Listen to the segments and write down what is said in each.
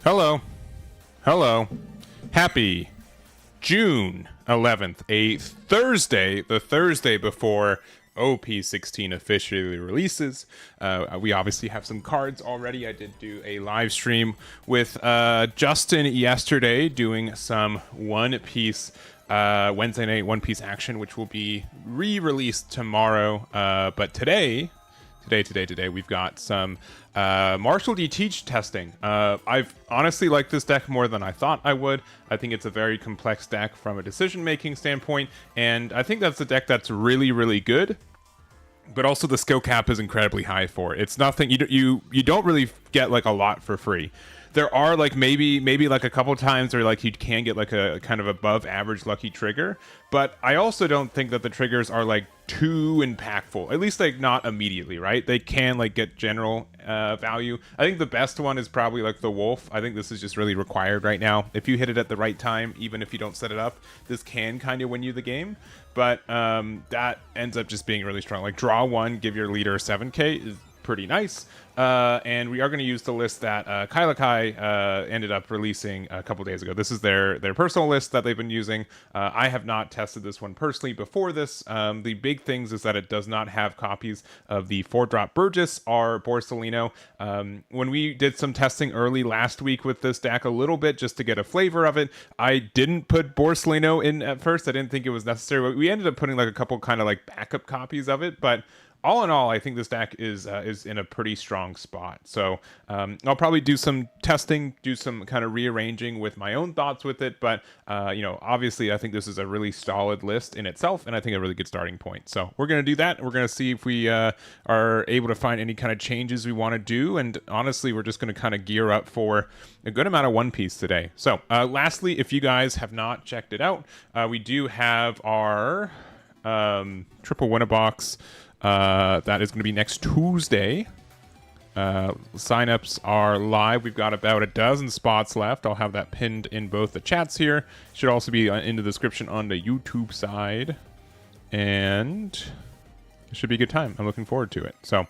Hello. Hello. Happy June 11th, a Thursday, the Thursday before OP16 officially releases. We obviously have some cards already. I did do a live stream with Justin yesterday doing some One Piece Wednesday night One Piece action, which will be re-released tomorrow. But today, we've got some Marshall D Teach testing. I've honestly liked this deck more than I thought I would. I think it's a very complex deck from a decision-making standpoint, and I think that's a deck that's really, really good. But also the skill cap is incredibly high for it. It's nothing you don't really get like a lot for free. There are like maybe like a couple times where like you can get like a kind of above average lucky trigger, but I also don't think that the triggers are like too impactful, at least like not immediately, right? They can like get general value. I think the best one is probably like the wolf. I think this is just really required right now. If you hit it at the right time, even if you don't set it up, this can kind of win you the game. But that ends up just being really strong. Like draw one, give your leader 7k is pretty nice. And we are going to use the list that Kai ended up releasing a couple days ago. This is their personal list that they've been using. I have not tested this one personally before this. The big things is that it does not have copies of the 4-drop Burgess or Borsalino. When we did some testing early last week with this deck a little bit just to get a flavor of it, I didn't put Borsalino in at first. I didn't think it was necessary. We ended up putting like a couple kind of like backup copies of it, but all in all, I think this deck is in a pretty strong spot. So I'll probably do some testing, do some kind of rearranging with my own thoughts with it. But, obviously, I think this is a really solid list in itself, and I think a really good starting point. So we're going to do that. We're going to see if we are able to find any kind of changes we want to do. And honestly, we're just going to kind of gear up for a good amount of One Piece today. So lastly, if you guys have not checked it out, we do have our triple winner box. That is going to be next Tuesday. Signups are live. We've got about a dozen spots left. I'll have that pinned in both the chats here. Should also be in the description on the YouTube side. And it should be a good time. I'm looking forward to it. So,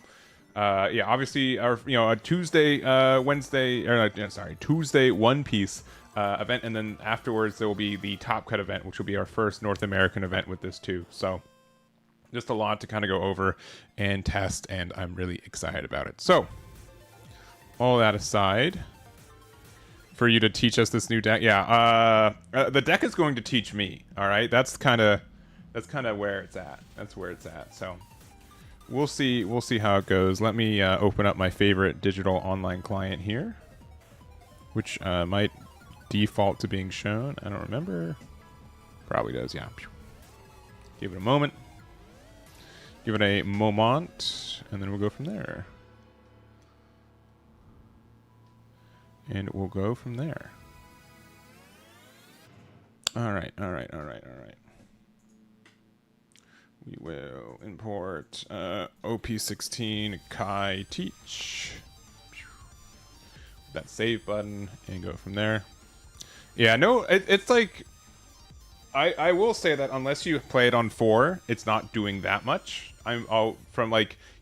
yeah, obviously, a Tuesday, Tuesday One Piece event. And then afterwards, there will be the Top Cut event, which will be our first North American event with this too. So, just a lot to kind of go over and test, and I'm really excited about it. So, all that aside, for you to teach us this new deck, yeah, the deck is going to teach me. All right, that's kind of where it's at. That's where it's at. So, we'll see how it goes. Let me open up my favorite digital online client here, which might default to being shown. I don't remember. Probably does. Yeah. Give it a moment. Give it a moment, and then we'll go from there. And we'll go from there. All right. We will import OP16 Kai Teach. That save button, and go from there. Yeah, no, it's like... I will say that unless you play it on 4, it's not doing that much. You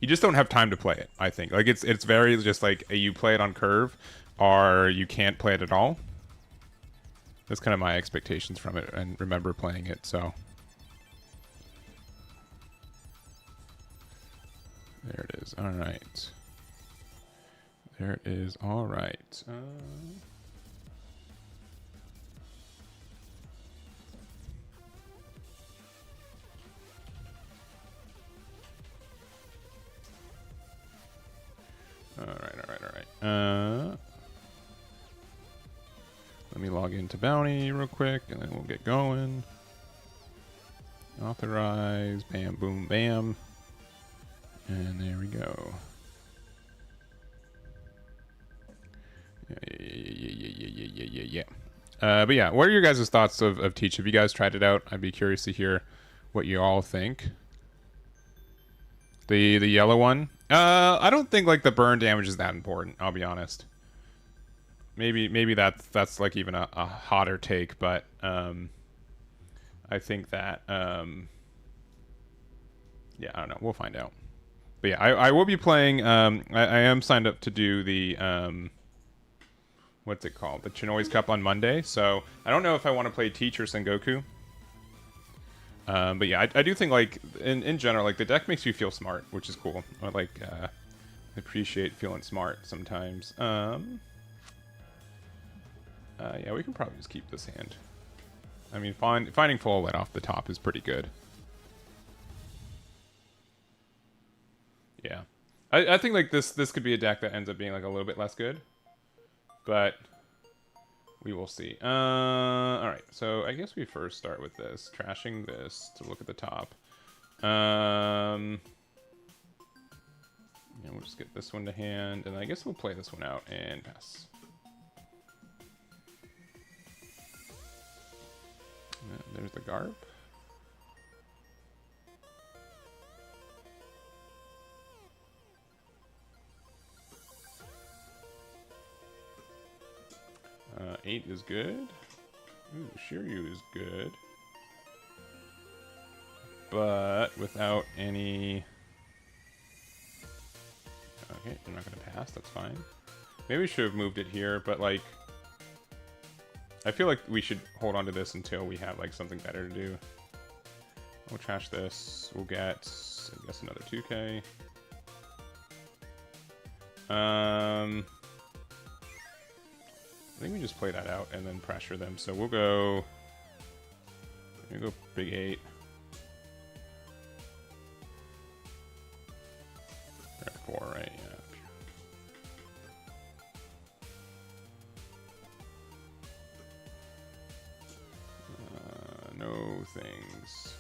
just don't have time to play it, I think. Like it's very just like you play it on curve or you can't play it at all. That's kind of my expectations from it and remember playing it, so. There it is. All right. There it is. All right. All right. Let me log into Bounty real quick, and then we'll get going. Authorize, bam, boom, bam. And there we go. Yeah. But yeah, what are your guys' thoughts of Teach? Have you guys tried it out? I'd be curious to hear what you all think. The yellow one? I don't think like the burn damage is that important, I'll be honest. Maybe that's like even a hotter take, but I think that yeah, I don't know. We'll find out. But yeah, I will be playing I am signed up to do the what's it called? The Chinoi's Cup on Monday. So I don't know if I want to play Teach or Sengoku. But yeah, I do think like in general, like the deck makes you feel smart, which is cool. I like appreciate feeling smart sometimes. Yeah, we can probably just keep this hand. I mean, finding full let off the top is pretty good. Yeah, I think like this could be a deck that ends up being like a little bit less good, but we will see. All right, so I guess we first start with this, trashing this to look at the top. Yeah, we'll just get this one to hand, and I guess we'll play this one out and pass. There's the Garp. Eight is good. Ooh, Shiryu is good. But without any... Okay, you're not going to pass. That's fine. Maybe we should have moved it here, but like... I feel like we should hold on to this until we have like something better to do. We'll trash this. We'll get, I guess, another 2k. I think we just play that out and then pressure them. So we'll go big 8. We're at 4, right? Yeah. No things.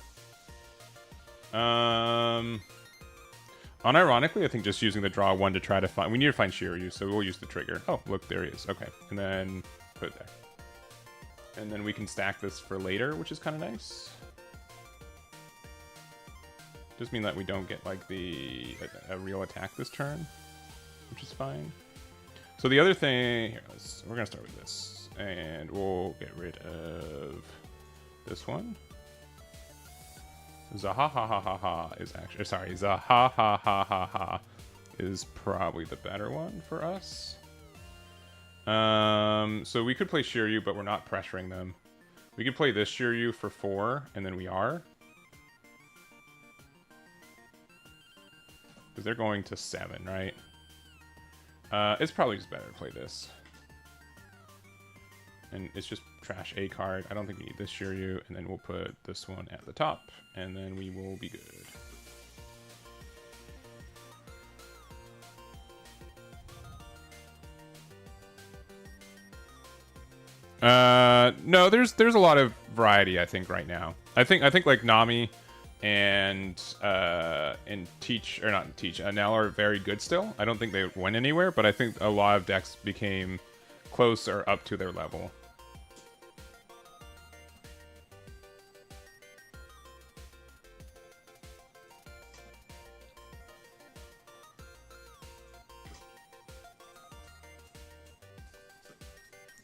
Unironically, I think just using the draw 1 to try to find... We need to find Shiryu, so we'll use the trigger. Oh, look, there he is. Okay, and then put it there. And then we can stack this for later, which is kind of nice. Does mean that we don't get, like, a real attack this turn, which is fine. So the other thing... Here, we're going to start with this. And we'll get rid of this one. Zahahahaha is actually... Sorry, Zahahahaha is probably the better one for us. So we could play Shiryu, but we're not pressuring them. We could play this Shiryu for 4, and then we are. Because they're going to 7, right? It's probably just better to play this. And it's just trash a card. I don't think we need this Shiryu, and then we'll put this one at the top, and then we will be good. No, there's a lot of variety, I think, right now. I think like Nami and Teach, or not Teach, Nell are very good still. I don't think they went anywhere, but I think a lot of decks became close or up to their level.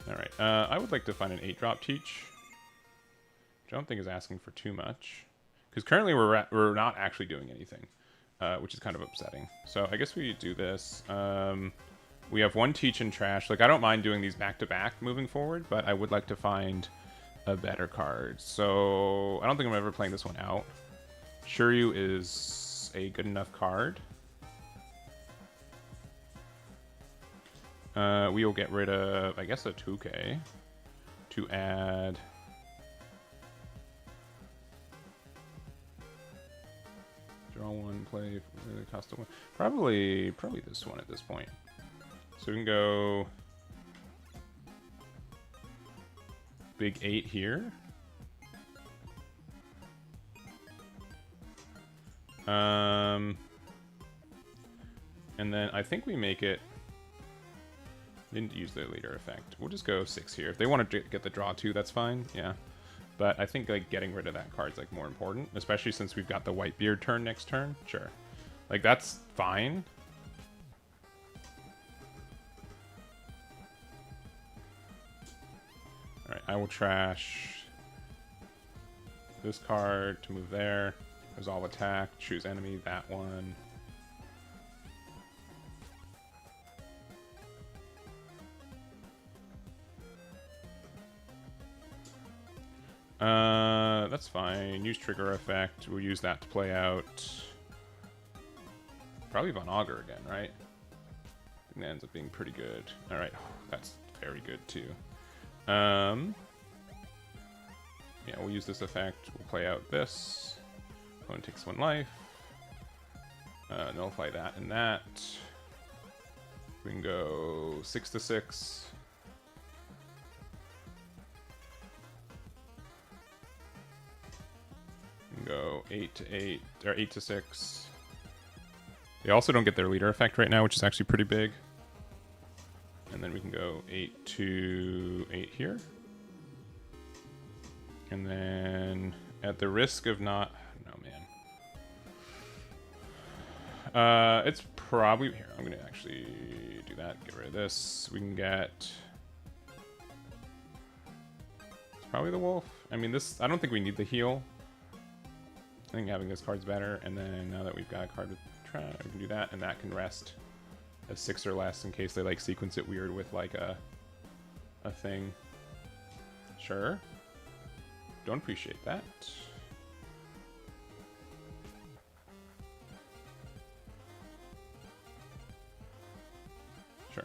Alright, I would like to find an 8-drop Teach, which I don't think is asking for too much. Because currently we're not actually doing anything, which is kind of upsetting. So I guess we do this. We have 1 Teach and trash. Like, I don't mind doing these back-to-back moving forward, but I would like to find a better card. So I don't think I'm ever playing this one out. Shiryu is a good enough card. We will get rid of, I guess, a 2k to add... Draw 1, play, cost 1. Probably this one at this point. So we can go big 8 here. And then I think we make it... Didn't use the leader effect. We'll just go 6 here. If they want to get the draw 2, that's fine. Yeah. But I think like getting rid of that card's like more important, especially since we've got the Whitebeard turn next turn. Sure. Like that's fine. Alright, I will trash this card to move there. Resolve attack, choose enemy, that one. That's fine. Use trigger effect. We'll use that to play out. Probably Von Augur again, right? I think that ends up being pretty good. All right, that's very good too. Yeah, we'll use this effect. We'll play out this. Opponent takes 1 life. Nullify that and that. We can go 6 to 6. We can go 8 to 8 or 8 to 6. They also don't get their leader effect right now, which is actually pretty big. And then we can go 8 to 8 here. And then at the risk of not... No, man. It's probably... Here, I'm going to actually do that. Get rid of this. We can get... It's probably the wolf. I mean, this... I don't think we need the heal. I think having this card's better. And then now that we've got a card with try, we can do that. And that can rest as 6 or less in case they, like, sequence it weird with, like, a thing. Sure. Don't appreciate that. Sure.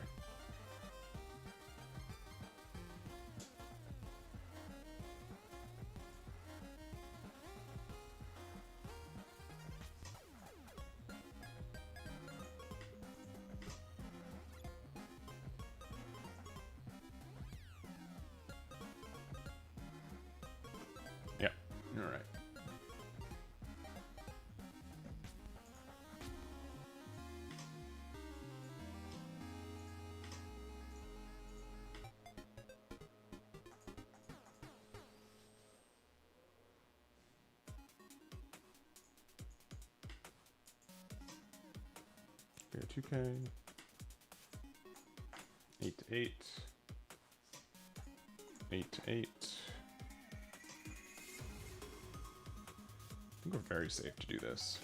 Yeah. All right. Here, 2K. 8 to 8. 8 to 8. I think we're very safe to do this.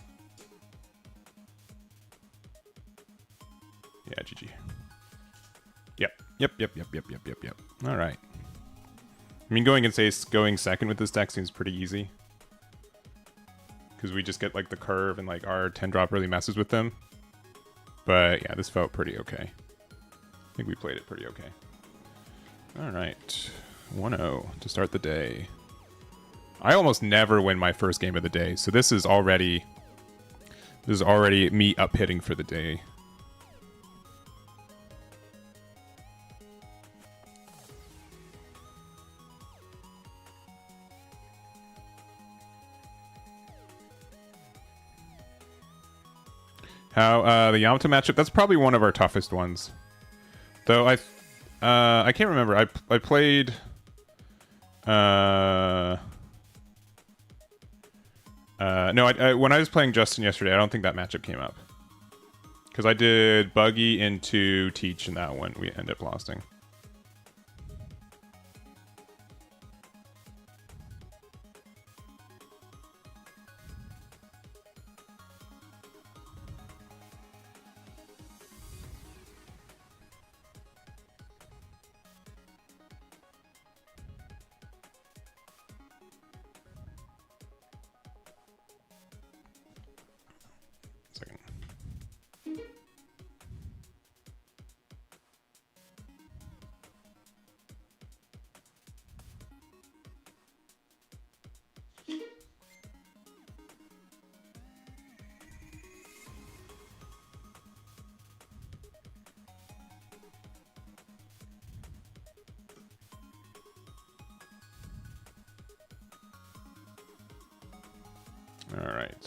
Yeah, GG. Yep. All right. I mean, going second with this deck seems pretty easy. Because we just get, like, the curve and, like, our 10-drop really messes with them. But, yeah, this felt pretty okay. I think we played it pretty okay. All right. 1-0 to start the day. I almost never win my first game of the day, so this is already me up hitting for the day. How the Yamato matchup? That's probably one of our toughest ones. Though I can't remember. I played. No, when I was playing Justin yesterday, I don't think that matchup came up. Because I did Buggy into Teach in that one. We ended up losing.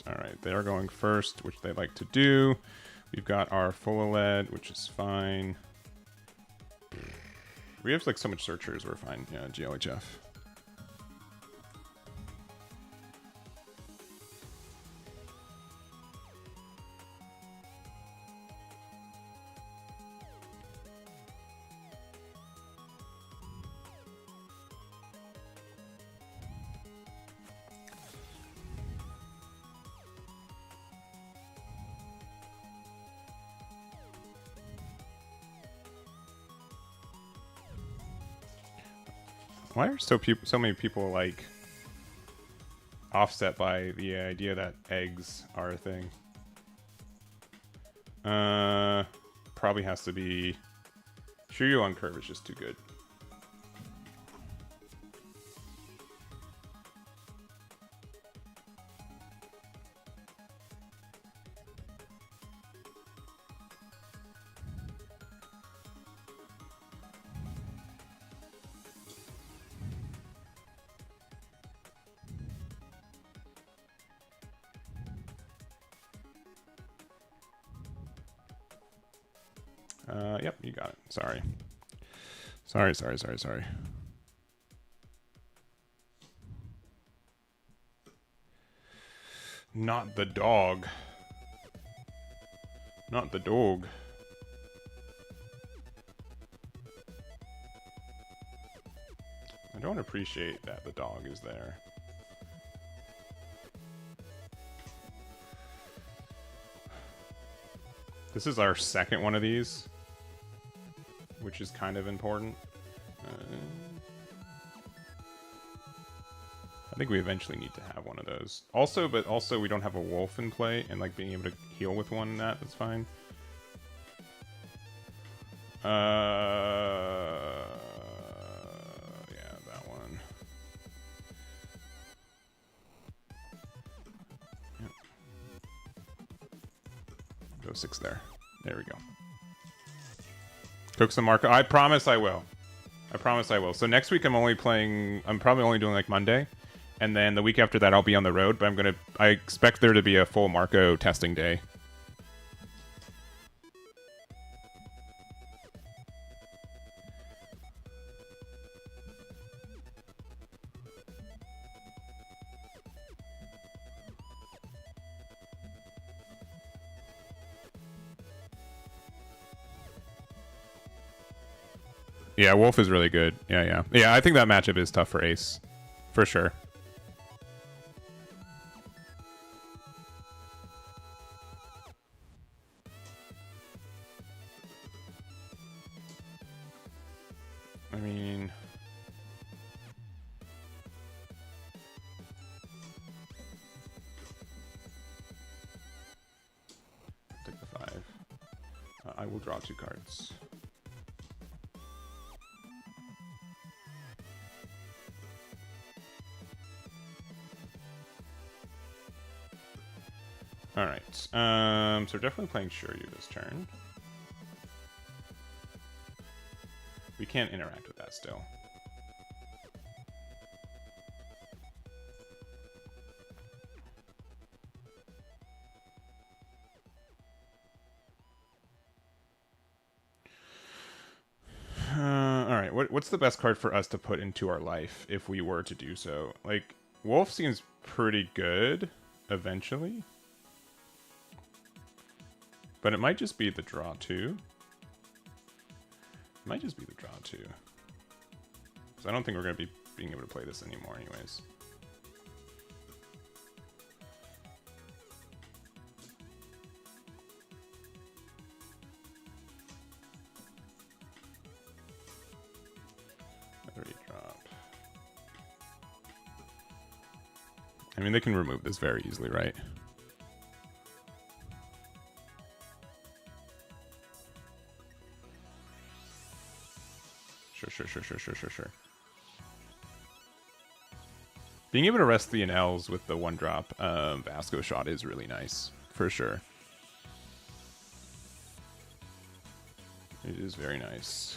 All right. They are going first, which they like to do. We've got our full lead, which is fine. We have like so much searchers, we're fine. Yeah, GLHF. Why are so many people like offset by the idea that eggs are a thing. Probably has to be... Shiryu on curve is just too good. Yep, you got it. Sorry. Sorry. Not the dog. Not the dog. I don't appreciate that the dog is there. This is our second one of these, which is kind of important. I think we eventually need to have one of those. Also, but also we don't have a wolf in play, and like being able to heal with one, that's fine. Yeah, that one. Yep. Go 6 there. There we go. Cook some Marco. I promise I will. I promise I will. So next week I'm probably only doing like Monday. And then the week after that I'll be on the road, but I expect there to be a full Marco testing day. Yeah, Wolf is really good. Yeah. I think that matchup is tough for Ace. For sure. I mean... Take the 5. I will draw 2 cards. Alright, so we're definitely playing Shiryu this turn. We can't interact with that still. Alright, what's the best card for us to put into our life if we were to do so? Like, Wolf seems pretty good eventually. But it might just be the draw 2. It might just be the draw 2. Because I don't think we're going to be being able to play this anymore anyways. Drop. I mean, they can remove this very easily, right? Sure. Being able to rest the Enels with the 1-drop Vasco shot is really nice, for sure. It is very nice.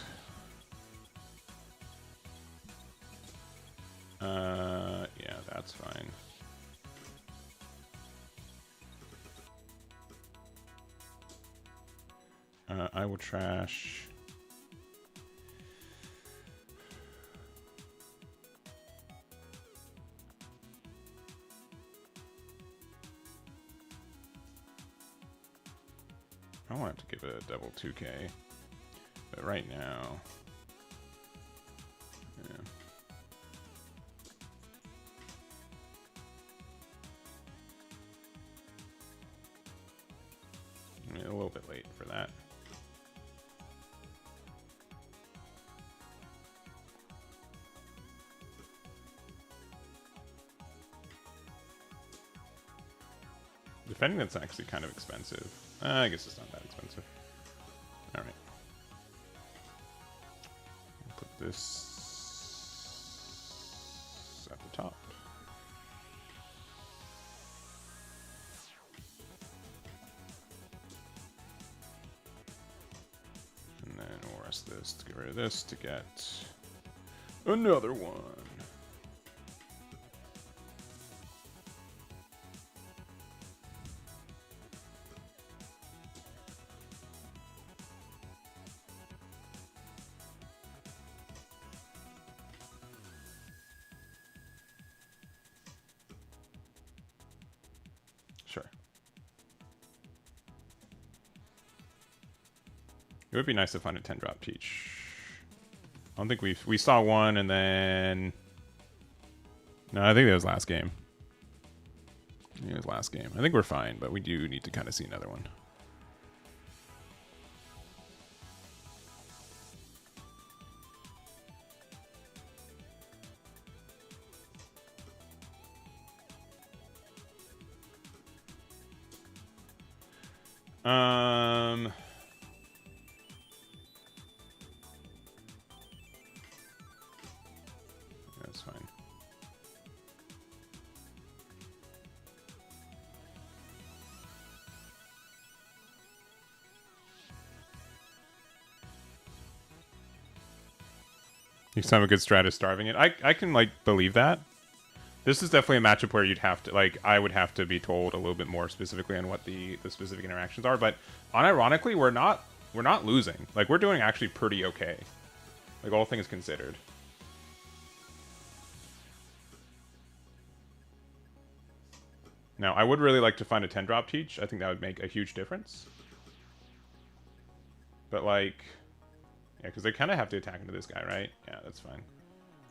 Yeah, that's fine. I will trash... I don't want to give it a double 2K, but right now, yeah. I mean, a little bit late for that. Defending that's actually kind of expensive. I guess it's not that expensive. All right. Put this at the top. And then we'll rest this to get rid of this to get another one. Sure. It would be nice to find a 10-drop teach. I don't think we saw one and then... No, I think that was last game. I think it was last game. I think we're fine, but we do need to kind of see another one. That's fine. Next time a good strat is starving it. I can, like, believe that. This is definitely a matchup where you'd have to, like, I would have to be told a little bit more specifically on what the specific interactions are. But unironically, we're not losing. Like, we're doing actually pretty okay. Like, all things considered. Now, I would really like to find a 10-drop teach. I think that would make a huge difference. But, like... Yeah, because they kind of have to attack into this guy, right? Yeah, that's fine.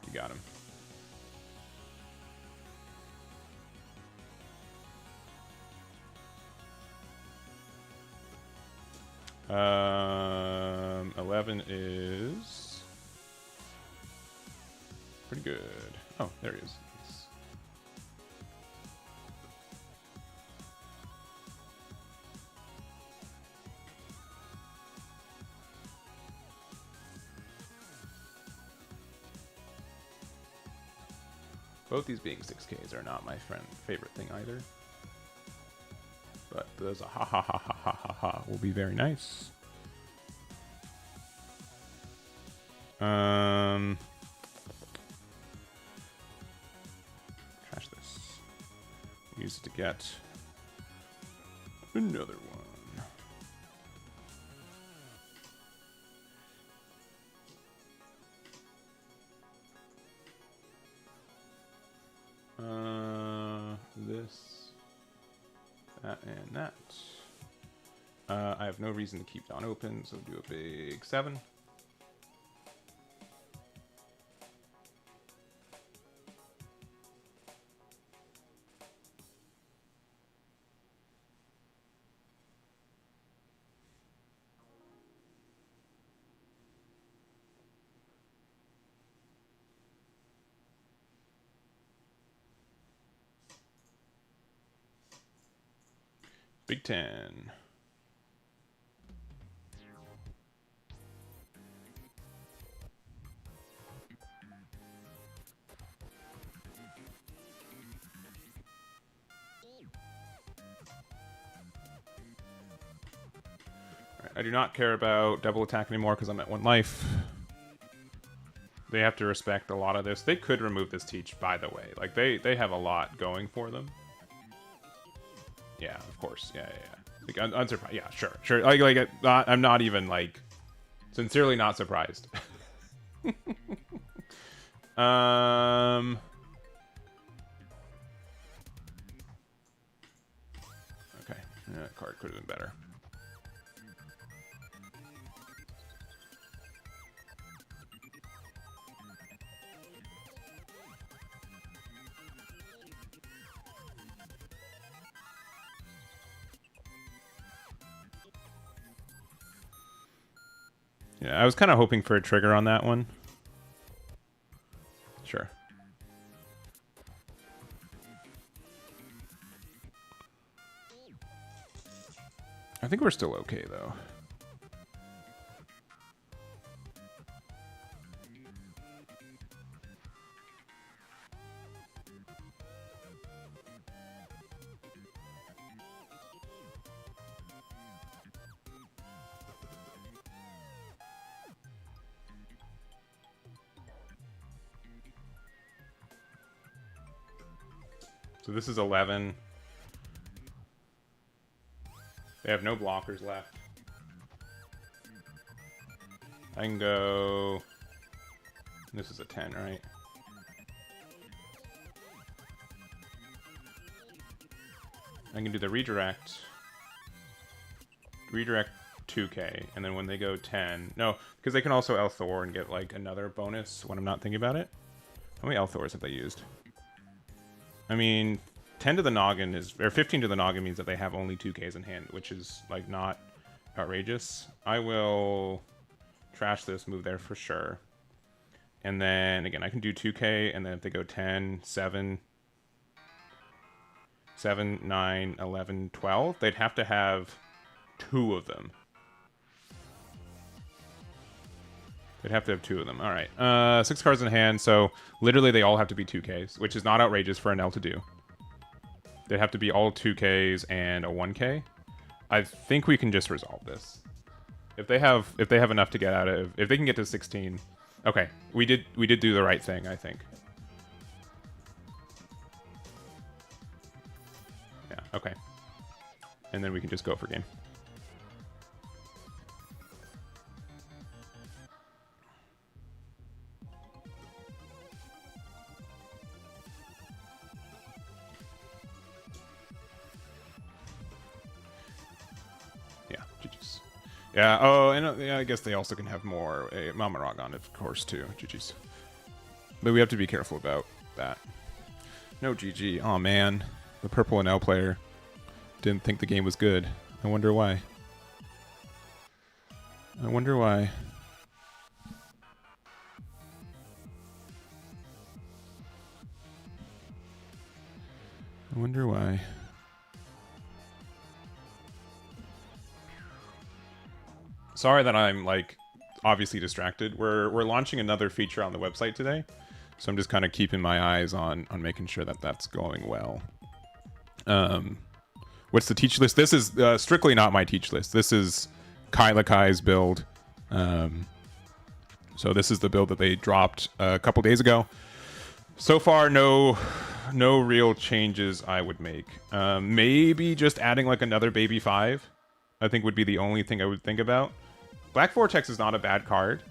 You got him. Um, 11 is pretty good. Oh, there he is. Nice. Both these being 6Ks are not my favorite thing either. But there's a ha ha ha ha ha ha ha will be very nice. Trash this. Use it to get another one. This. That and that. I have no reason to keep Dawn open, so do a big 7. Big 10. I do not care about double attack anymore because I'm at 1 life. They have to respect a lot of this. They could remove this teach, by the way. Like, they have a lot going for them. Yeah, of course. Yeah. Like, unsurprised. Yeah, sure. I'm not even, like, sincerely not surprised. Okay. Yeah, that card could have been better. Yeah, I was kind of hoping for a trigger on that one. Sure. I think we're still okay, though. So this is 11. They have no blockers left. I can go... This is a 10, right? I can do the redirect. Redirect 2k, and then when they go 10... No, because they can also L-Thor and get, like, another bonus when I'm not thinking about it. How many L-Thors have they used? I mean, 10 to the noggin is, or 15 to the noggin means that they have only 2Ks in hand, which is, like, not outrageous. I will trash this, move there for sure. And then, again, I can do 2K, and then if they go 10, 7, 9, 11, 12, they'd have to have 2 of them. They'd have to have 2 of them. All right. 6 cards in hand, so literally they all have to be 2Ks, which is not outrageous for an L to do. They'd have to be all 2Ks and a 1K. I think we can just resolve this. If they have enough to get out of, if they can get to 16. Okay, we did do the right thing, I think. Yeah, okay. And then we can just go for game. Yeah, oh, and yeah, I guess they also can have more Mamaragon, of course, too. GG's. But we have to be careful about that. No GG. Oh man. The purple and L player didn't think the game was good. I wonder why. I wonder why. I wonder why. Sorry that I'm, like, obviously distracted. We're launching another feature on the website today, so I'm just kind of keeping my eyes on making sure that that's going well. What's the teach list? This is strictly not my teach list. This is Kyla Kai's build. So this is the build that they dropped a couple days ago. So far, no real changes I would make. Maybe just adding like another baby 5, I think would be the only thing I would think about. Black Vortex is not a bad card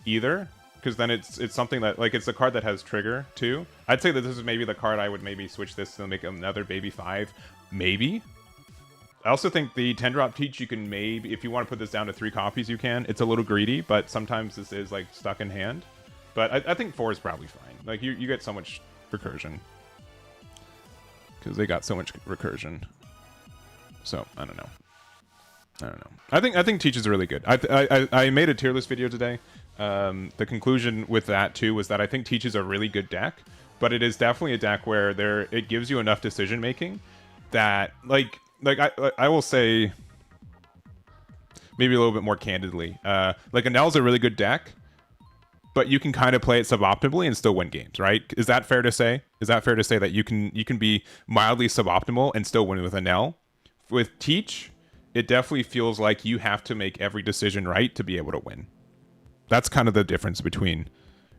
either, because then it's something that, like, it's a card that has trigger too. I'd say that this is maybe the card I would maybe switch this to make another baby 5, maybe. I also think the 10-drop teach, you can maybe, if you want to put this down to 3 copies, you can. It's a little greedy, but sometimes this is like stuck in hand. But I think 4 is probably fine. Like, you get so much recursion, because they got so much recursion. So I don't know. I think Teach is really good. I made a tier list video today. The conclusion with that too was that I think Teach is a really good deck, but it is definitely a deck where it gives you enough decision making that like I will say maybe a little bit more candidly. Like Anel's a really good deck, but you can kind of play it suboptimally and still win games, right? Is that fair to say? Is that fair to say that you can be mildly suboptimal and still win with Anel? With Teach, it definitely feels like you have to make every decision right to be able to win. That's kind of the difference between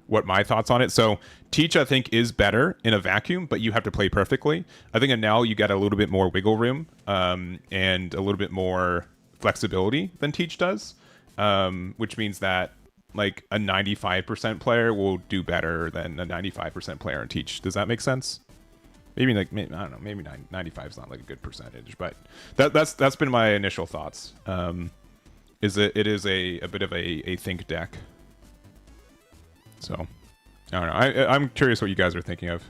what my thoughts on it. So Teach, I think, is better in a vacuum, but you have to play perfectly. I think Anel, you get a little bit more wiggle room and a little bit more flexibility than Teach does, which means that like a 95% player will do better than a 95% player in Teach. Does that make sense? Maybe I don't know. Maybe 95 is not like a good percentage, but that's been my initial thoughts. It is a bit of a think deck. So I don't know. I'm curious what you guys are thinking of.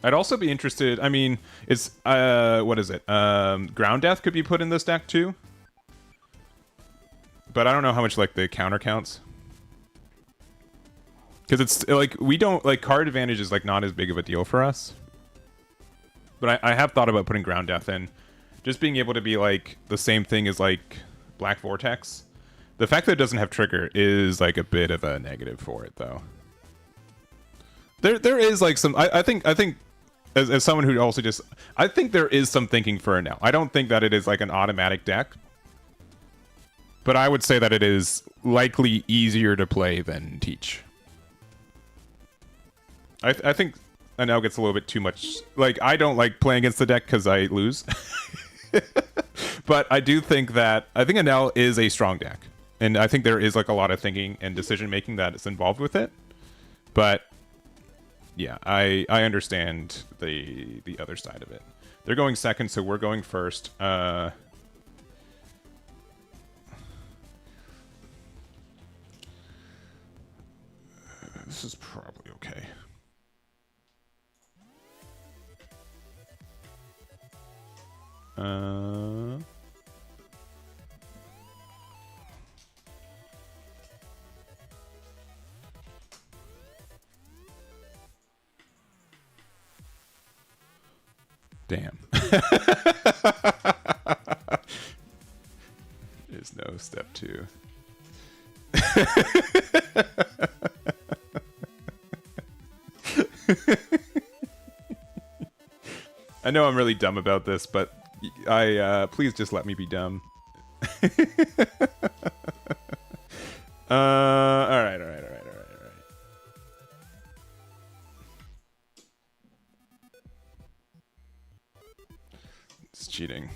I'd also be interested. I mean, it's what is it? Ground Death could be put in this deck too, but I don't know how much like the counter counts. Because it's like we don't like card advantage is like not as big of a deal for us. But I have thought about putting Ground Death in. Just being able to be like the same thing as like Black Vortex. The fact that it doesn't have trigger is like a bit of a negative for it, though. There is like some. I think as someone who also just, I think there is some thinking for it now. I don't think that it is like an automatic deck, but I would say that it is likely easier to play than Teach. I think Anel gets a little bit too much. Like, I don't like playing against the deck because I lose. But I do think that, I think Anel is a strong deck. And I think there is like a lot of thinking and decision making that is involved with it. But yeah, I understand the other side of it. They're going second, so we're going first. This is probably okay. Damn. There's no step 2. I know I'm really dumb about this, but please just let me be dumb. All right. It's cheating.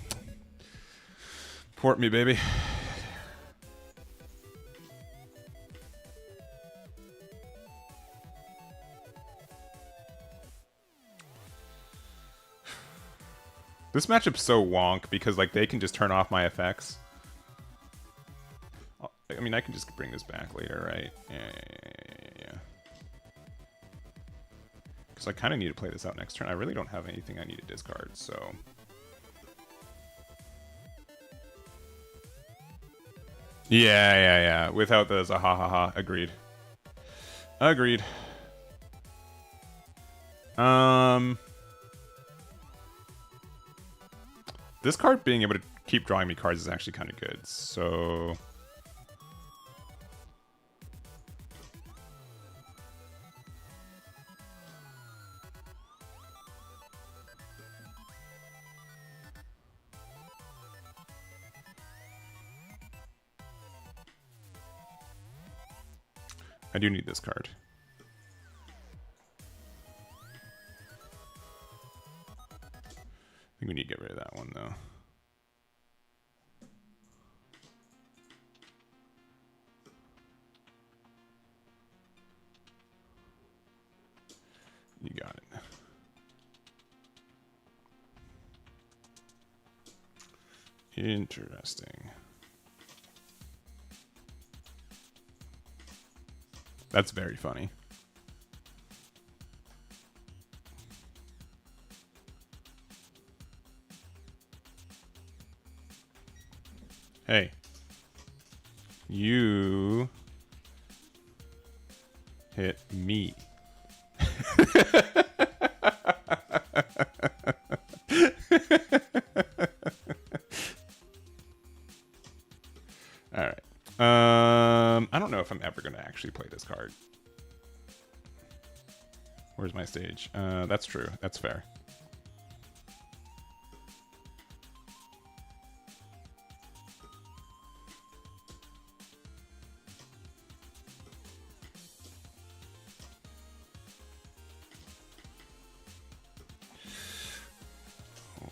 Port me, baby. This matchup's so wonk because like they can just turn off my effects. I mean, I can just bring this back later, right? Yeah. Because I kind of need to play this out next turn. I really don't have anything I need to discard, so... Yeah. Without the Zahahaha. Agreed. This card being able to keep drawing me cards is actually kind of good, so... I do need this card. I think we need to get rid of that one, though. You got it. Interesting. That's very funny. Hey. You hit me. All right. I don't know if I'm ever going to actually play this card. Where's my stage? That's true. That's fair.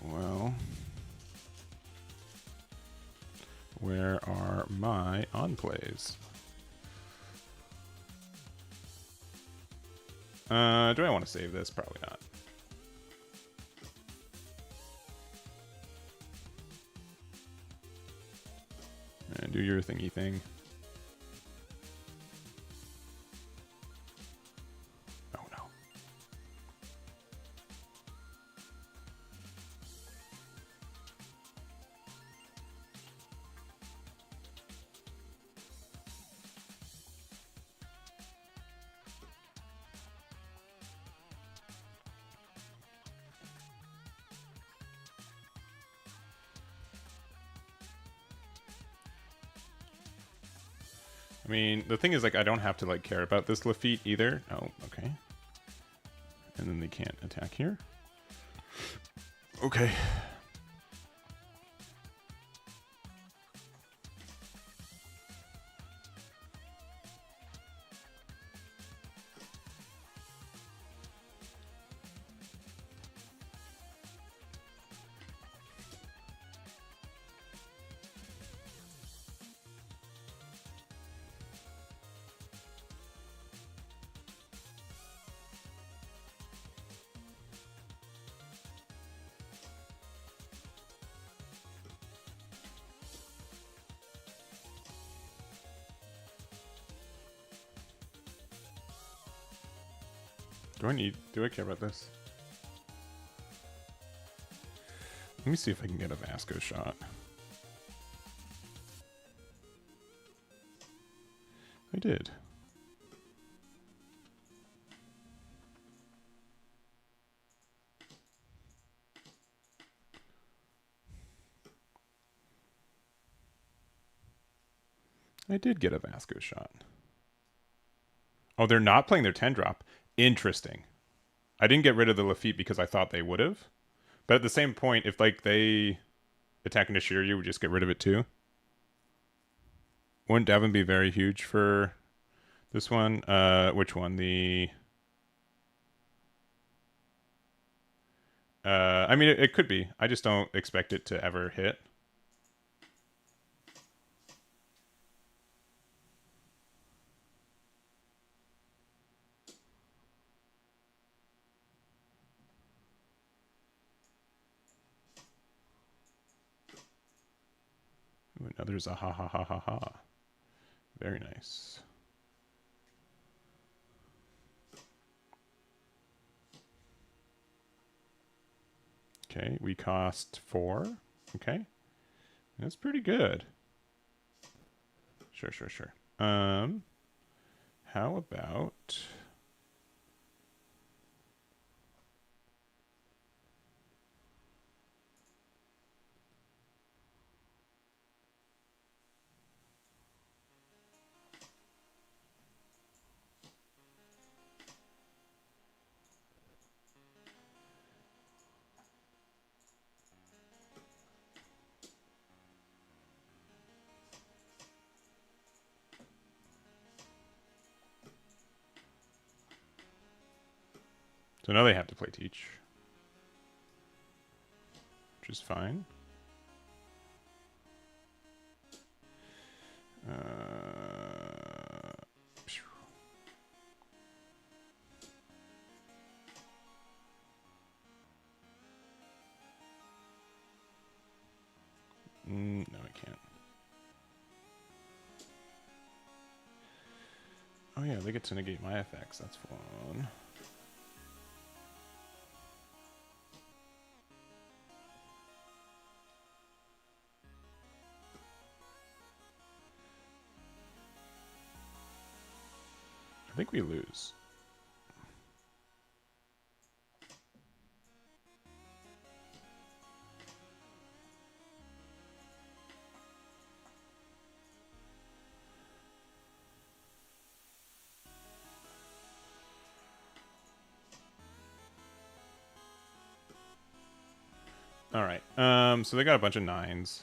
Well, where are my enclaves? Do I want to save this? Probably not. And do your thingy thing. Oh no. I mean, the thing is, like, I don't have to, like, care about this Lafitte either. Oh, okay. And then they can't attack here. Okay. Do I care about this? Let me see if I can get a Vasco shot. I did. I did get a Vasco shot. Oh, they're not playing their 10 drop. Interesting. I didn't get rid of the Lafitte because I thought they would have. But at the same point, if like they attack into Shiryu, we just get rid of it too. Wouldn't Devon be very huge for this one? Which one? The I mean, it could be. I just don't expect it to ever hit. Ooh, now there's a ha ha ha ha ha. Very nice. Okay, we cost 4. Okay. That's pretty good. Sure. How about... So now they have to play Teach, which is fine. No, I can't. Oh yeah, they get to negate my effects. That's fun. I think we lose. All right. So they got a bunch of 9s.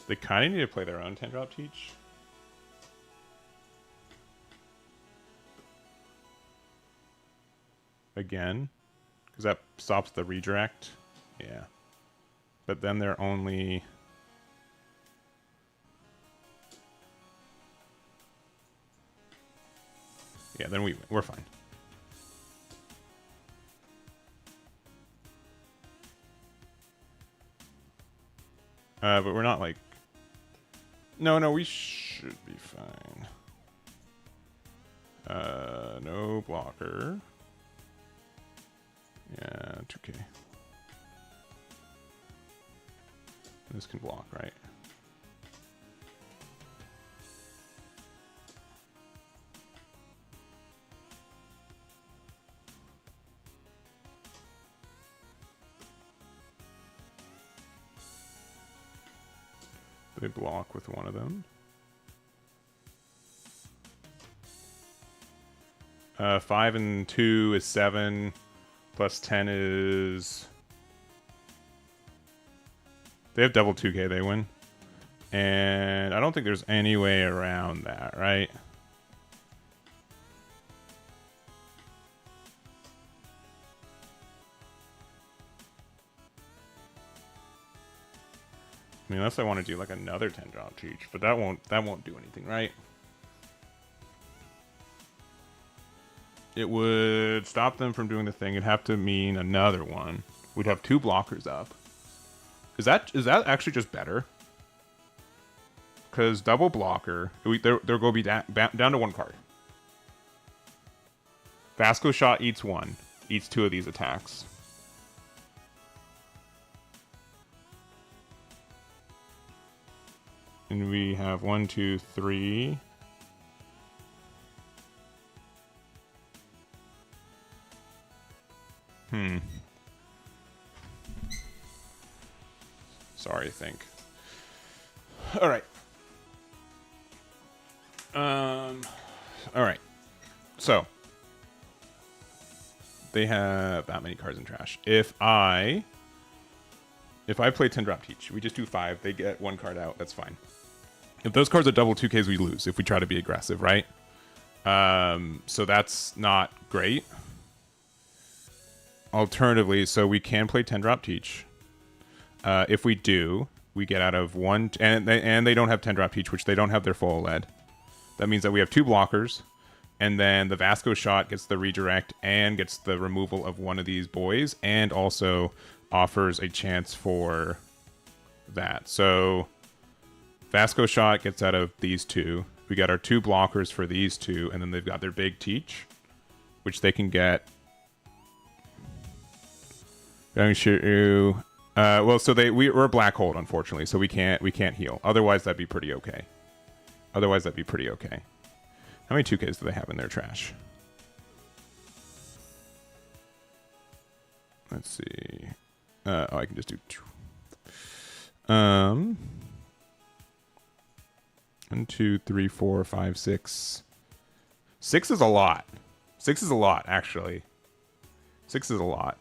They kind of need to play their own 10-drop Teach. Again. Because that stops the redirect. Yeah. But then they're only... Yeah, then we're fine. But we're not like... No, we should be fine. No blocker. Yeah, 2K. This can block, right? They block with one of them. 5 and 2 is 7. Plus 10 is... They have double 2k, they win. And I don't think there's any way around that, right? I mean, unless I want to do like another 10-drop teach, but that won't do anything, right? It would stop them from doing the thing. It'd have to mean another one. We'd have 2 blockers up. Is that actually just better? Because double blocker, they're going to be down to 1 card. Vasco shot eats 1, eats 2 of these attacks. And we have 1, 2, 3. Sorry, I think. All right. All right. So they have that many cards in trash. If I play 10-drop teach, we just do 5. They get 1 card out. That's fine. If those cards are double 2Ks, we lose. If we try to be aggressive, right? So that's not great. Alternatively, so we can play 10-drop teach. If we do, we get out of 1, and they don't have 10-drop teach, which they don't have their full lead. That means that we have 2 blockers, and then the Vasco shot gets the redirect and gets the removal of one of these boys, and also offers a chance for that. So Vasco shot gets out of these 2. We got our 2 blockers for these 2, and then they've got their big teach, which they can get. Going to shoot you. Well, so we're a black hold, unfortunately, so we can't heal. Otherwise, that'd be pretty okay. How many 2Ks do they have in their trash? Let's see. I can just do 2. 1, 2, 3, 4, 5, 6. 6 is a lot. 6 is a lot, actually. 6 is a lot.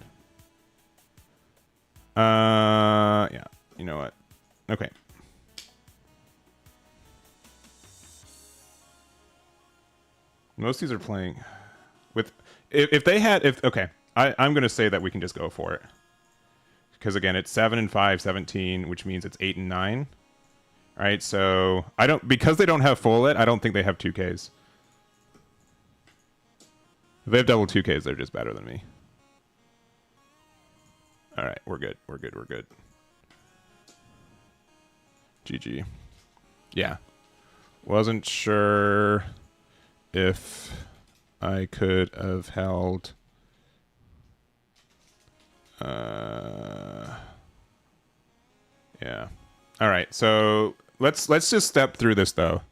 Yeah. You know what? Okay. Most of these are playing with... If they had... Okay. I'm going to say that we can just go for it. Because, again, it's 7 and 5, 17, which means it's 8 and 9. All right, so... Because they don't have full it, I don't think they have 2Ks. If they have double 2Ks, they're just better than me. All right, we're good. GG. Yeah. Wasn't sure if I could have held... Yeah. All right, so let's just step through this, though.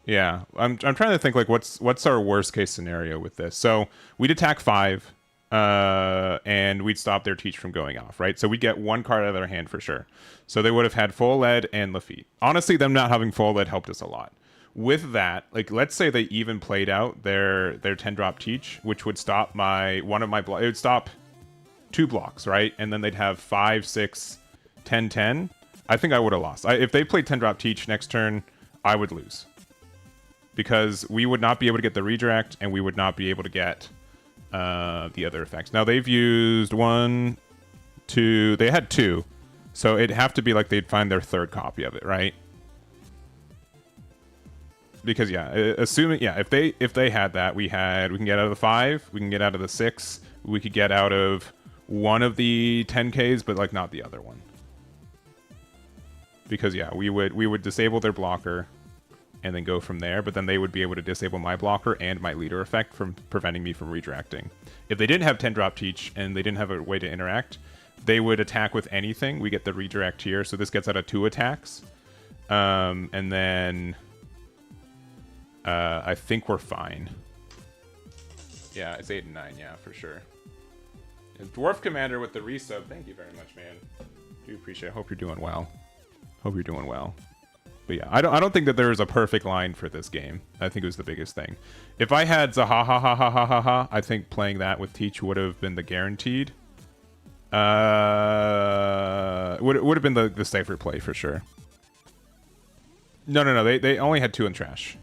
Yeah, I'm trying to think like what's our worst case scenario with this. So we'd attack 5, and we'd stop their teach from going off, right? So we'd get 1 card out of their hand for sure. So they would have had full lead and Lafitte. Honestly, them not having full lead helped us a lot. With that, like let's say they even played out their 10-drop teach, which would stop it would stop 2 blocks, right? And then they'd have 5, 6, 10, 10. I think I would have lost. If they played 10-drop teach next turn, I would lose. Because we would not be able to get the redirect, and we would not be able to get the other effects. Now, they've used 1, 2... They had 2. So it'd have to be like they'd find their 3rd copy of it, right? Because, yeah, assuming... Yeah, if they had that, we can get out of the 5, we can get out of the 6, we could get out of one of the 10Ks, but, like, not the other one. Because, yeah, we would disable their blocker... and then go from there, but then they would be able to disable my blocker and my leader effect from preventing me from redirecting. If they didn't have 10-drop teach and they didn't have a way to interact, they would attack with anything. We get the redirect here, so this gets out of 2 attacks. And then I think we're fine. Yeah, it's 8 and 9, yeah, for sure. And Dwarf Commander with the resub. Thank you very much, man. Do appreciate it. Hope you're doing well. Hope you're doing well. But yeah, I don't think that there is a perfect line for this game. I think it was the biggest thing. If I had Zahahahahaha, I think playing that with Teach would have been the guaranteed. Would have been the safer play for sure. No. They only had 2 in trash.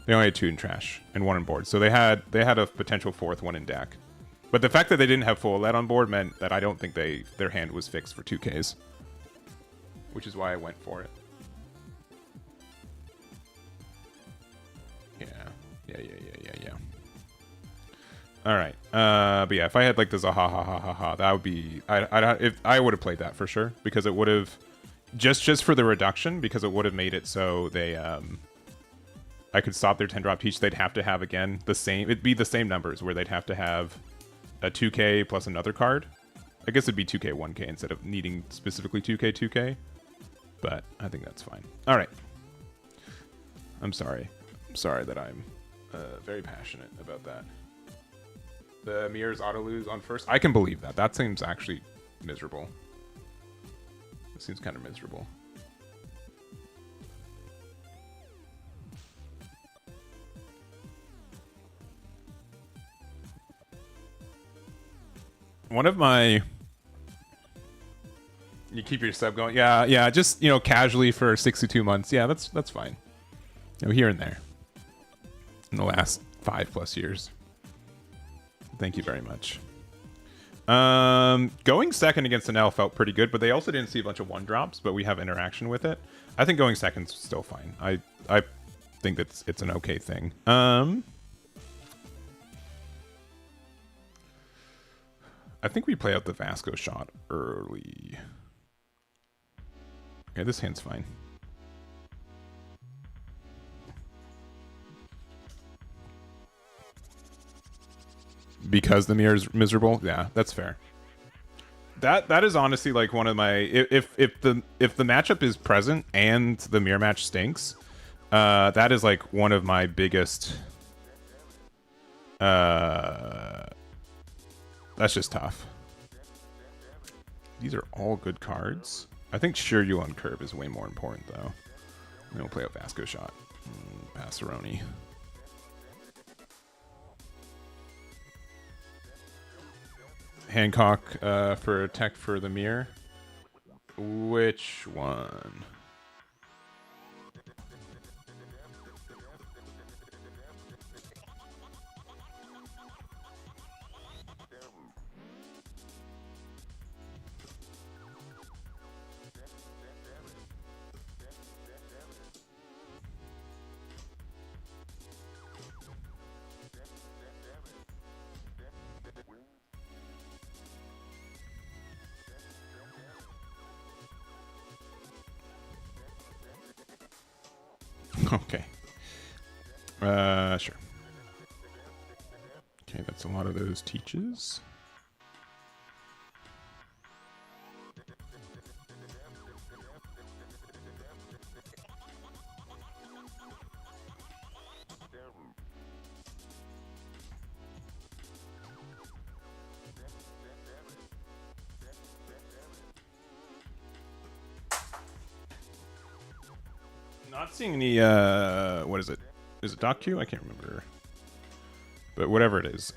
They only had 2 in trash and 1 on board. So they had a potential 4th one in deck. But the fact that they didn't have full lead on board meant that I don't think their hand was fixed for 2Ks. Which is why I went for it. Yeah. All right. But yeah, if I had like the Zahahahaha, that would be I would have played that for sure because it would have just for the reduction because it would have made it so they I could stop their 10 drop Teach. They'd have to have again the same. It'd be the same numbers where they'd have to have a 2K plus another card. I guess it'd be 2K 1K instead of needing specifically 2K 2K. But I think that's fine. All right. I'm sorry. I'm sorry that I'm very passionate about that. The mirrors auto lose on first. I can believe that. That seems actually miserable. It seems kind of miserable. One of my... You keep your sub going. Yeah, just, casually for 62 months. Yeah, that's fine. Here and there. In the last 5+ years. Thank you very much. Going second against an L felt pretty good, but they also didn't see a bunch of 1-drops, but we have interaction with it. I think going second's still fine. I think that it's an okay thing. I think we play out the Vasco shot early. Okay, this hand's fine. Because the mirror's miserable? Yeah, that's fair. That is honestly like one of my if the matchup is present and the mirror match stinks, that is like one of my biggest that's just tough. These are all good cards. I think Shiryu on curve is way more important though. Then we'll play a Vasco shot. Passaroni. Hancock for a tech for the mirror. Which one? Okay. Sure. Okay, that's a lot of those teaches. Not seeing any, what is it? Is it Doc Q? I can't remember. But whatever it is.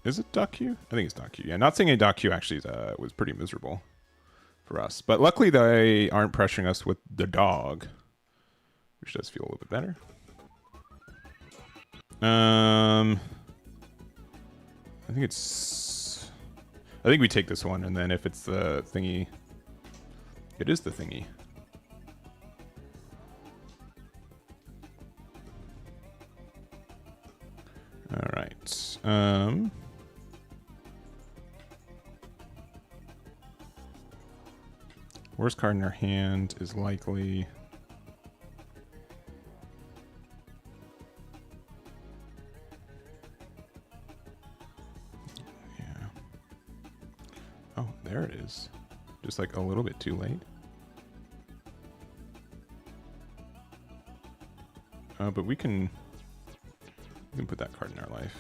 Is it Doc Q? I think it's Doc Q. Yeah, not seeing any Doc Q actually was pretty miserable for us. But luckily they aren't pressuring us with the dog, which does feel a little bit better. I think we take this one, and then if it's the thingy... It is the thingy. All right. Worst card in our hand is likely... Yeah. Oh, there it is. Just like a little bit too late. But we can put that card in our life.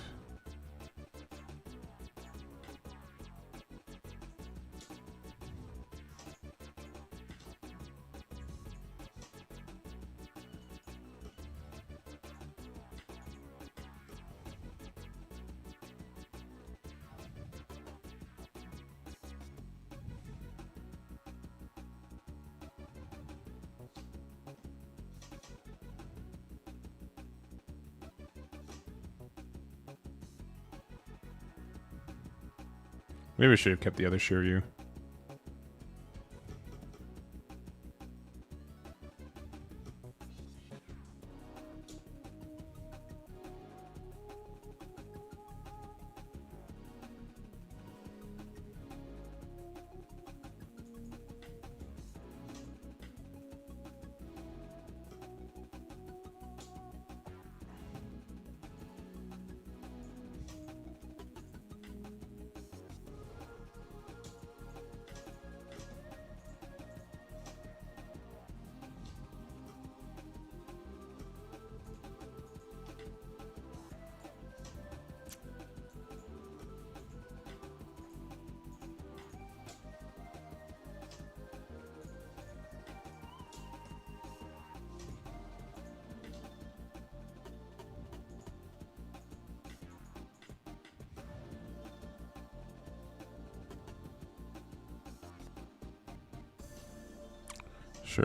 Maybe I should have kept the other Shiryu.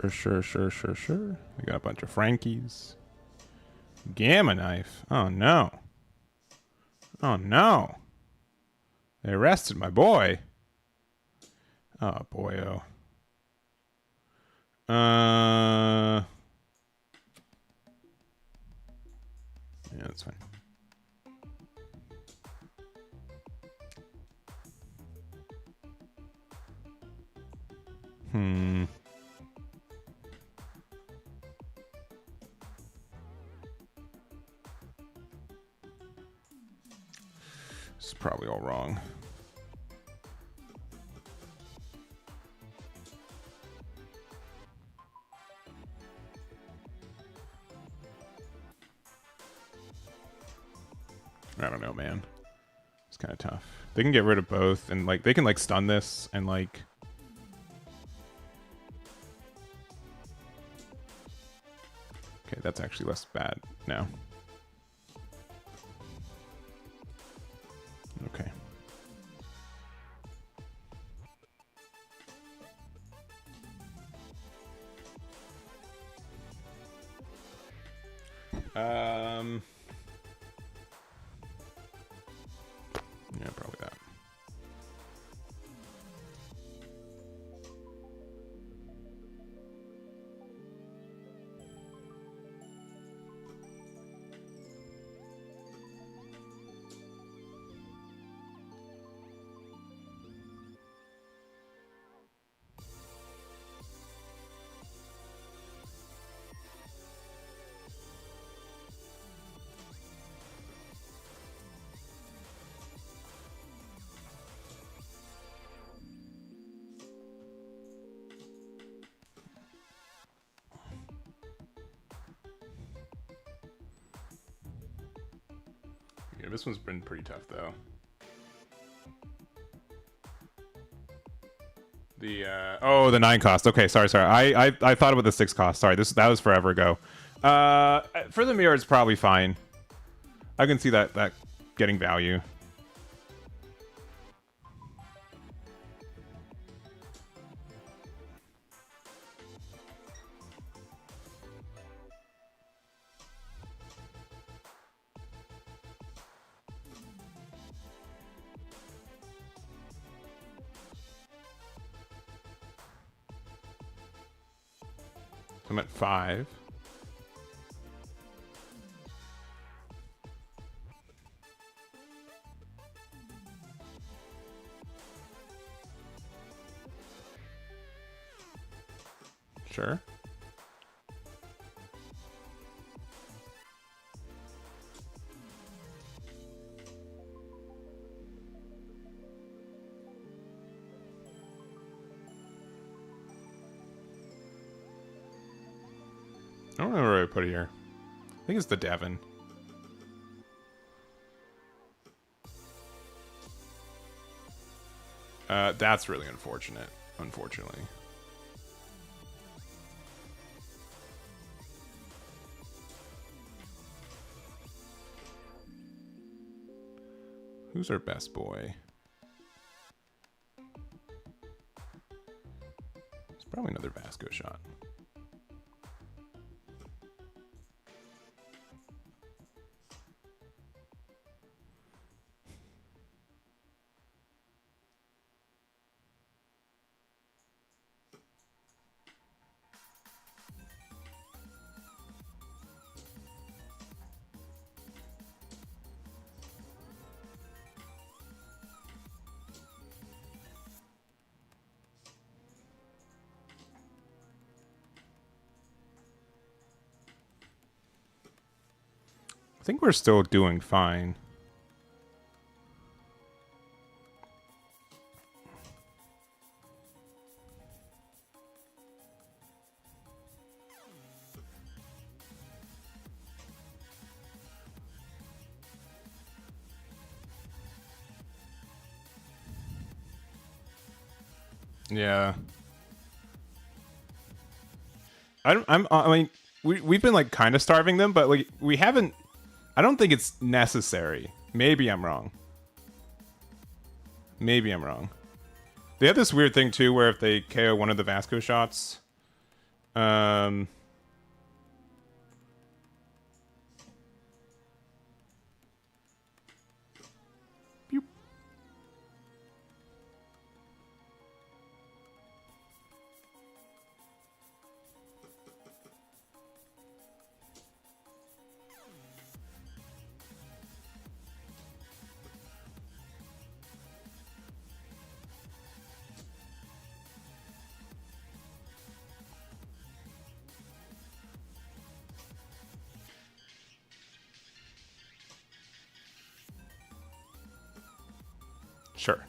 Sure. We got a bunch of Frankies. Gamma knife. Oh no. Oh no. They arrested my boy. Oh boyo. Yeah, that's fine. This is probably all wrong. I don't know, man. It's kind of tough. They can get rid of both, and like they can like stun this and like. Okay, that's actually less bad now. Okay. Yeah, probably that. Yeah, this one's been pretty tough though. The oh, the 9 cost. Okay, sorry. I thought about the 6 cost. Sorry, that was forever ago. For the mirror, it's probably fine. I can see that getting value. I'm at 5. Sure. I don't know where I put it here. I think it's the Devon. That's really unfortunate, unfortunately. Who's our best boy? It's probably another Vasco shot. I think we're still doing fine. Yeah. I mean, we've been like kind of starving them, but like we haven't. I don't think it's necessary. Maybe I'm wrong. Maybe I'm wrong. They have this weird thing too, where if they KO one of the Vasco shots, um, pew. Sure.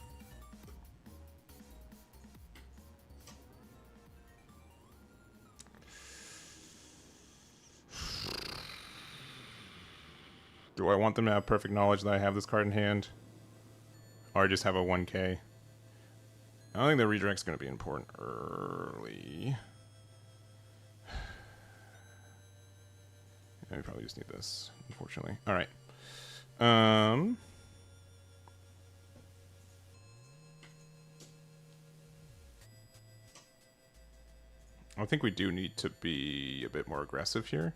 Do I want them to have perfect knowledge that I have this card in hand? Or just have a 1k? I don't think the redirect's going to be important early. Yeah, we probably just need this, unfortunately. Alright. I think we do need to be a bit more aggressive here.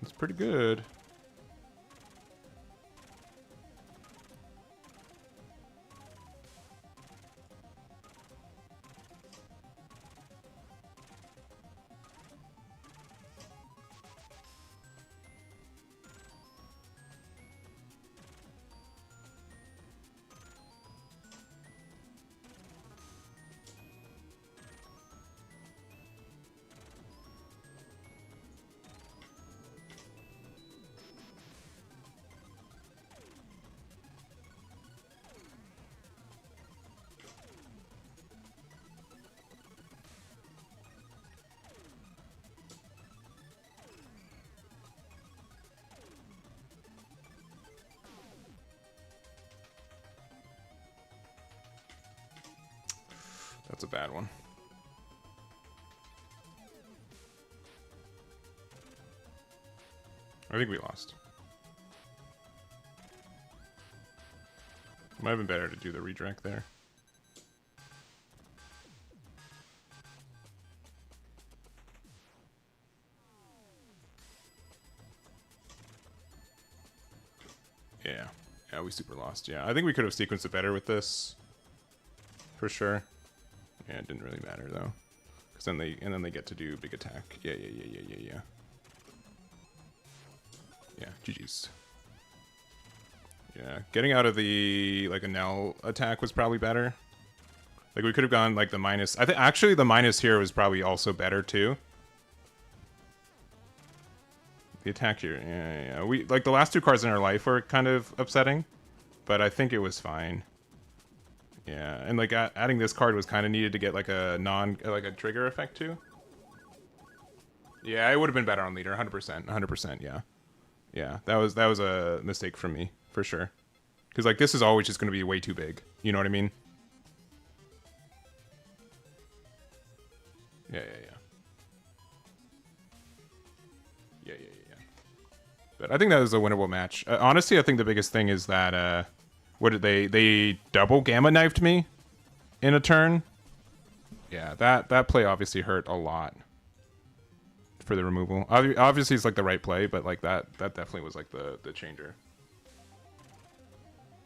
It's pretty good. That's a bad one. I think we lost. Might have been better to do the redirect there. Yeah. Yeah, we super lost. Yeah, I think we could have sequenced it better with this. For sure. Yeah, it didn't really matter though. Cause then they get to do big attack. Yeah. Yeah, GG's. Yeah, getting out of the like a Nell attack was probably better. Like we could have gone like the minus. I think actually the minus here was probably also better too. The attack here, yeah. We like the last two cards in our life were kind of upsetting, but I think it was fine. Yeah, and like adding this card was kind of needed to get like a like a trigger effect too. Yeah, it would have been better on leader, 100%, 100%. Yeah, yeah, that was a mistake from me for sure. Because like this is always just going to be way too big. You know what I mean? Yeah. But I think that was a winnable match. Honestly, I think the biggest thing is that what did they double gamma knifed me in a turn? Yeah, that play obviously hurt a lot for the removal. Obviously, it's like the right play, but like that definitely was like the changer.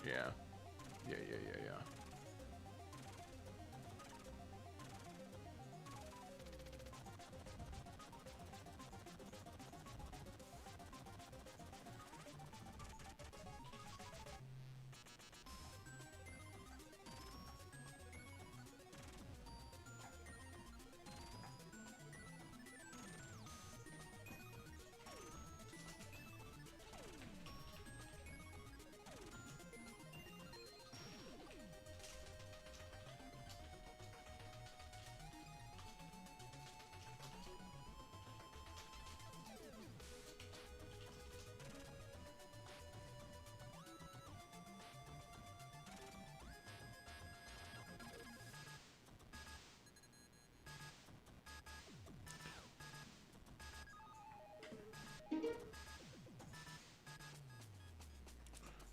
Yeah.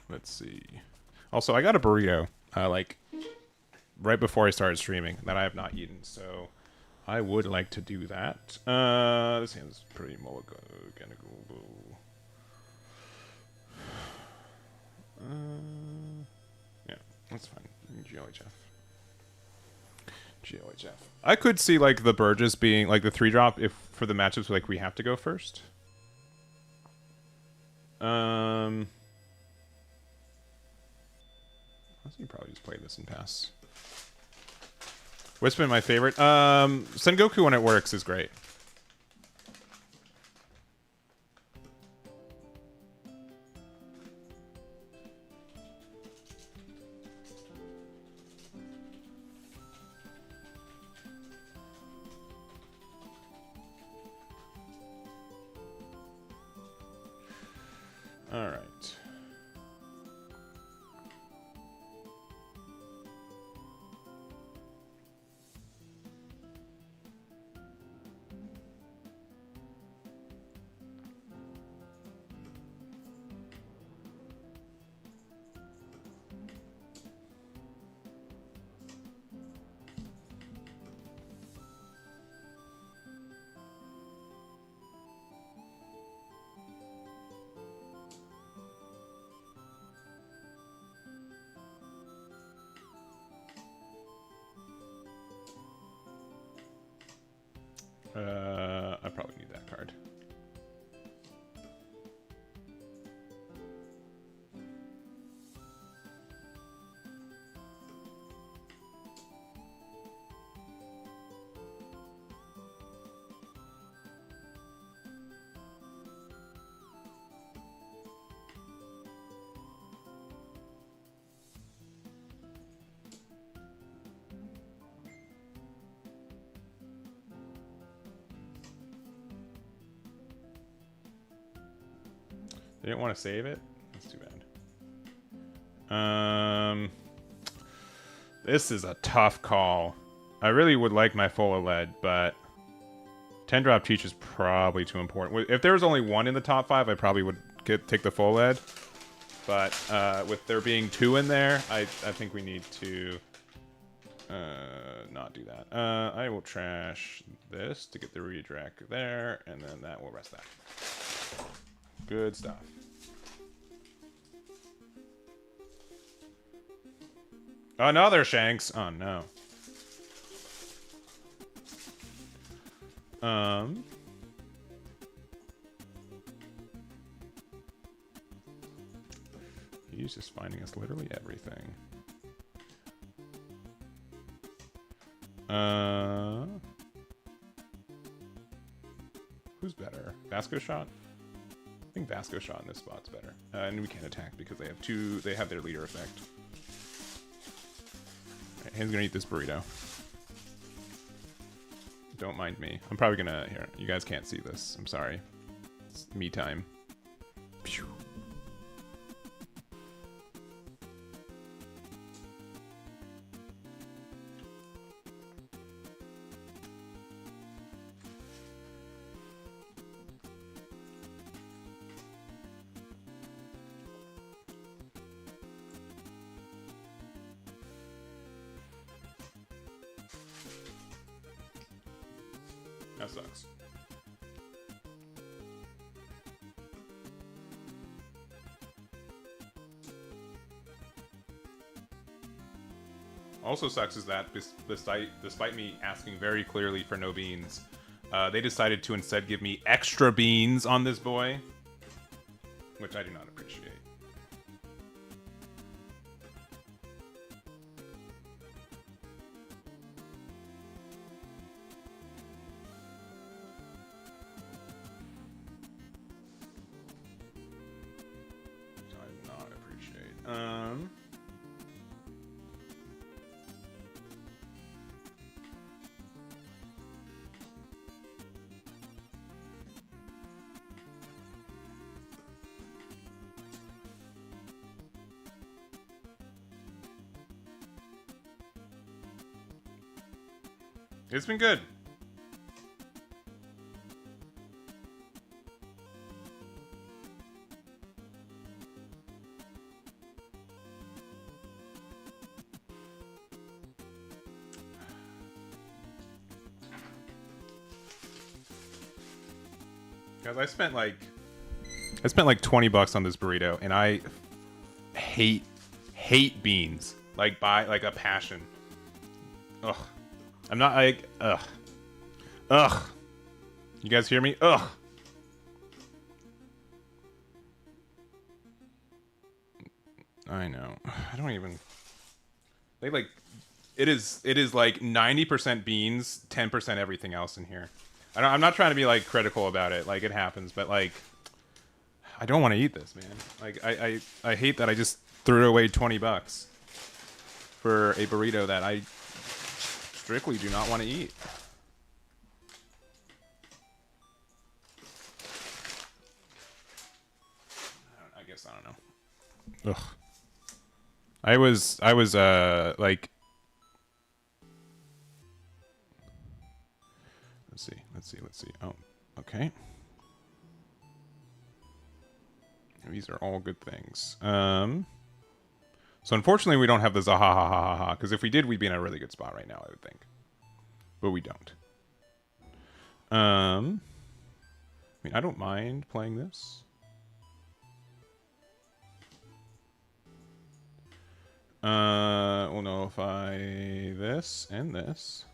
Let's see. Also, I got a burrito, like, right before I started streaming that I have not eaten, so I would like to do that. This hand's pretty mulligan. Yeah, that's fine. GLHF. GLHF. I could see, like, the Burgess being, like, the 3-drop if for the matchups, like, we have to go first. I think probably just play this and pass. What's been my favorite? Sengoku when it works is great. All right. I probably need that card. They didn't want to save it? That's too bad. This is a tough call. I really would like my full lead, but 10-drop Teach is probably too important. If there was only one in the top 5, I probably would take the full lead. But with there being 2 in there, I think we need to not do that. I will trash this to get the redirect there, and then that will rest that. Good stuff. Another Shanks. Oh no. He's just finding us literally everything. Who's better? Vasco Shot? I think Vasco Shot in this spot's better. And we can't attack because they have they have their leader effect. Alright, Hand's gonna eat this burrito. Don't mind me. I'm probably gonna, here, you guys can't see this. I'm sorry. It's me time. Pew. That sucks. Also sucks is that despite me asking very clearly for no beans, they decided to instead give me extra beans on this boy, which I do not appreciate. It's been good. Guys, I spent like 20 bucks on this burrito, and I hate beans like by like a passion. Ugh. I'm not like ugh. You guys hear me? Ugh. I know. I don't even. They like. It is like 90% beans, 10% everything else in here. I'm not trying to be like critical about it. Like it happens, but like I don't want to eat this, man. Like I hate that I just threw away 20 bucks for a burrito that I strictly do not want to eat. I guess I don't know. Ugh. I was like, let's see. Oh, okay. These are all good things. So unfortunately we don't have the Zahahahaha, because if we did, we'd be in a really good spot right now, I would think. But we don't. I mean, I don't mind playing this. We'll nullify this and this.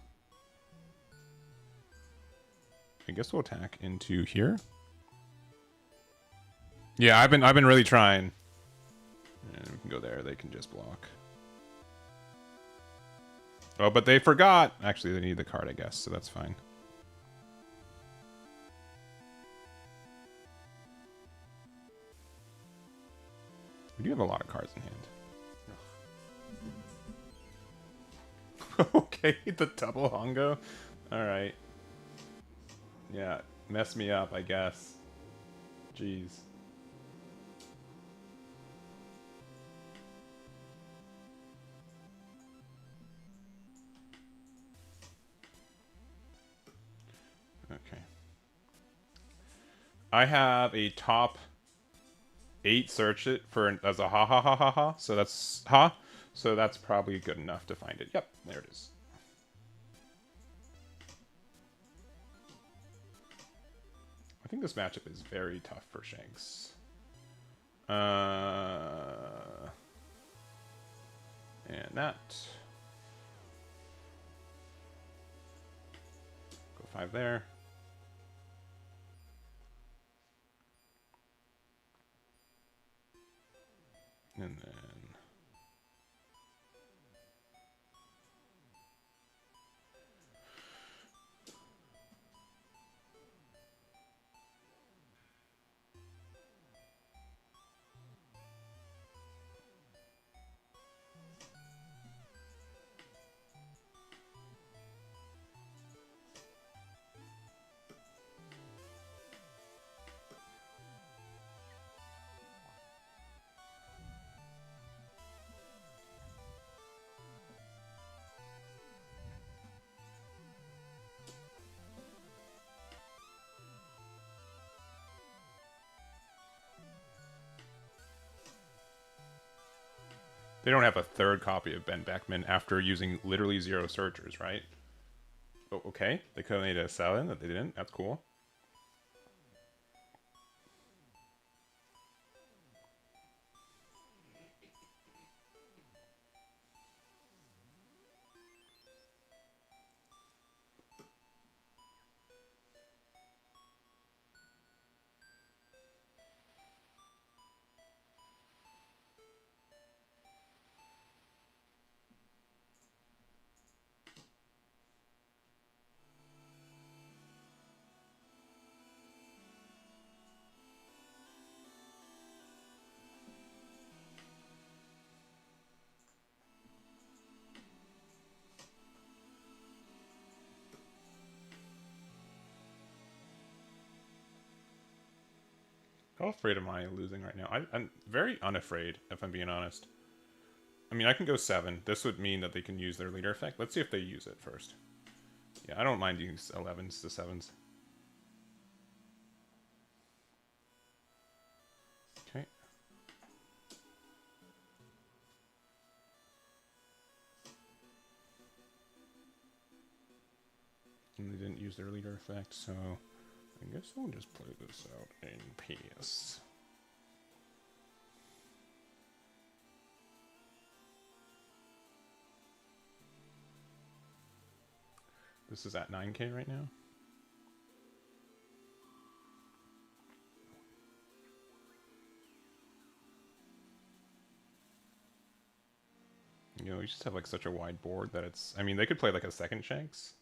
I guess we'll attack into here. Yeah, I've been really trying. And we can go there. They can just block. Oh, but they forgot. Actually, they need the card, I guess, so that's fine. We do have a lot of cards in hand. Okay, the double hongo. All right. Yeah, mess me up, I guess. Jeez. Okay. I have a top 8 search it for as a ha ha ha ha ha. So that's ha. So that's probably good enough to find it. Yep, there it is. I think this matchup is very tough for Shanks. And that. Go 5 there. And then they don't have a third copy of Ben Beckman after using literally 0 searchers, right? Oh, okay. They could have made a sell-in that they didn't. That's cool. How afraid am I losing right now? I'm very unafraid, if I'm being honest. I mean, I can go 7. This would mean that they can use their leader effect. Let's see if they use it first. Yeah, I don't mind using 11s to 7s. Okay. And they didn't use their leader effect, so I guess I'll just play this out in PS. This is at 9K right now. You know, you just have like such a wide board that it's. I mean, they could play like a second Shanks.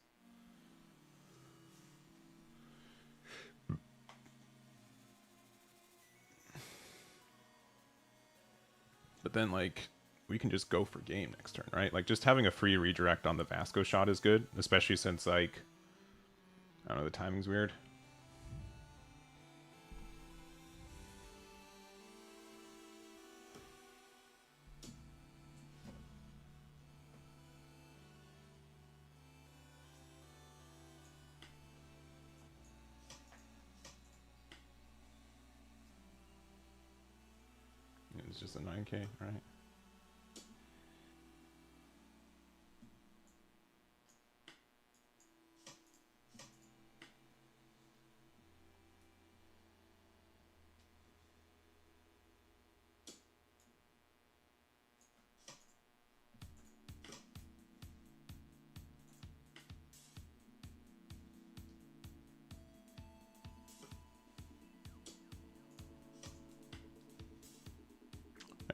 But then, like, we can just go for game next turn, right? Like, just having a free redirect on the Vasco shot is good, especially since, like, I don't know, the timing's weird. It's just a 9K, right?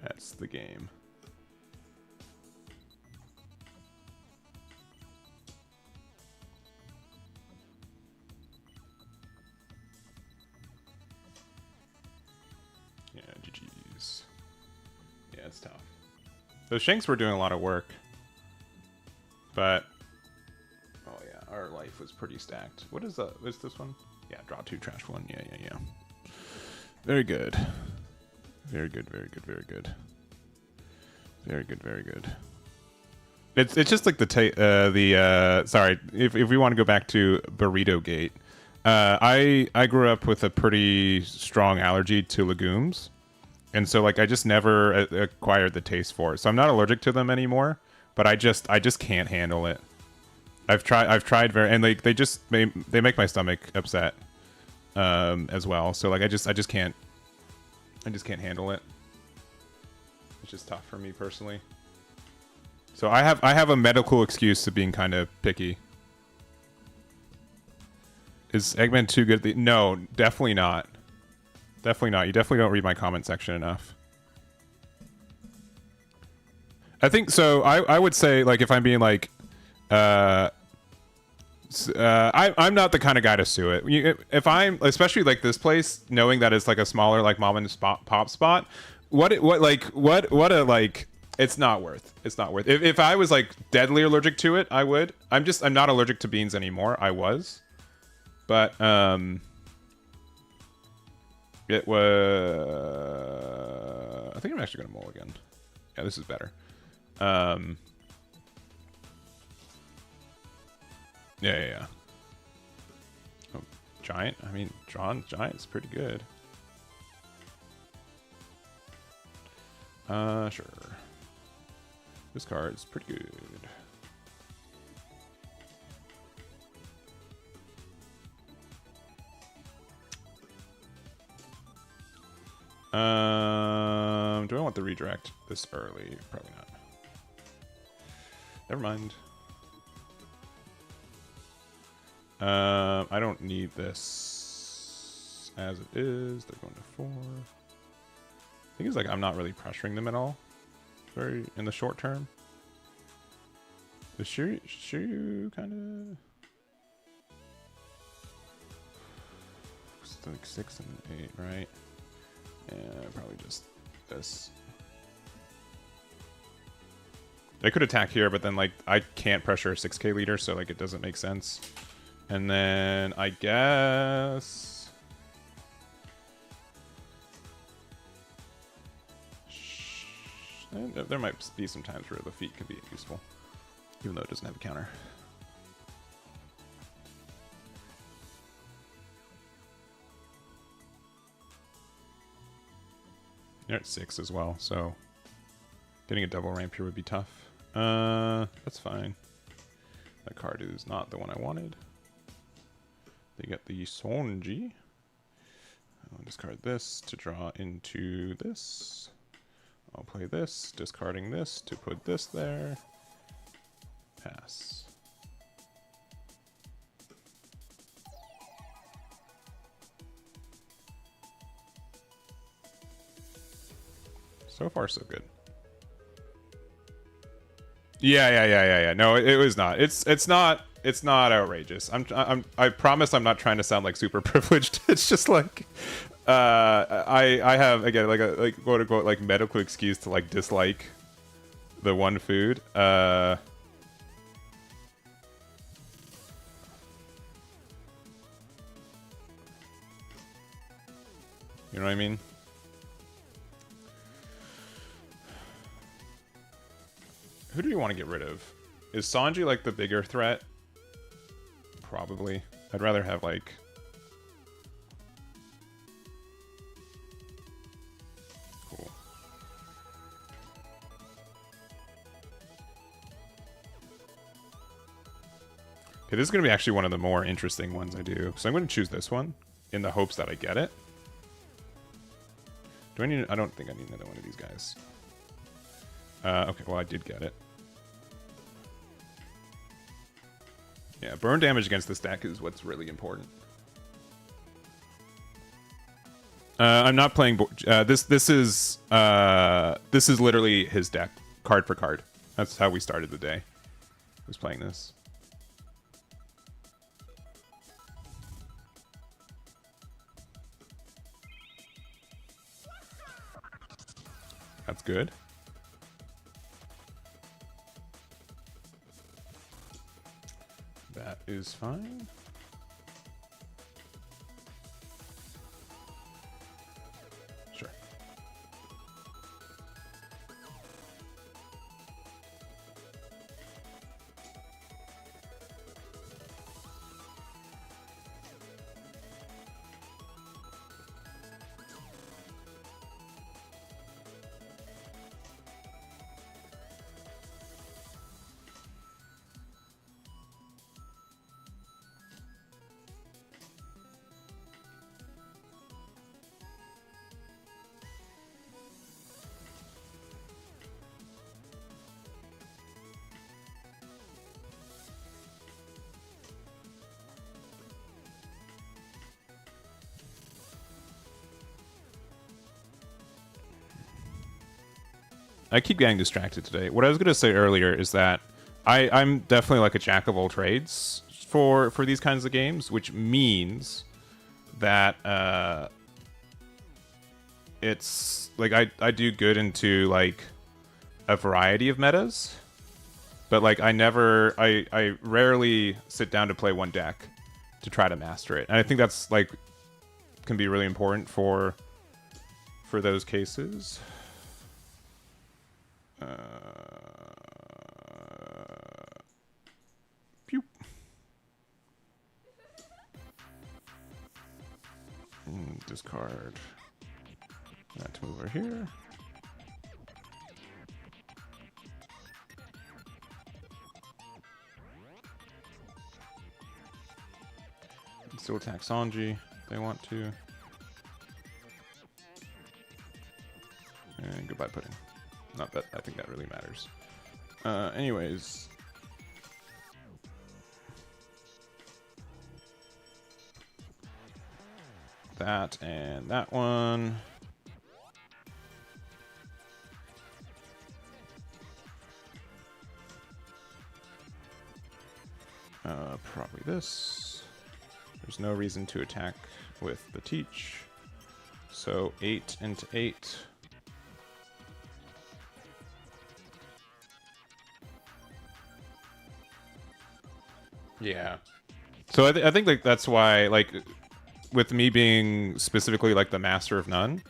That's the game. Yeah, GG's. Yeah, it's tough. Those Shanks were doing a lot of work. But, oh yeah, our life was pretty stacked. What is that? Is this one? Yeah, draw 2, trash 1. Yeah. Very good. Very good. It's just like sorry, if we want to go back to Burrito Gate, I grew up with a pretty strong allergy to legumes, and so like I just never acquired the taste for it. So I'm not allergic to them anymore, but I just can't handle it. I've tried and like they make my stomach upset as well. So like I just can't handle it. It's just tough for me personally. So I have a medical excuse to being kind of picky. Is Eggman too good? No, definitely not. Definitely not. You definitely don't read my comment section enough. I think so. I would say, like, if I'm being like, I'm not the kind of guy to sue it. If I'm, especially like this place, knowing that it's like a smaller like mom and pop spot, what a like. It's not worth. If I was like deadly allergic to it, I would. I'm not allergic to beans anymore. I was, but it was. I think I'm actually gonna mulligan. Yeah, this is better. Yeah. Oh, giant. I mean, drawn giant's pretty good. Sure. This card's pretty good. Do I want the redirect this early? Probably not. Never mind. I don't need this as it is. They're going to 4. Thing is, like, I'm not really pressuring them at all. Very in the short term. The Shiryu kind of. It's like 6 and 8, right? Yeah, probably just this. They could attack here, but then like I can't pressure a 6K leader, so like it doesn't make sense. And then I guess. There might be some times where the feat could be useful, even though it doesn't have a counter. You're at 6 as well, so getting a double ramp here would be tough. That's fine. That card is not the one I wanted. They get the Sonji. I'll discard this to draw into this. I'll play this, discarding this to put this there. Pass. So far, so good. Yeah. No, it was not. It's not outrageous. I promise I'm not trying to sound like super privileged. It's just like I have again like quote unquote like medical excuse to like dislike the one food. You know what I mean? Who do you want to get rid of? Is Sanji like the bigger threat? Probably. I'd rather have like... Cool. Okay, this is going to be actually one of the more interesting ones I do. So I'm going to choose this one in the hopes that I get it. Do I need... I don't think I need another one of these guys. Okay, well I did get it. Yeah, burn damage against this deck is what's really important. I'm not playing. This is literally his deck, card for card. That's how we started the day. I was playing this. That's good. That is fine. Sure. I keep getting distracted today. What I was going to say earlier is that I'm definitely like a jack of all trades for these kinds of games, which means that it's like I do good into like a variety of metas, but like I rarely sit down to play one deck to try to master it, and I think that's like can be really important for those cases. Pew. Discard that to move over here. Still attack Sanji if they want to. And goodbye, Pudding. Not that I think that really matters. Anyways. That and that one. Probably this. There's no reason to attack with the Teach. So 8 into 8. Yeah. So I think like that's why like with me being specifically like the master of none,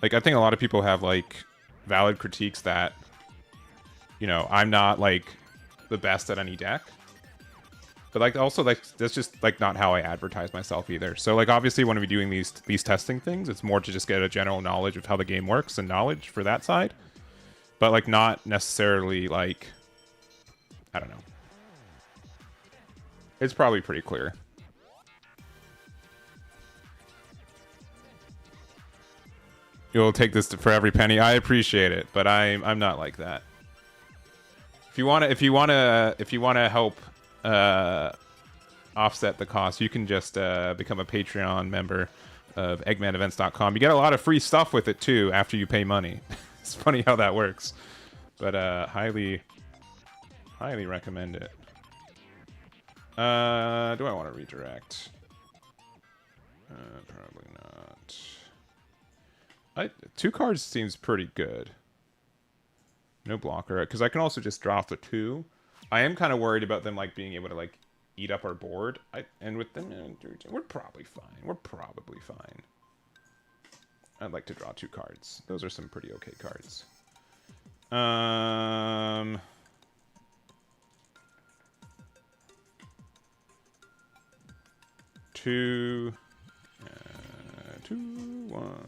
like I think a lot of people have like valid critiques that, you know, I'm not like the best at any deck. But like also like that's just like not how I advertise myself either. So like obviously when we're doing these testing things, it's more to just get a general knowledge of how the game works and knowledge for that side. But like not necessarily like, I don't know. It's probably pretty clear. You'll take this for every penny. I appreciate it, but I'm not like that. If you wanna help offset the cost, you can just become a Patreon member of EggmanEvents.com. You get a lot of free stuff with it too after you pay money. It's funny how that works, but highly recommend it. Do I want to redirect? Probably not. 2 cards seems pretty good. No blocker, because I can also just draw off the 2. I am kind of worried about them like being able to like eat up our board. And with them, we're probably fine. We're probably fine. I'd like to draw 2 cards. Those are some pretty okay cards. 2, 2, 1.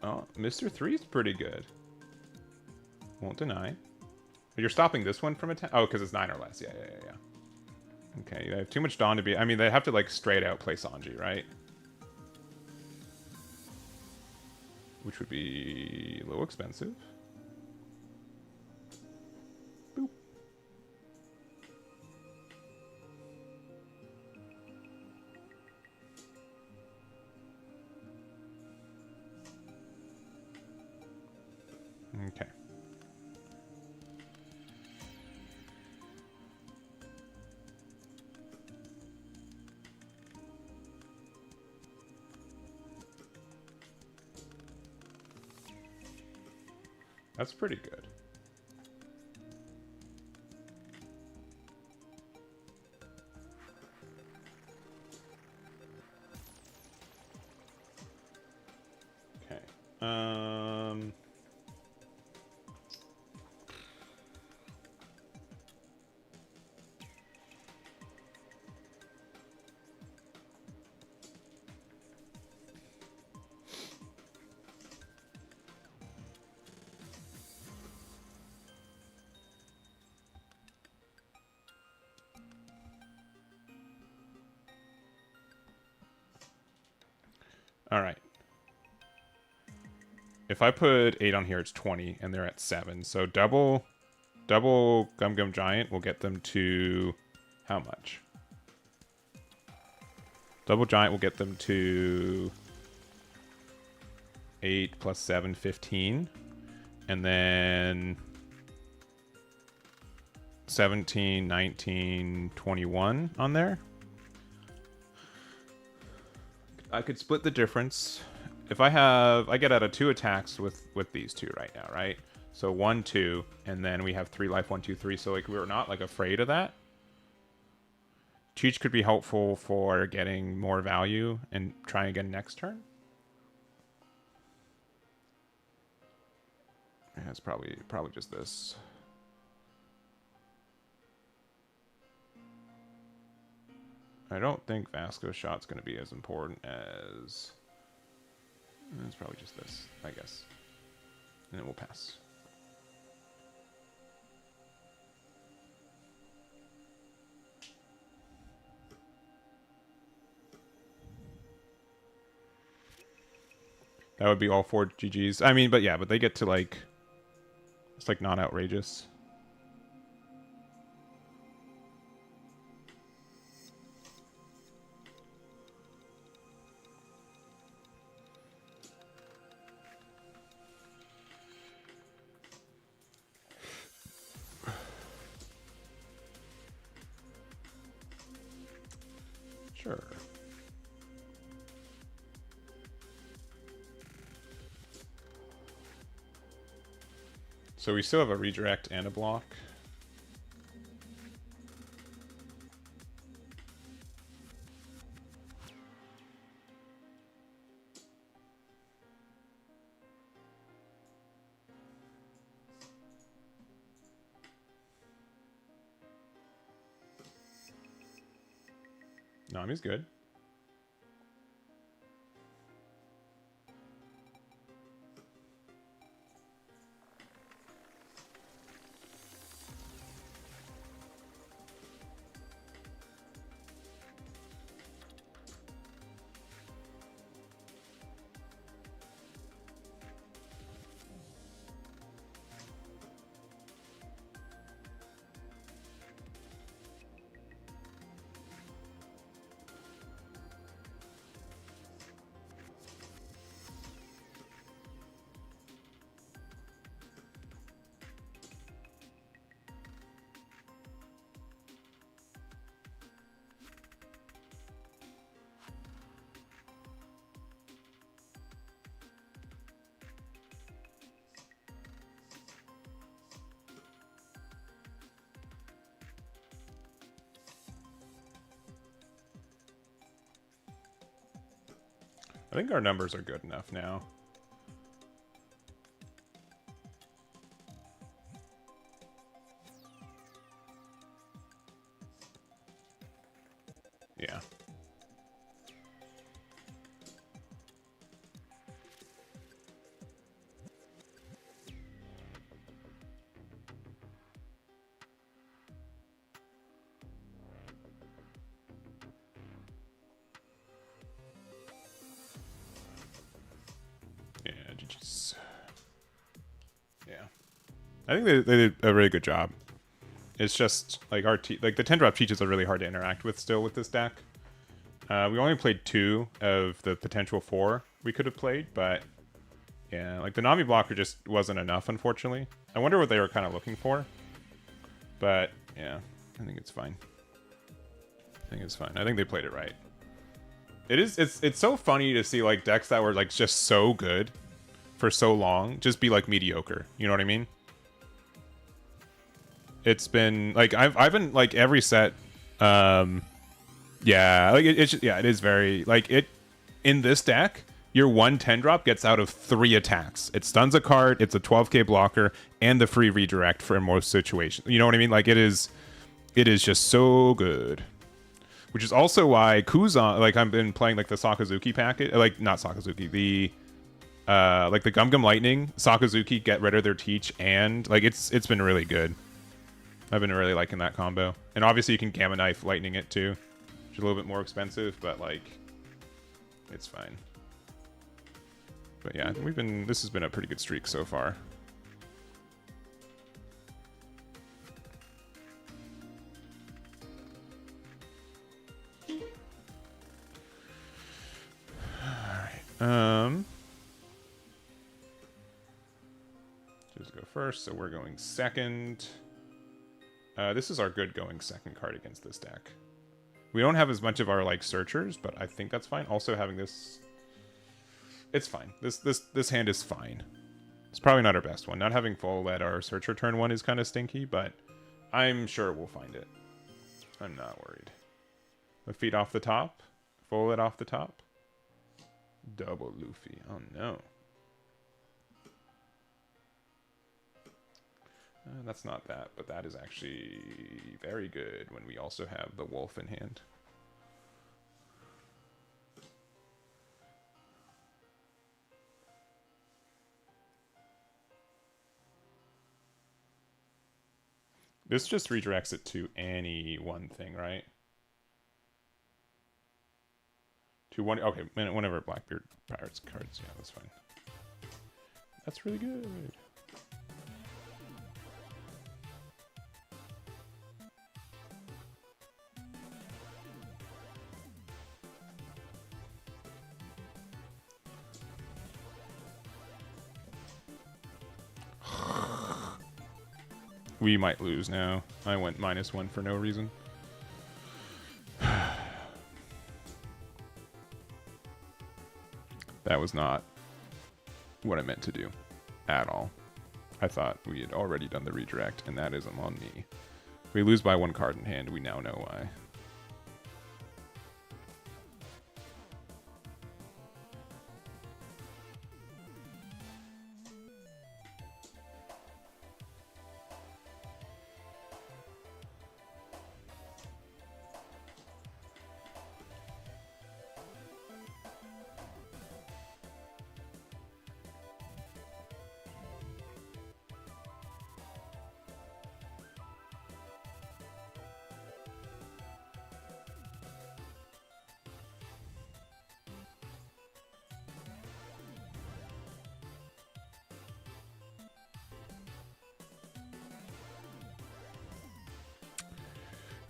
Oh, Mr. 3 is pretty good. Won't deny. But you're stopping this one from attack? Oh, because it's 9 or less. Yeah. Okay, you have too much Dawn to be... I mean, they have to, like, straight out play Sanji, right? Which would be a little expensive. Boop. Okay. That's pretty good. Okay. All right. If I put 8 on here, it's 20, and they're at 7. So double Gum Gum Giant will get them to how much? Double Giant will get them to 8 plus 7, 15. And then 17, 19, 21 on there. I could split the difference. If I get out of 2 attacks with these 2 right now, right? So 1, 2, and then we have 3 life, 1, 2, 3. So like we're not like afraid of that. Cheech could be helpful for getting more value and trying again next turn. Yeah, it's probably just this. I don't think Vasco's shot's going to be as important as... It's probably just this, I guess. And it will pass. That would be all 4 GGs. I mean, but yeah, but they get to like... It's like not outrageous. Sure. So we still have a redirect and a block. Nami's good. I think our numbers are good enough now. Yeah. Yeah, GG's. Yeah. I think they did a really good job. It's just like like the 10-drop teaches are really hard to interact with still with this deck. We only played 2 of the potential 4 we could have played, but yeah, like the Nami blocker just wasn't enough, unfortunately. I wonder what they were kind of looking for, but yeah, I think it's fine. I think it's fine. I think they played it right. It's so funny to see like decks that were like just so good for so long just be like mediocre. You know what I mean? It's been like I've been like every set. Yeah, like it is very like it in this deck. Your 1/10-drop gets out of 3 attacks. It stuns a card, it's a 12k blocker, and the free redirect for most situations. You know what I mean? Like it is just so good. Which is also why Kuzan, like I've been playing like the Sakazuki packet, like not Sakazuki, the like the Gum Gum Lightning, Sakazuki get rid of their teach, and like it's been really good. I've been really liking that combo. And obviously you can Gamma Knife Lightning it too, which is a little bit more expensive, but like it's fine. But yeah, this has been a pretty good streak so far. Alright. Just go first, so we're going second. This is our good going second card against this deck. We don't have as much of our like searchers, but I think that's fine. Also having this, it's fine. This hand is fine. It's probably not our best one. Not having full let our searcher turn 1 is kind of stinky, but I'm sure we'll find it. I'm not worried. The feet off the top, full let off the top. Double Luffy. Oh no. That's not that, but that is actually very good when we also have the wolf in hand. This just redirects it to any one thing, right? To one. Okay, whenever Blackbeard Pirates cards. Yeah, that's fine. That's really good. We might lose now. I went -1 for no reason. That was not what I meant to do at all. I thought we had already done the redirect, and that is on me. If we lose by 1 card in hand, we now know why.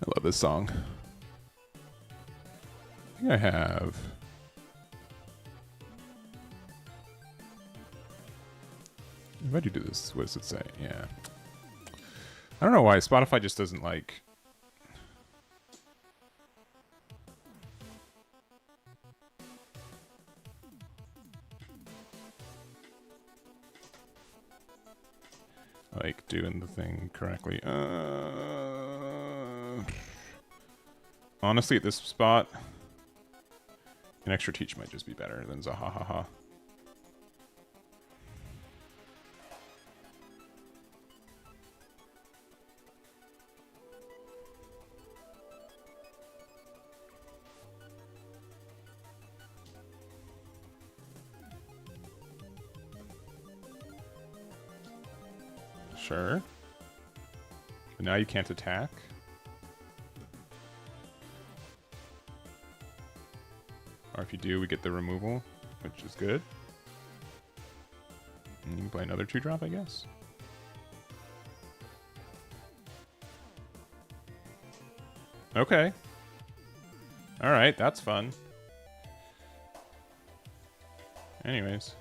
I love this song. I think I have. If I do this, what does it say? Yeah. I don't know why Spotify just doesn't like. Like doing the thing correctly. Honestly, at this spot, An extra teach might just be better than Zahahaha. Sure. But now you can't attack. Or if you do, we get the removal, which is good. And you can play another 2-drop, I guess. Okay. Alright, that's fun. Anyways.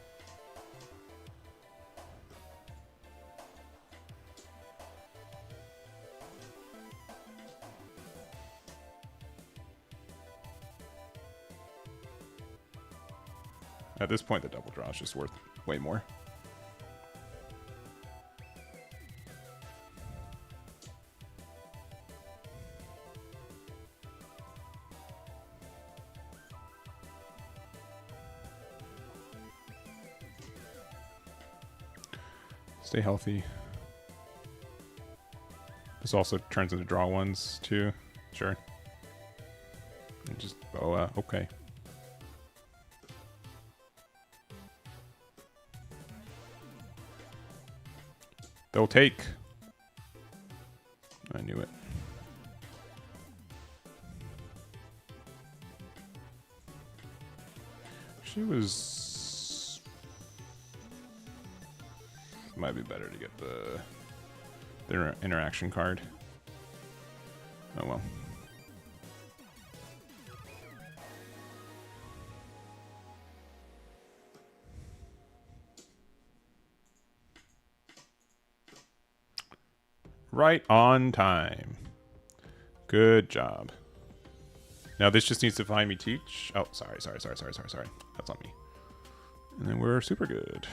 At this point, the double draw is just worth way more. Stay healthy. This also turns into draw ones, too. Sure. And just, okay. They'll take. I knew it. She was... Might be better to get the interaction card. Oh well. Right on time. Good job. Now this just needs to find me teach. Oh, sorry. That's on me. And then we're super good.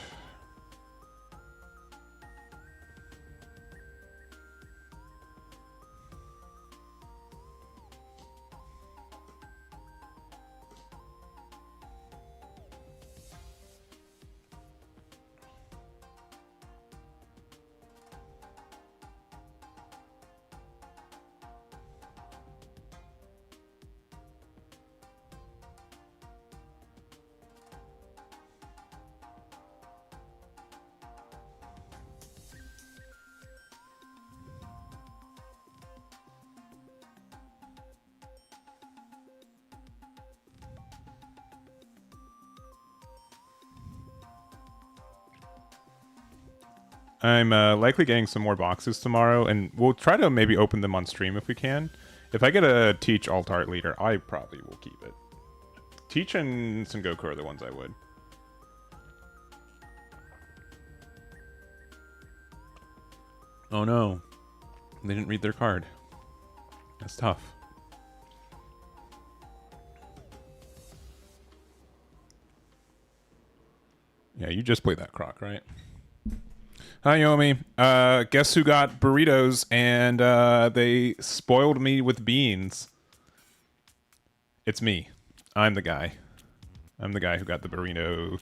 I'm likely getting some more boxes tomorrow, and we'll try to maybe open them on stream if we can. If I get a Teach Alt Art Leader, I probably will keep it. Teach and Sengoku are the ones I would. Oh no. They didn't read their card. That's tough. Yeah, you just played that Croc, right? Hi, Yomi. Guess who got burritos and they spoiled me with beans? It's me. I'm the guy. I'm the guy who got the burrito.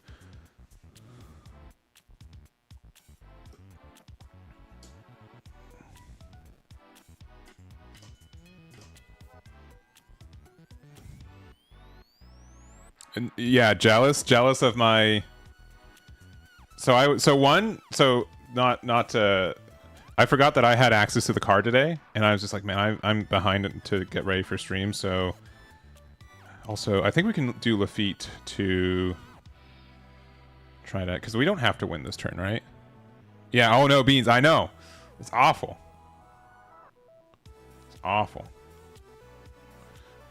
And yeah, jealous of my. I forgot that I had access to the card today, and I was just like, man, I'm behind to get ready for stream. So, also, I think we can do Lafitte to try that because we don't have to win this turn, right? Yeah. Oh no, beans. I know. It's awful. It's awful.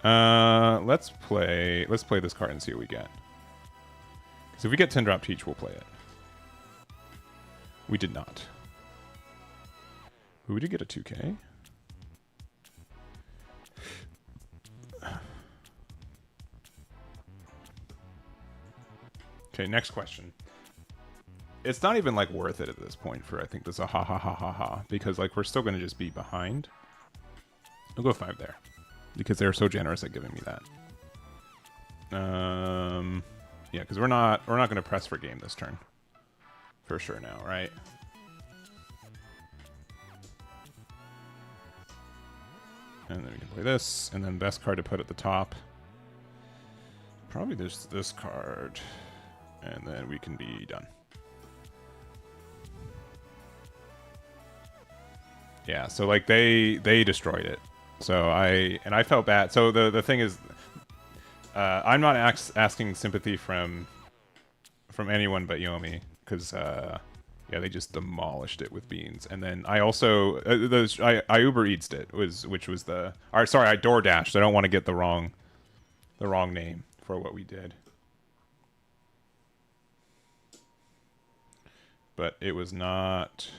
Let's play this card and see what we get. Because if we get 10-drop Teach, we'll play it. We did not. We did get a 2K. Okay, next question. It's not even like worth it at this point for I think this a ha because like we're still gonna just be behind. I'll go 5 there. Because they're so generous at giving me that. Yeah, because we're not going to press for game this turn. For sure now, right? And then we can play this, and then best card to put at the top. Probably there's this card, and then we can be done. Yeah, so like they destroyed it. So I felt bad. So the thing is, I'm not asking sympathy from anyone but Yomi, because yeah, they just demolished it with beans. And then I also I Uber Eats it, which was the, or sorry, I DoorDashed. I don't want to get the wrong name for what we did. But it was not.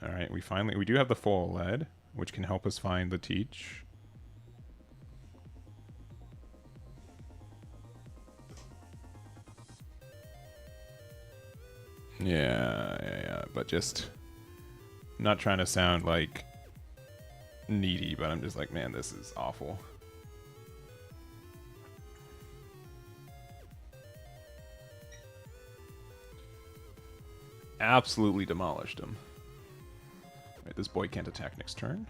All right, we do have the full lead, which can help us find the teach. Yeah, but just not trying to sound like needy, but I'm just like, man, this is awful. Absolutely demolished him. Right, this boy can't attack next turn.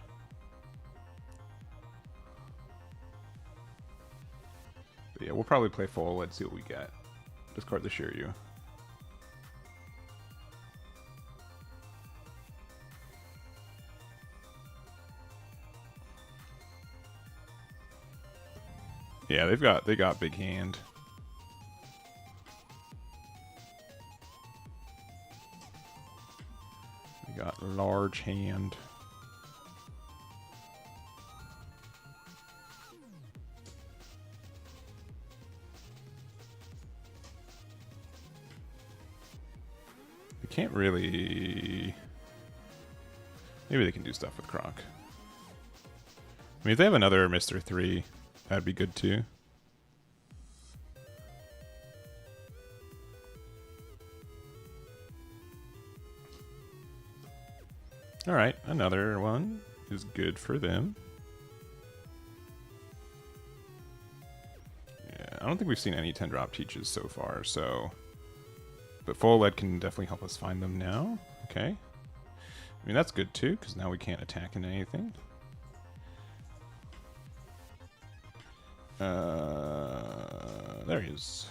But yeah, we'll probably play full. Let's see what we get. Discard the Shiryu. Yeah, they got big hand. They got large hand. They can't really. Maybe they can do stuff with Croc. I mean, if they have another Mr. 3, that'd be good too. Alright, another one is good for them. Yeah, I don't think we've seen any 10-drop teaches so far, so. But full lead can definitely help us find them now. Okay. I mean, that's good too, because now we can't attack into anything. There he is.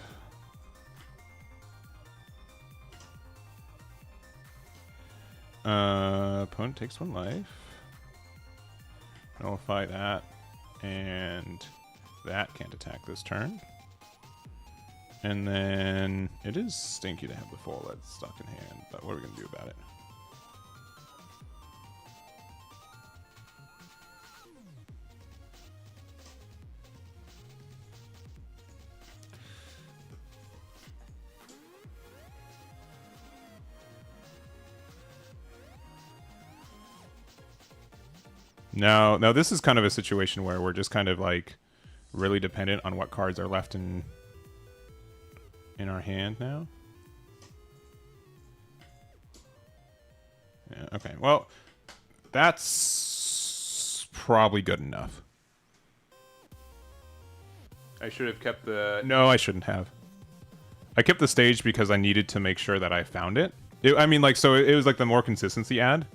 Opponent takes 1 life. Nullify that, and that can't attack this turn. And then it is stinky to have the full lead stuck in hand, but what are we gonna do about it? No, this is kind of a situation where we're just kind of like really dependent on what cards are left in our hand now. Yeah, okay. Well, that's probably good enough. I should have kept the... No, I shouldn't have. I kept the stage because I needed to make sure that I found it. I mean, like, so it was like the more consistency ad.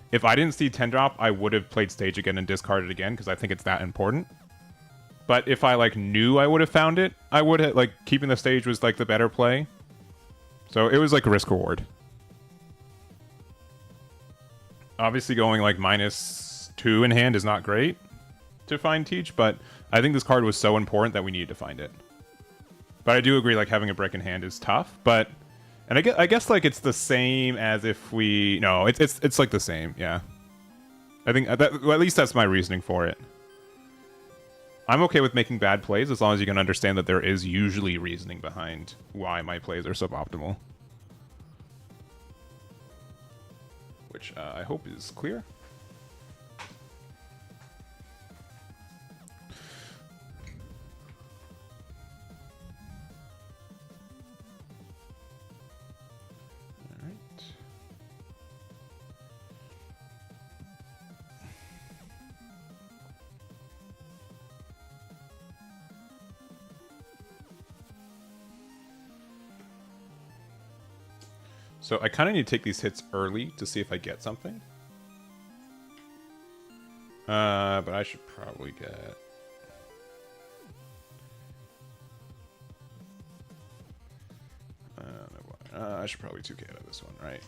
If I didn't see 10-drop, I would have played stage again and discarded again, because I think it's that important. But if I, like, knew I would have found it, I would have, like, keeping the stage was, like, the better play. So it was, like, a risk-reward. Obviously going, like, -2 in hand is not great to find teach, but I think this card was so important that we needed to find it. But I do agree, like, having a brick in hand is tough, but... And I guess like it's the same as if we... No, it's like the same, yeah. I think, well, at least that's my reasoning for it. I'm okay with making bad plays as long as you can understand that there is usually reasoning behind why my plays are suboptimal. Which I hope is clear. So I kind of need to take these hits early to see if I get something. But I should probably get... I should probably 2k out of this one, right?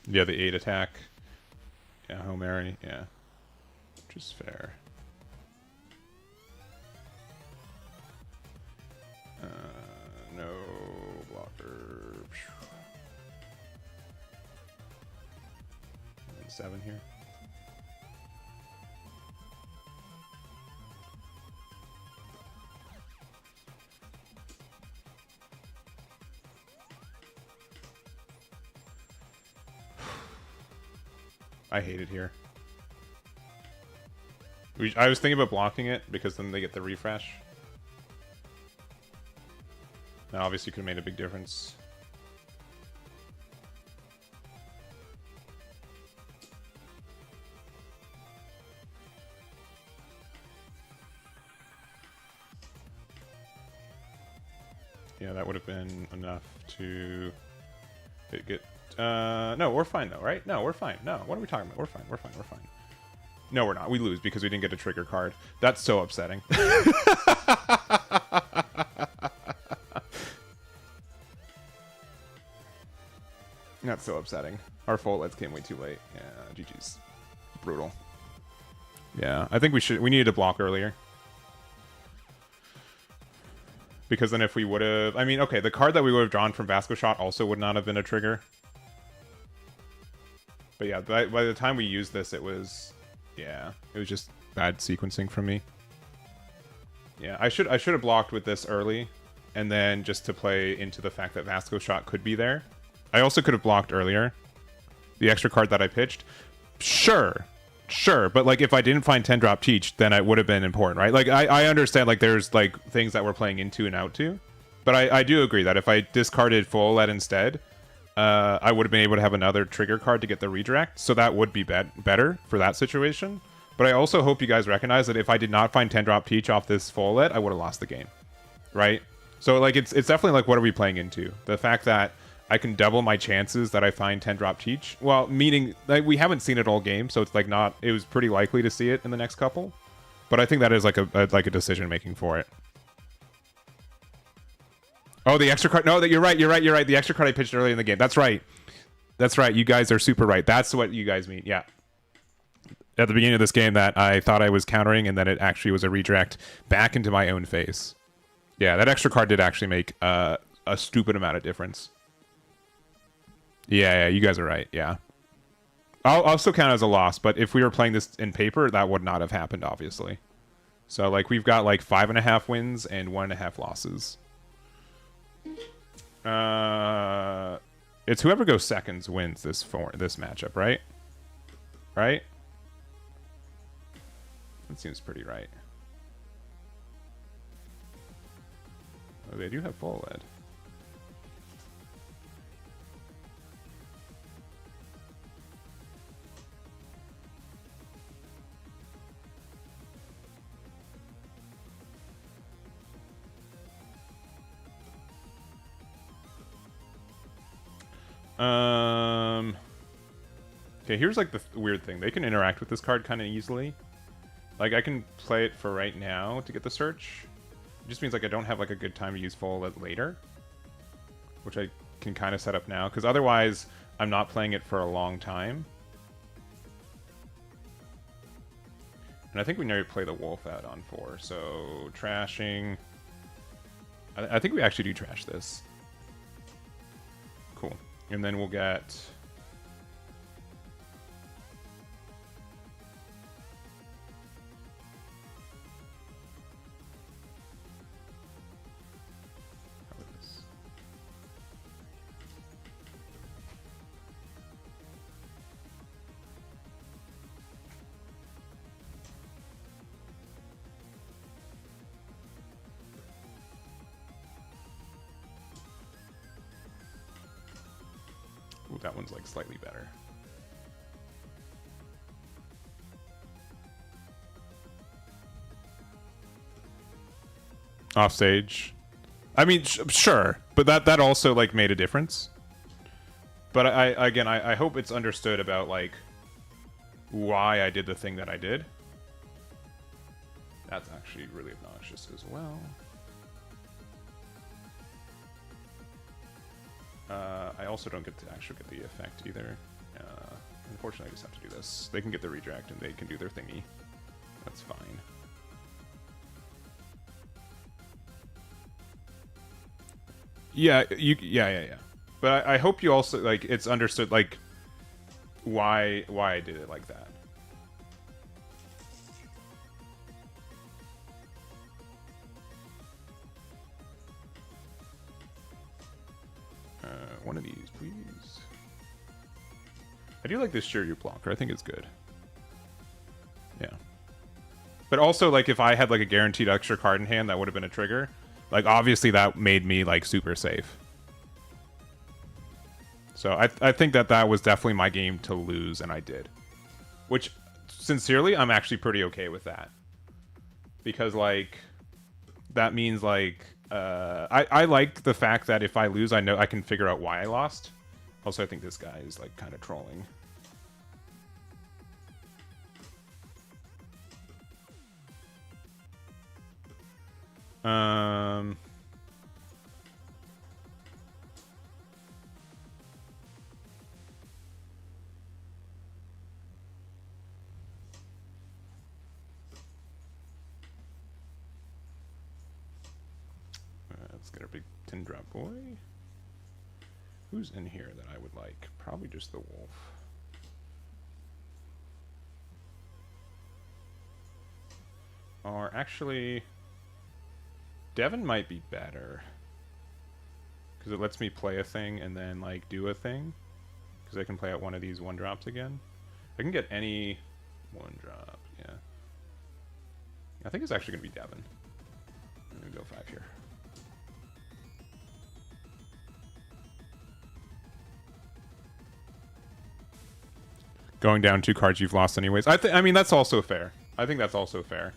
Yeah, the 8 attack. Yeah, Hail Mary, yeah. Which is fair. No blocker. 7 here. I hate it here. I was thinking about blocking it because then they get the refresh. Now, obviously, could have made a big difference. Yeah, that would have been enough to get... no, we're fine though, right? No, we're fine. No, what are we talking about? We're fine, we're fine, we're fine. No, we're not. We lose because we didn't get a trigger card. That's so upsetting. That's so upsetting. Our full lets came way too late. Yeah, GG's. Brutal. Yeah, I think we needed to block earlier. Because then if we would have... I mean, okay, the card that we would have drawn from Vasco Shot also would not have been a trigger. But yeah, by the time we used this, it was... Yeah, it was just bad sequencing from me. Yeah, I should have blocked with this early, and then just to play into the fact that Vasco Shot could be there. I also could have blocked earlier. The extra card that I pitched. Sure, but like if I didn't find 10-drop Teach, then it would have been important, right? Like I understand like there's like things that we're playing into and out to, but I do agree that if I discarded full lead instead, I would have been able to have another trigger card to get the redirect, so that would be better for that situation. But I also hope you guys recognize that if I did not find 10-drop Teach off this full lead, I would have lost the game, right? So like it's definitely like what are we playing into? The fact that I can double my chances that I find 10-drop Teach. Well, meaning like we haven't seen it all game, so it's like not. It was pretty likely to see it in the next couple, but I think that is like a decision making for it. Oh, the extra card. No, that you're right. The extra card I pitched early in the game. That's right. You guys are super right. That's what you guys mean. Yeah. At the beginning of this game, that I thought I was countering, and then it actually was a redirect back into my own face. Yeah, that extra card did actually make a stupid amount of difference. Yeah, you guys are right. Yeah. I'll still count it as a loss, but if we were playing this in paper, that would not have happened, obviously. So, like, we've got, like, 5.5 wins and 1.5 losses. It's whoever goes seconds wins this matchup, right? Right? That seems pretty right. Oh, they do have full lead. Okay, here's like the weird thing. They can interact with this card kind of easily. Like, I can play it for right now to get the search. It just means like I don't have like a good time to use full later, which I can kind of set up now, because otherwise I'm not playing it for a long time. And I think we never play the wolf out on 4, so trashing. I think we actually do trash this. Cool. And then we'll get... That one's like slightly better. Offstage. I mean, sure, but that also like made a difference. But I hope it's understood about like why I did the thing that I did. That's actually really obnoxious as well. I also don't get to actually get the effect either. Unfortunately, I just have to do this. They can get the redirect and they can do their thingy. That's fine. Yeah, yeah. But I hope you also like it's understood like why I did it like that. One of these, please. I do like this Shiryu blocker. I think it's good. Yeah. But also, like, if I had, like, a guaranteed extra card in hand, that would have been a trigger. Like, obviously, that made me, like, super safe. So I think that was definitely my game to lose, and I did. Which, sincerely, I'm actually pretty okay with that. Because, like, that means, like... I like the fact that if I lose, I know I can figure out why I lost. Also, I think this guy is like kind of trolling. Let's get our big 10-drop boy. Who's in here that I would like? Probably just the wolf. Or actually, Devin might be better. Because it lets me play a thing and then like do a thing. Because I can play out one of these 1-drops again. I can get any 1-drop, yeah. I think it's actually going to be Devin. I'm going to go 5 here. Going down 2 cards you've lost anyways. I mean, that's also fair. I think that's also fair.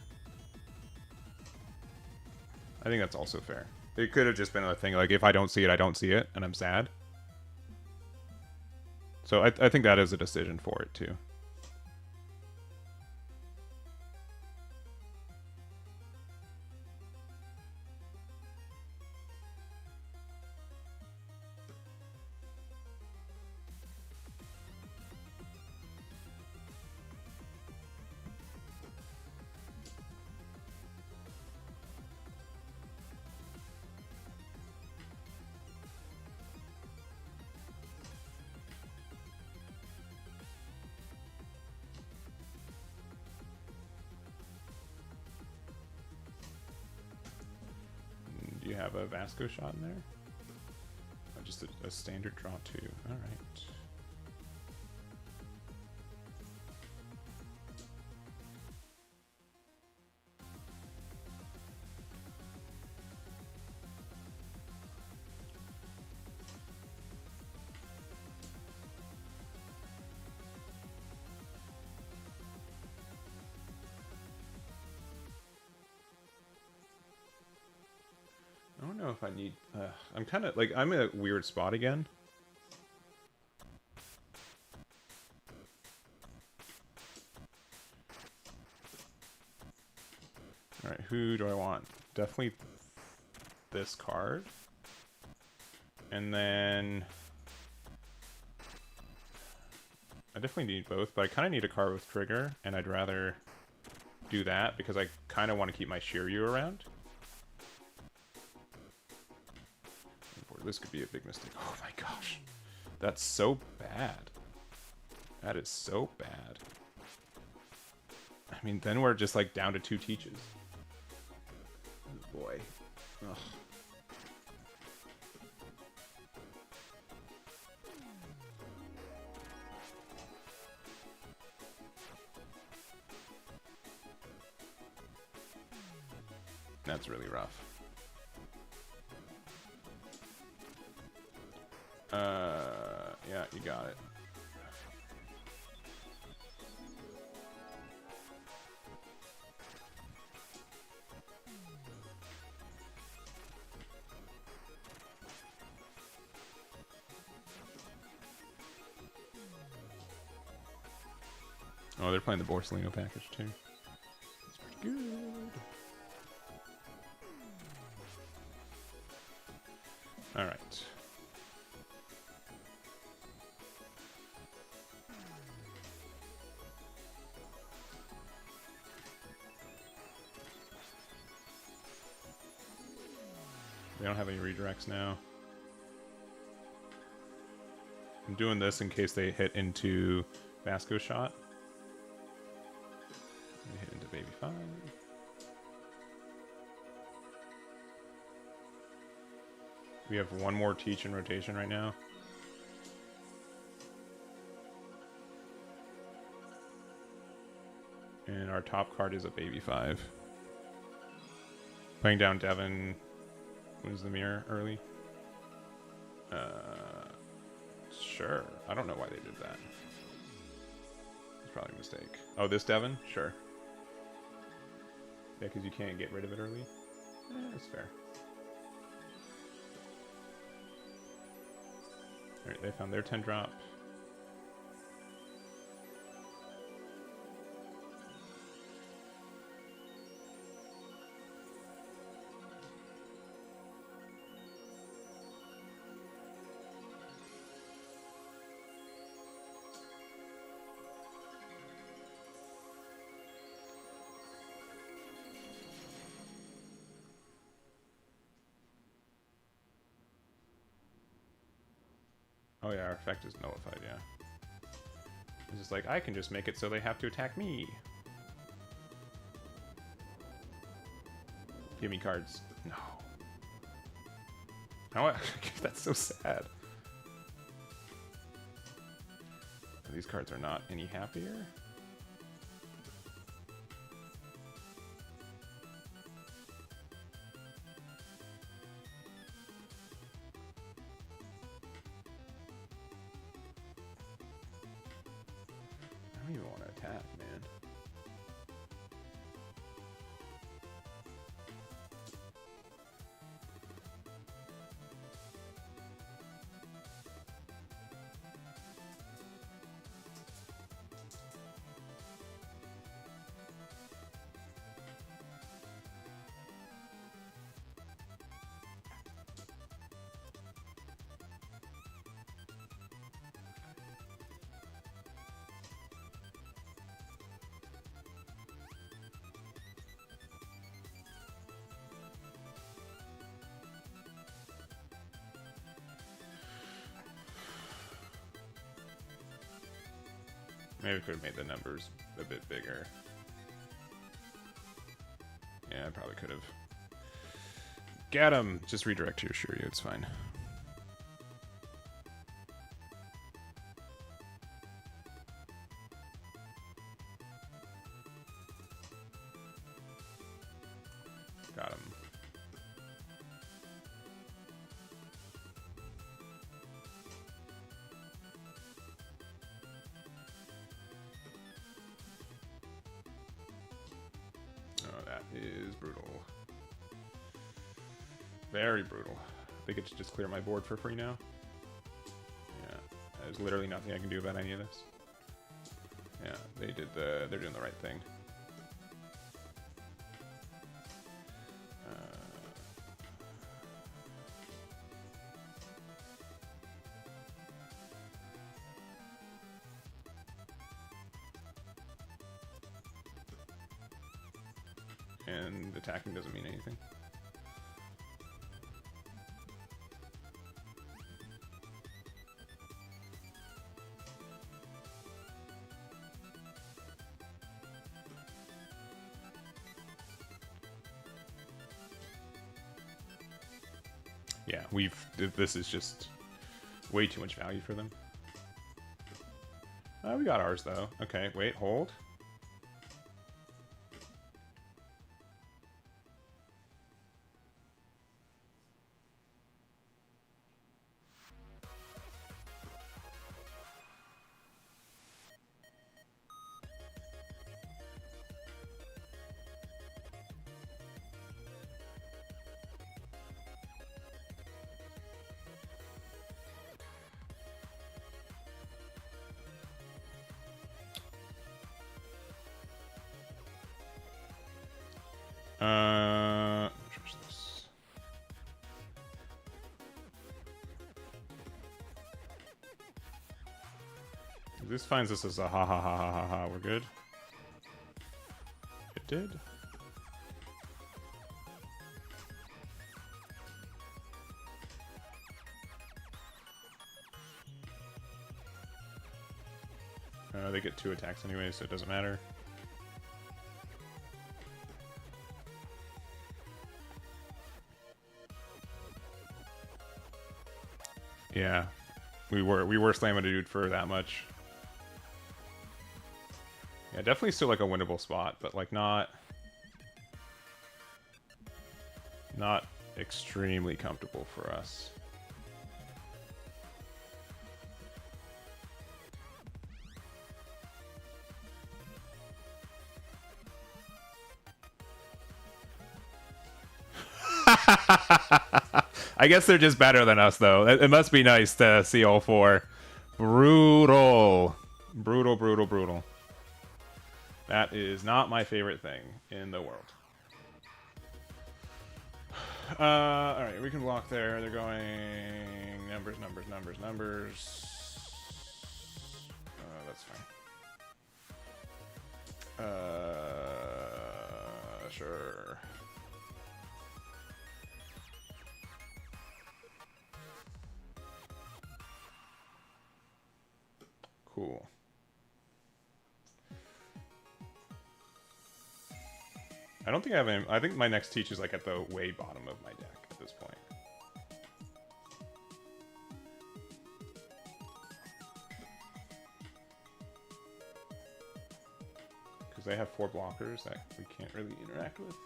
I think that's also fair. It could have just been a thing, like, if I don't see it, I don't see it, and I'm sad. So I think that is a decision for it, too. Do you have a Vasco shot in there? Or just a standard draw too. Alright. I don't know if I need... I'm kind of... Like, I'm in a weird spot again. Alright, who do I want? Definitely this card. And then... I definitely need both, but I kind of need a card with trigger, and I'd rather do that because I kind of want to keep my Shiryu around. This could be a big mistake. Oh my gosh. That's so bad. That is so bad. I mean, then we're just like down to 2 teaches. Oh boy. Ugh. That's really rough. Yeah, you got it. Oh, they're playing the Borsellino package too. It's pretty good. All right. They don't have any redirects now. I'm doing this in case they hit into Vasco shot. They hit into baby 5. We have one more teach in rotation right now. And our top card is a baby 5. Playing down Devin. Wins the mirror early. Sure. I don't know why they did that. It's probably a mistake. Oh, this Devin? Sure. Yeah, because you can't get rid of it early. That's fair. Alright, they found their 10 drop. Oh yeah, our effect is nullified, yeah. It's just like, I can just make it so they have to attack me. Give me cards. No. How? That's so sad. These cards are not any happier. I don't even want to attack, man. Maybe we could have made the numbers a bit bigger. Yeah, I probably could have. Get him! Just redirect to your Shiryu, it's fine. Got him. Oh, that is brutal. Very brutal. I think it should just clear my board for free now. Yeah, there's literally nothing I can do about any of this. Yeah, they're doing the right thing. And attacking doesn't mean anything. Yeah, this is just way too much value for them. We got ours though. Okay, wait, hold. This finds this as a ha ha ha ha ha ha. We're good. It did. They get 2 attacks anyway, so it doesn't matter. Yeah, we were slamming a dude for that much. Yeah, definitely still like a winnable spot, but like not extremely comfortable for us. I guess they're just better than us, though. It must be nice to see all 4. Brutal. Brutal, brutal, brutal. That is not my favorite thing in the world. Alright, we can block there. They're going numbers, numbers, numbers, numbers. That's fine. Sure. Cool. I don't think I have any. I think my next teach is like at the way bottom of my deck at this point. Because they have 4 blockers that we can't really interact with.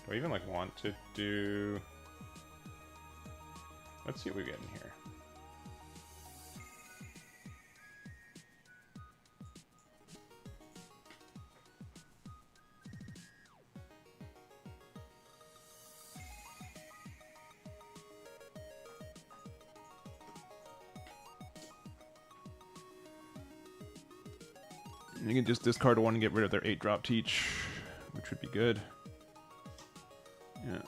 Do I even like want to do... Let's see what we get in here. You can just discard 1 and get rid of their 8-drop teach, which would be good. Yeah.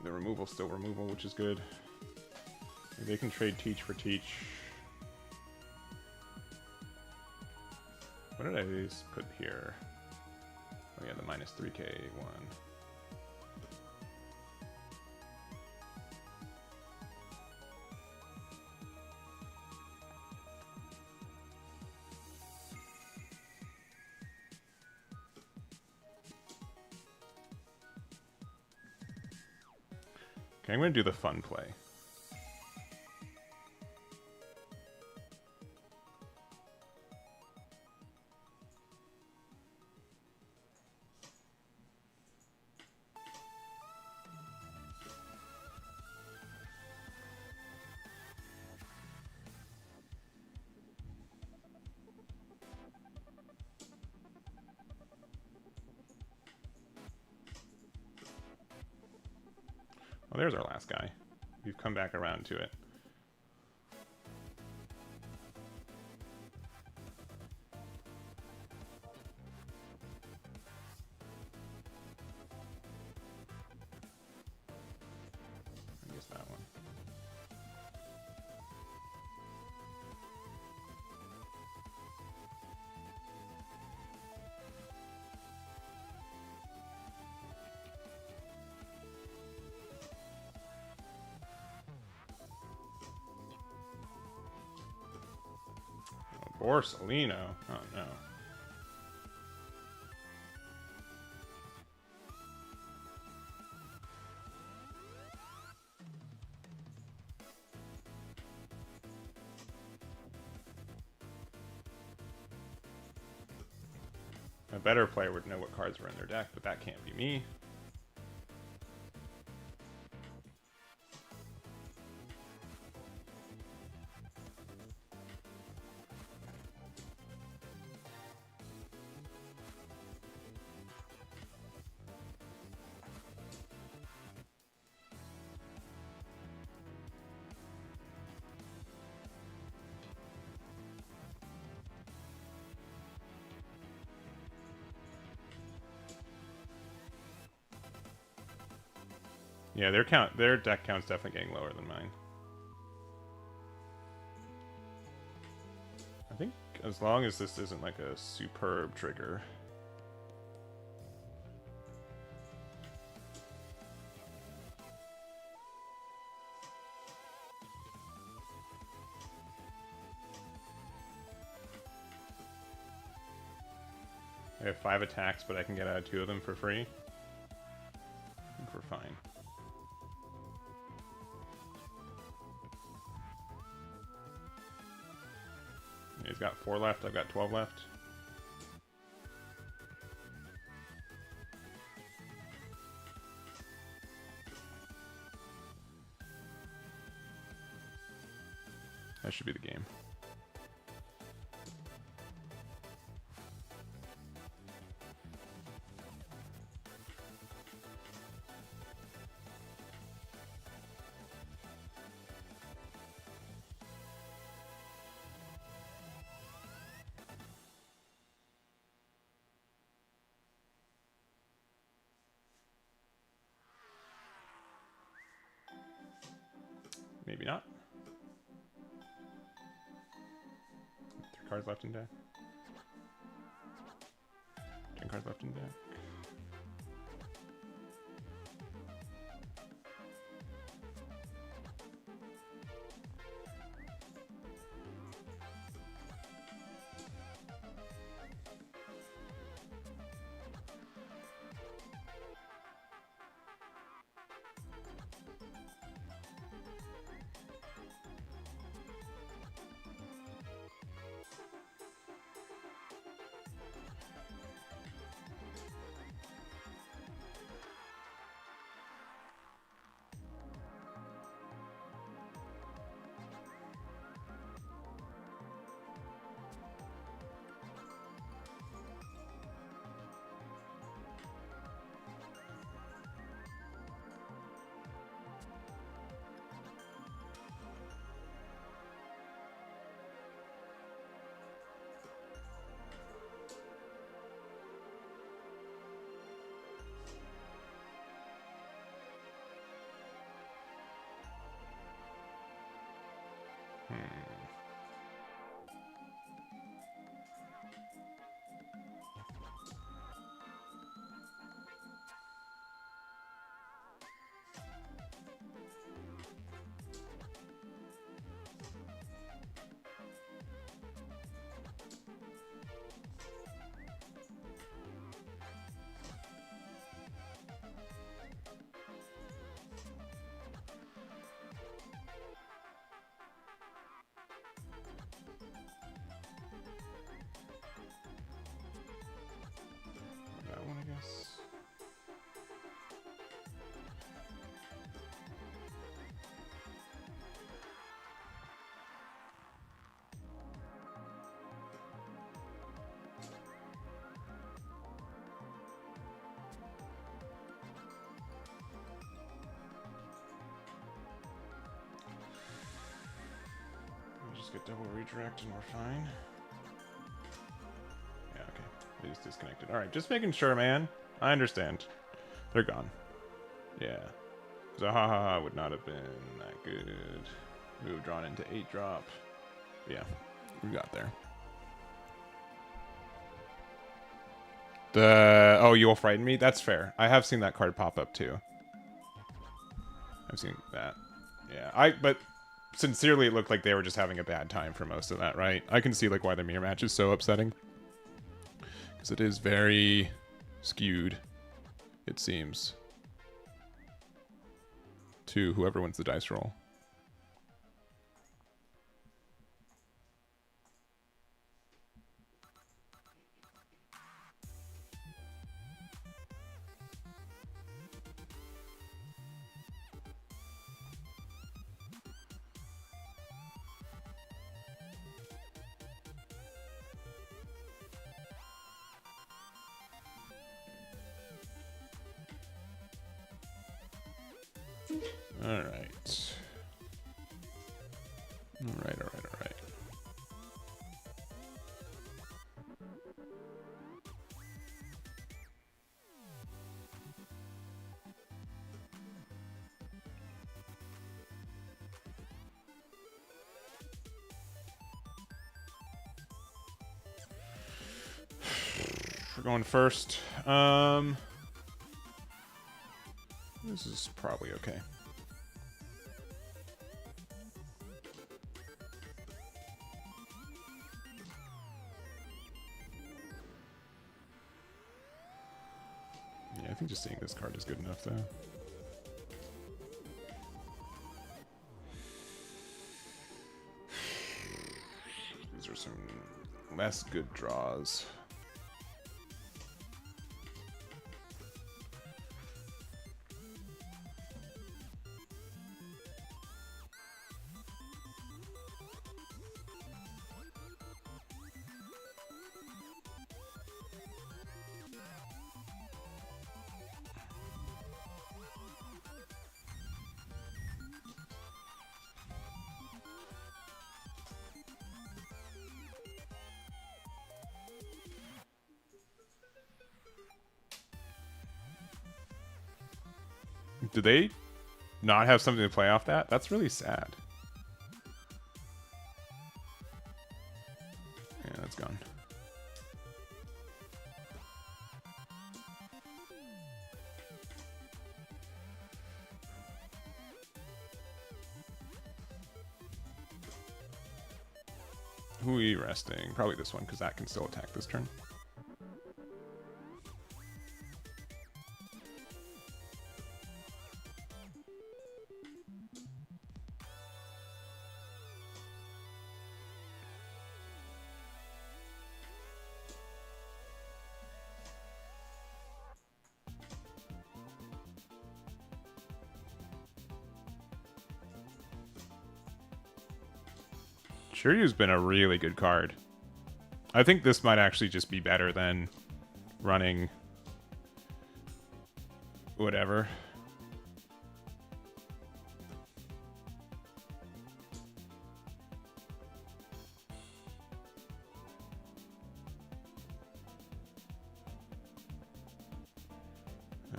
The removal's still removal, which is good. They can trade teach for teach. What did I put here? Oh yeah, the minus 3k one. Okay, I'm going to do the fun play. Well, there's our last guy. We've come back around to it. I guess that one. Borsalino. Oh no. A better player would know what cards were in their deck, but that can't be me. Yeah, their deck count's definitely getting lower than mine. I think as long as this isn't like a superb trigger. I have 5 attacks, but I can get out of 2 of them for free. I think we're fine. He's got 4 left, I've got 12 left. That should be the game. Maybe not. 3 cards left in deck. 10 cards left in deck. That one, I guess. We'll just get double redirect and we're fine. Yeah, okay. They just disconnected. Alright, just making sure, man. I understand. They're gone. Yeah. Zahaha would not have been that good. We would have drawn into 8-drop. Yeah, we got there. Oh, you'll frighten me? That's fair. I have seen that card pop up too. I've seen that. Yeah, but sincerely, it looked like they were just having a bad time for most of that, right? I can see like why the mirror match is so upsetting. Because it is very skewed, it seems, to whoever wins the dice roll. Alright. Alright. for going first. This is probably okay. Yeah, I think just seeing this card is good enough, though. These are some less good draws. Do they not have something to play off that? That's really sad. Yeah, that's gone. Who are we resting? Probably this one, because that can still attack this turn. Shiryu's been a really good card. I think this might actually just be better than running whatever.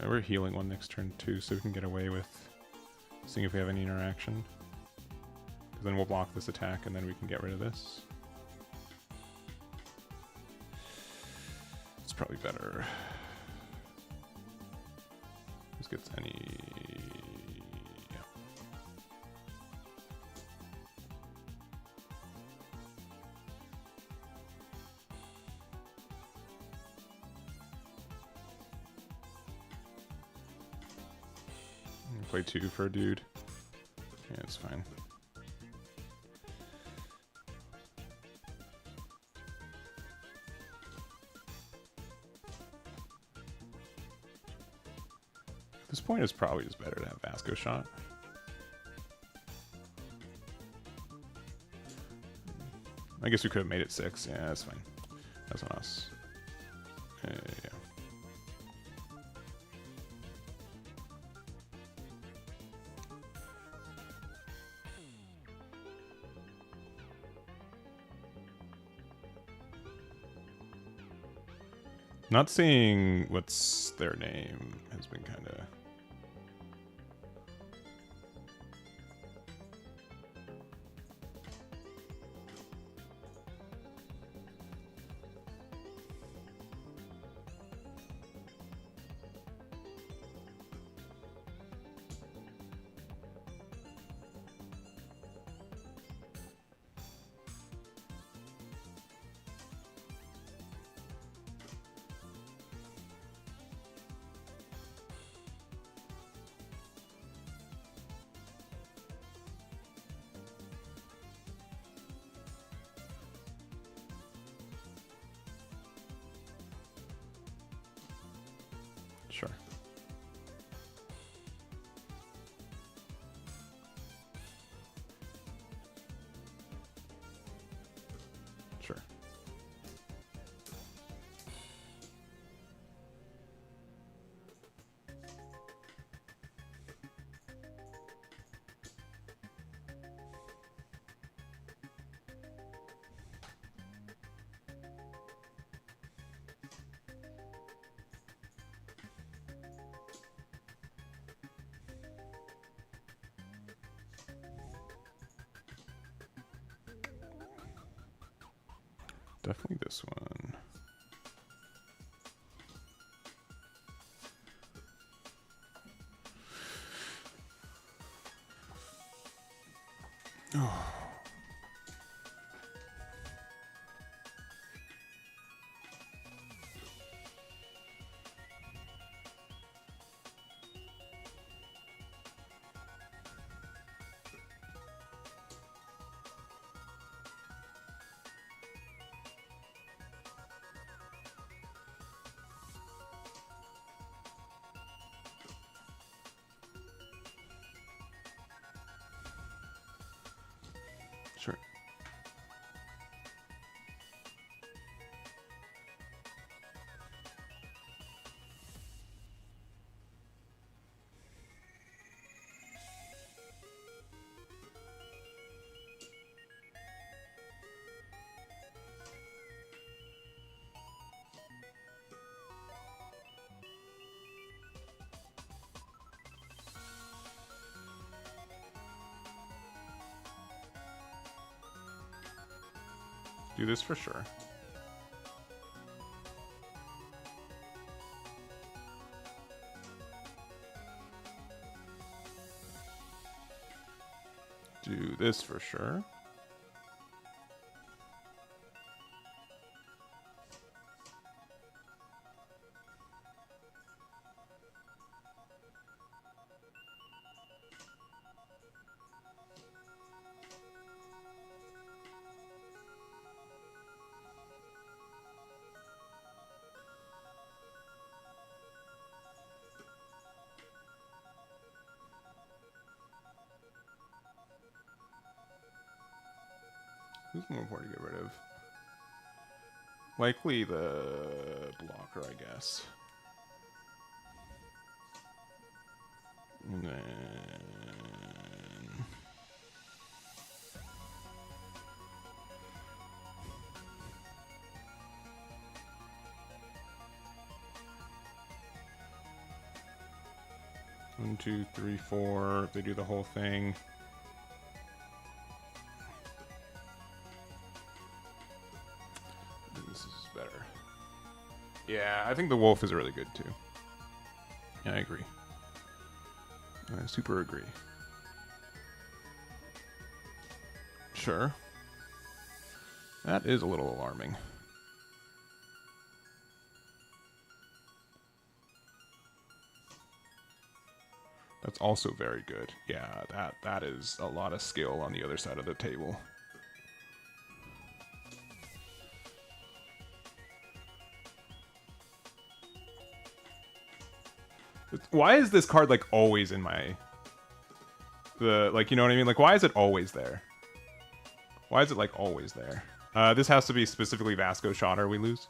We're healing one next turn too, so we can get away with seeing if we have any interaction. Then we'll block this attack, and then we can get rid of this. It's probably better. This gets any... Yeah. Play 2 for a dude. Yeah, it's fine. At this point, it's probably just better to have Vasco shot. I guess we could have made it 6. Yeah, that's fine. That's on us. Yeah. Not seeing what's their name has been kind of... Sure. Sure. Definitely this one. Sure. Do this for sure. Do this for sure. Who's more important to get rid of? Likely the blocker, I guess. And then... One, two, three, four. They do the whole thing. This is better. Yeah, I think the wolf is really good too. Yeah, I agree. I super agree. Sure. That is a little alarming. That's also very good. Yeah, that is a lot of skill on the other side of the table. Why is this card like always in my like, you know what I mean? Like, why is it always there? Why is it like always there? This has to be specifically Vasco shot or we lose.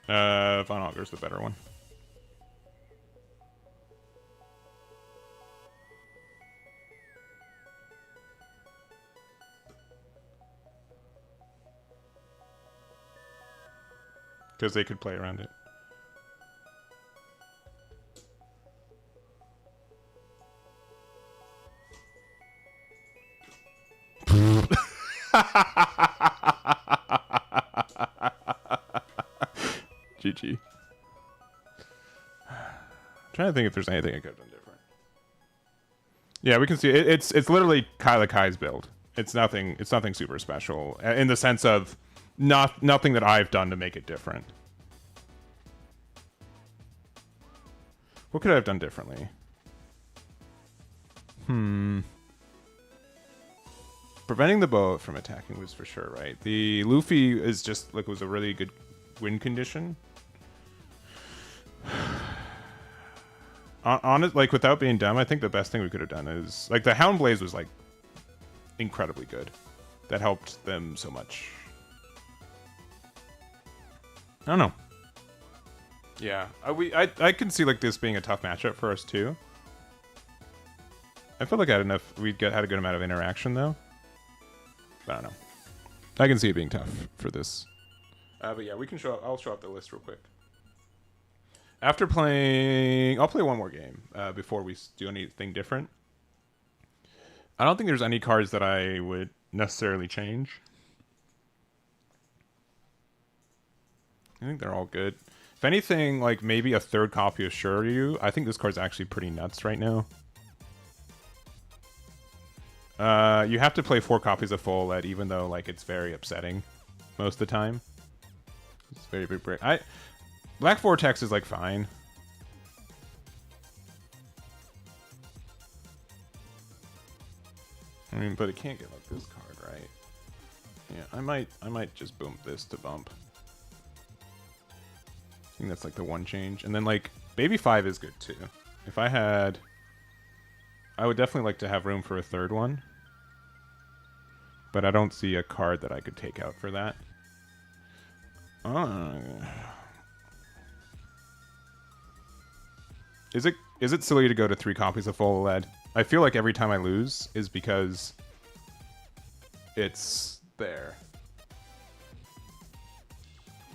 Von Auger's the better one. Because they could play around it. GG. Trying to think if there's anything I could have done different. Yeah, we can see it's literally Kyla Kai's build. It's nothing super special in the sense of nothing that I've done to make it different. What could I have done differently? Preventing the boat from attacking was for sure, right? The Luffy is just like was a really good win condition. On it, like without being dumb, I think the best thing we could have done is like the Hound Blaze was like incredibly good. That helped them so much. I don't know. Yeah, I can see like this being a tough matchup for us too. I feel like I had enough. Had a good amount of interaction though. I don't know. I can see it being tough for this. But yeah, we can show up. I'll show up the list real quick. After playing, I'll play one more game before we do anything different. I don't think there's any cards that I would necessarily change. I think they're all good. If anything, like maybe a third copy of Shuryu. I think this card's actually pretty nuts right now. You have to play 4 copies of full LED, even though like it's very upsetting most of the time. It's very big break. Black Vortex is like fine. I mean, but it can't get like this card, right? Yeah, I might just boom this to bump. I think that's like the one change. And then like Baby 5 is good too. If I had, I would definitely like to have room for a third one. But I don't see a card that I could take out for that. Is it silly to go to 3 copies of full LED? I feel like every time I lose is because it's there.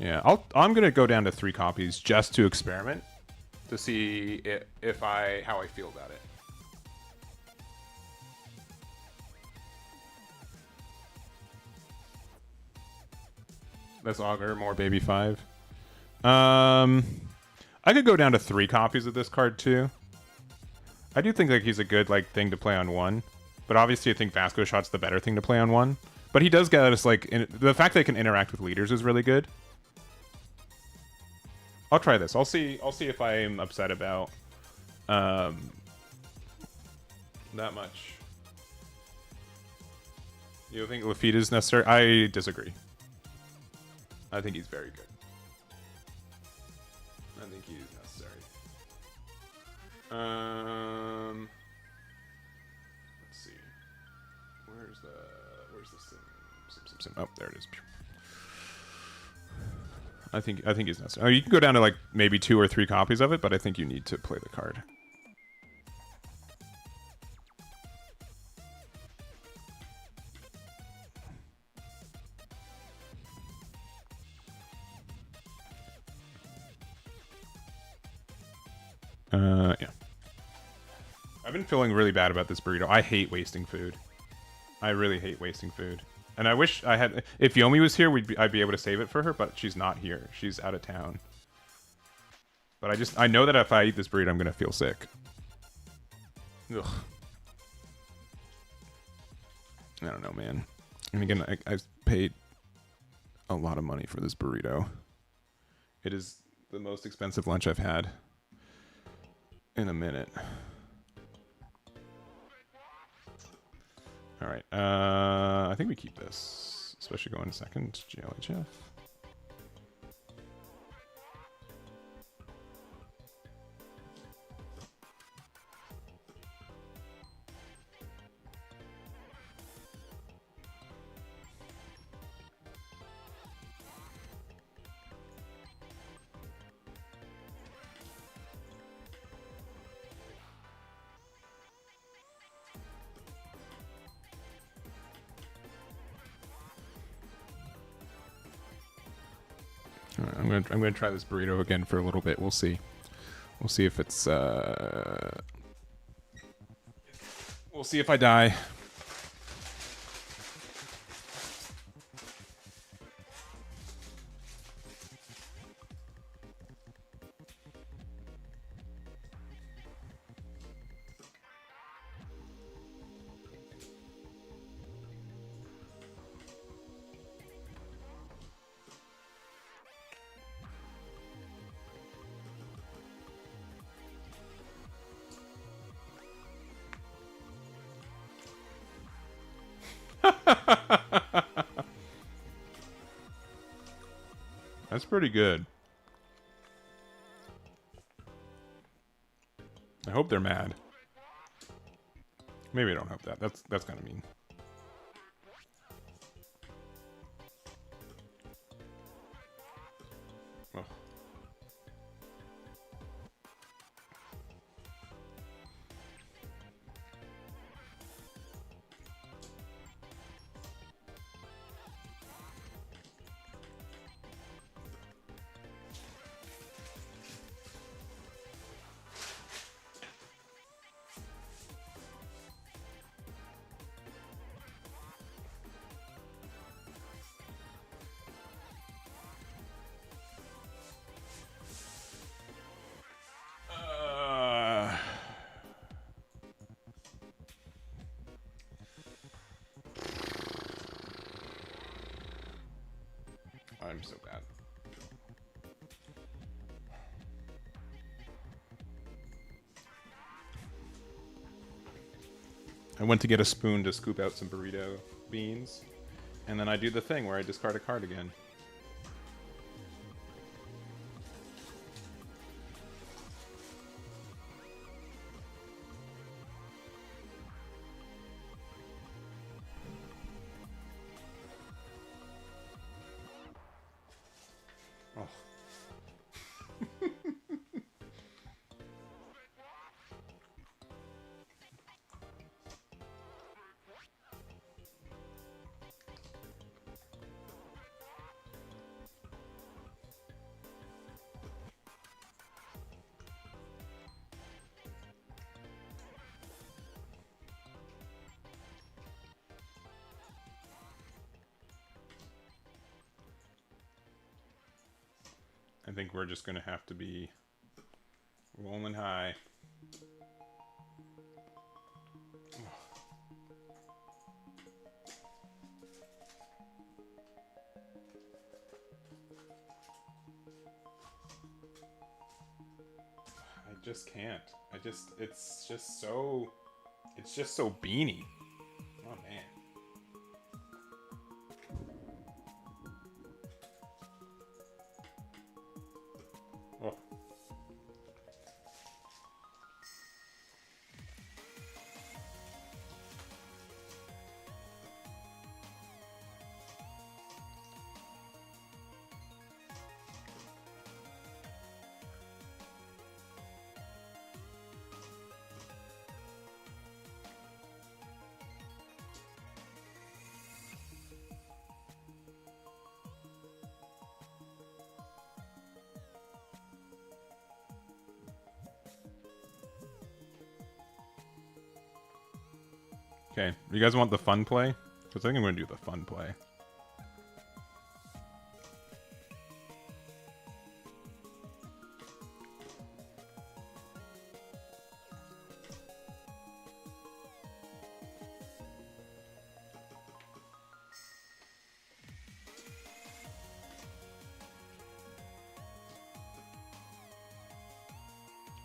Yeah, I'm gonna go down to 3 copies just to experiment to see how I feel about it. Let's augur more Baby 5. I could go down to 3 copies of this card too. I do think like he's a good like thing to play on 1, but obviously I think Vasco Shot's the better thing to play on 1. But he does get us like the fact that he can interact with leaders is really good. I'll try this. I'll see if I am upset about that much. You think Lafitte is necessary? I disagree. I think he's very good. I think he is necessary. Let's see. Where's the sim? Oh, there it is. I think he's necessary. Oh, you can go down to like maybe 2 or 3 copies of it, but I think you need to play the card. Yeah. I've been feeling really bad about this burrito. I hate wasting food. I really hate wasting food. And I wish I had... If Yomi was here, I'd be able to save it for her, but she's not here. She's out of town. But I know that if I eat this burrito, I'm going to feel sick. Ugh. I don't know, man. And again, I've paid a lot of money for this burrito. It is the most expensive lunch I've had in a minute. All right. I think we keep this, especially going second. GLHF. I'm gonna try this burrito again for a little bit. We'll see. We'll see if it's we'll see if I die. That's pretty good. I hope they're mad. Maybe I don't hope that. That's kind of mean. Oh. I'm so bad. I went to get a spoon to scoop out some burrito beans, and then I do the thing where I discard a card again. Oh. I think we're just gonna have to be rolling high. I just can't. It's just so beanie. Oh man. Oh. Okay, you guys want the fun play? Because I think I'm going to do the fun play.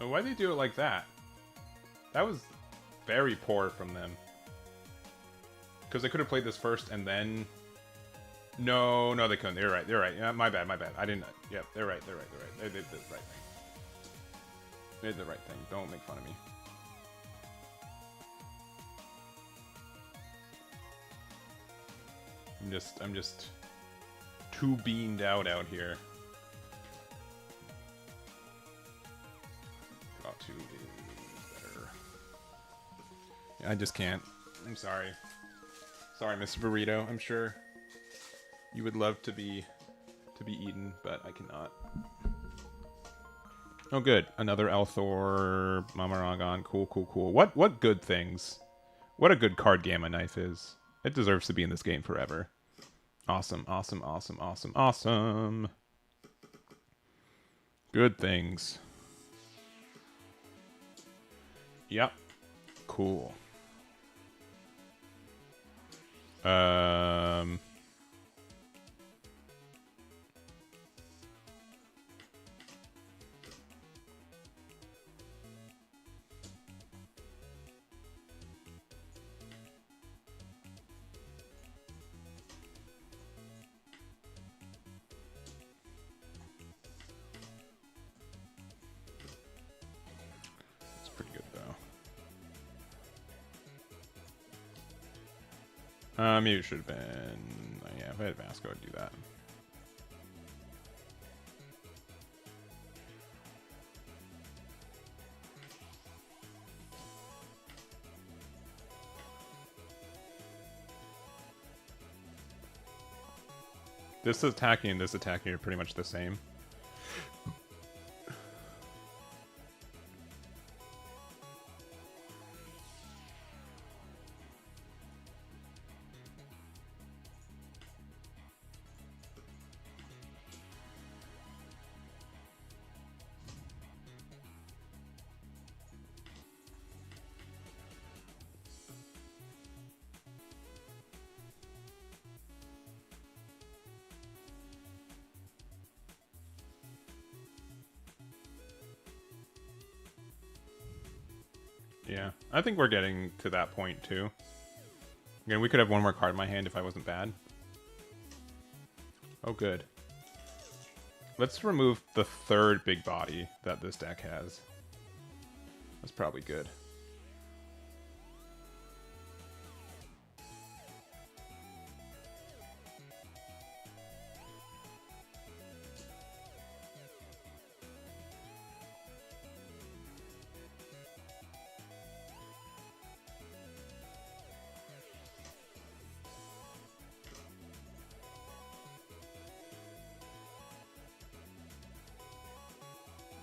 Oh, why'd they do it like that? That was very poor from them. Because they could have played this first and then... No, they couldn't. They're right. Yeah, my bad. I didn't... Yep, they're right. They did the right thing. They did the right thing. Don't make fun of me. I'm just too beamed out here. Draw 2 is better. Yeah, I just can't. I'm sorry. Sorry, Mr. Burrito. I'm sure you would love to be eaten, but I cannot. Oh, good. Another Althor, Mamaragon. Cool. What good things? What a good card Gamma Knife is. It deserves to be in this game forever. Awesome. Good things. Yep. Cool. It's pretty good though. Maybe it should have been... Yeah, if I had Vasco, I'd do that. This attacking and this attacking are pretty much the same. Yeah, I think we're getting to that point too. Again, we could have one more card in my hand if I wasn't bad. Oh, good. Let's remove the third big body that this deck has. That's probably good.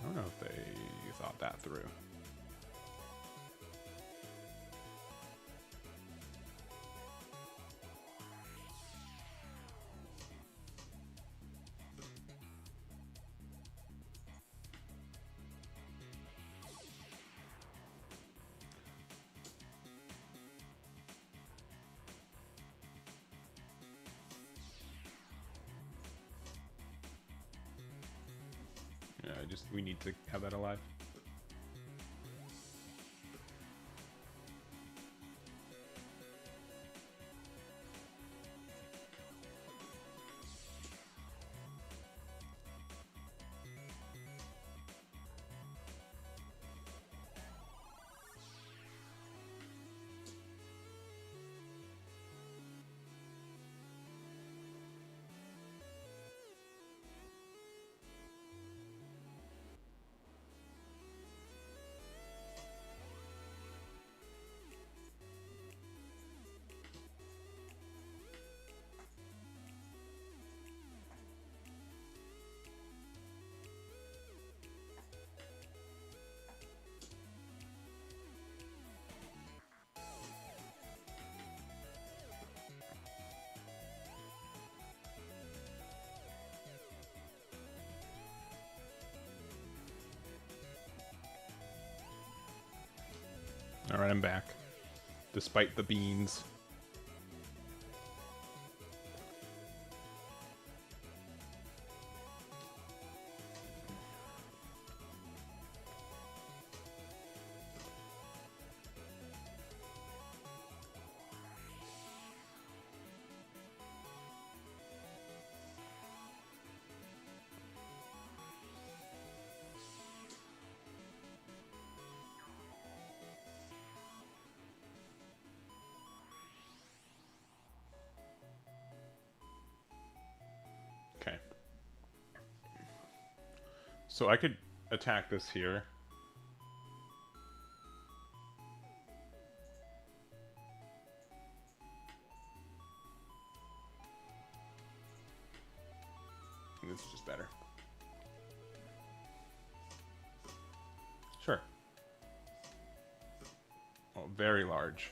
I don't know if they thought that through. Yeah, we need to have that alive. Alright, I'm back. Despite the beans. Okay. So I could attack this here. This is just better. Sure. Oh, very large.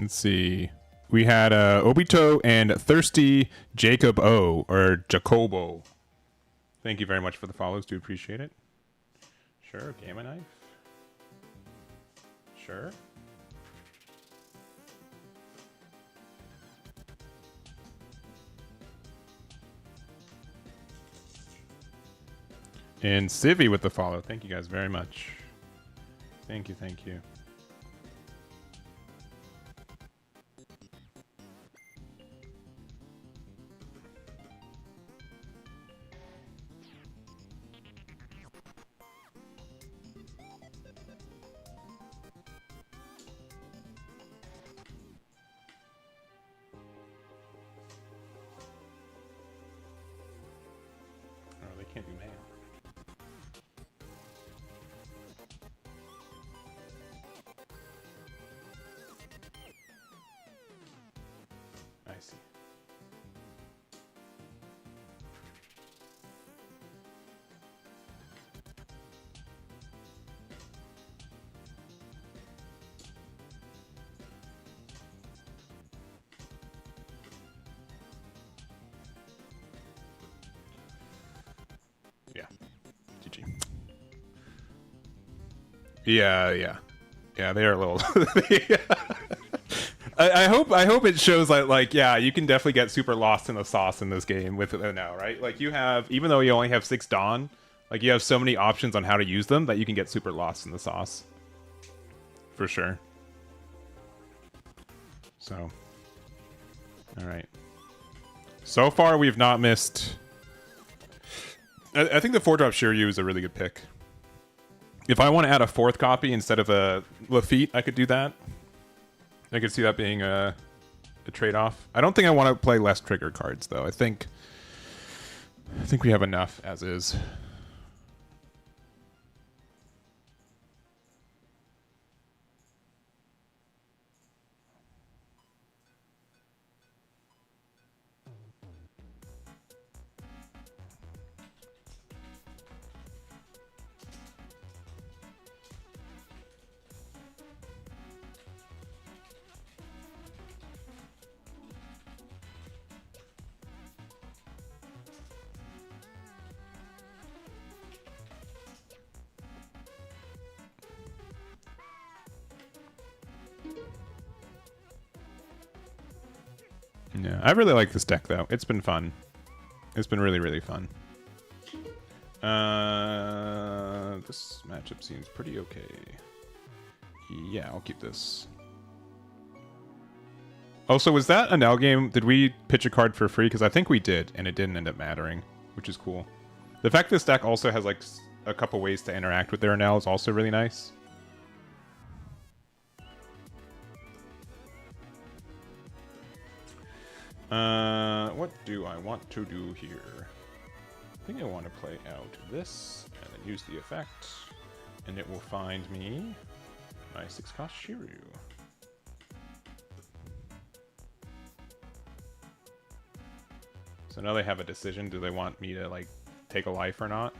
Let's see. We had Obito and Thirsty Jacob O, or Jacobo. Thank you very much for the follows. Do appreciate it. Sure, Gamma Knife. Sure. And Civi with the follow. Thank you guys very much. Thank you, thank you. Oh, they can't do mail. I see. Yeah. GG. Yeah, they are a little. I hope it shows like yeah, you can definitely get super lost in the sauce in this game with it now, right? Like you have, even though you only have 6 Dawn, like you have so many options on how to use them that you can get super lost in the sauce. For sure. So, all right. So far, we've not missed. I think the 4-drop Shiryu is a really good pick. If I want to add a 4th copy instead of a Lafitte, I could do that. I could see that being a trade-off. I don't think I want to play less trigger cards, though. I think we have enough as is. Yeah, I really like this deck, though. It's been fun. It's been really, really fun. This matchup seems pretty okay. Yeah, I'll keep this. Also, was that a Nell game? Did we pitch a card for free? Because I think we did, and it didn't end up mattering, which is cool. The fact this deck also has like a couple ways to interact with their Nell is also really nice. What do I want to do here? I think I want to play out this and then use the effect, and it will find me my 6-cost Shiryu. So now they have a decision. Do they want me to like take a life or not?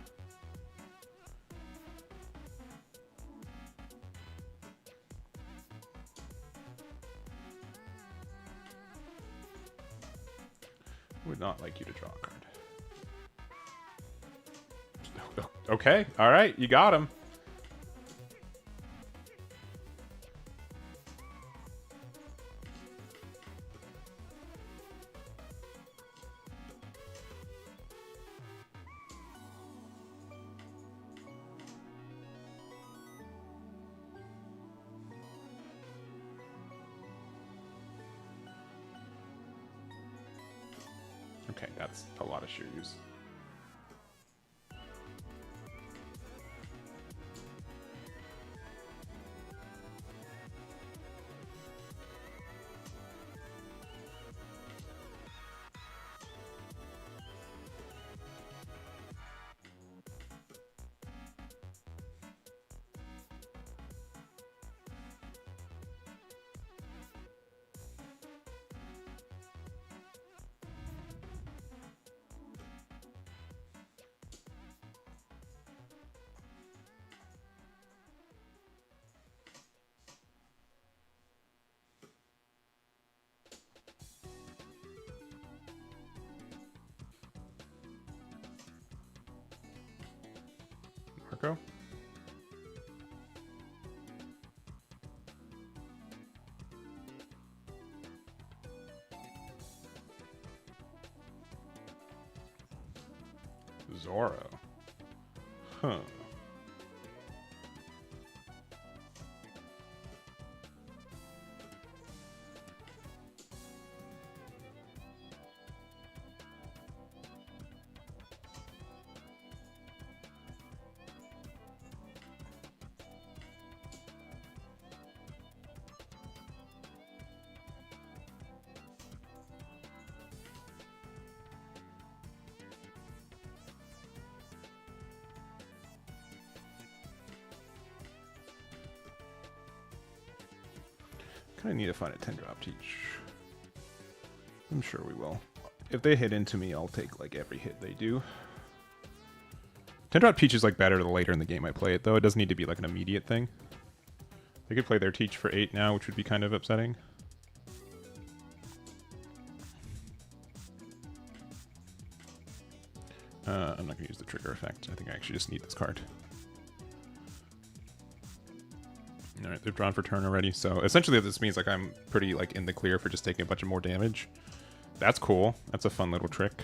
Would not like you to draw a card. Okay, all right, you got him. Okay, that's a lot of Shiryus. Orko? Zoro. Huh. Kind of need to find a 10-drop teach. I'm sure we will. If they hit into me, I'll take like every hit they do. 10-drop teach is like better the later in the game I play it, though. It doesn't need to be like an immediate thing. They could play their teach for 8 now, which would be kind of upsetting. I'm not going to use the trigger effect. I think I actually just need this card. Alright, they've drawn for turn already, so essentially this means like I'm pretty like in the clear for just taking a bunch of more damage. That's cool. That's a fun little trick.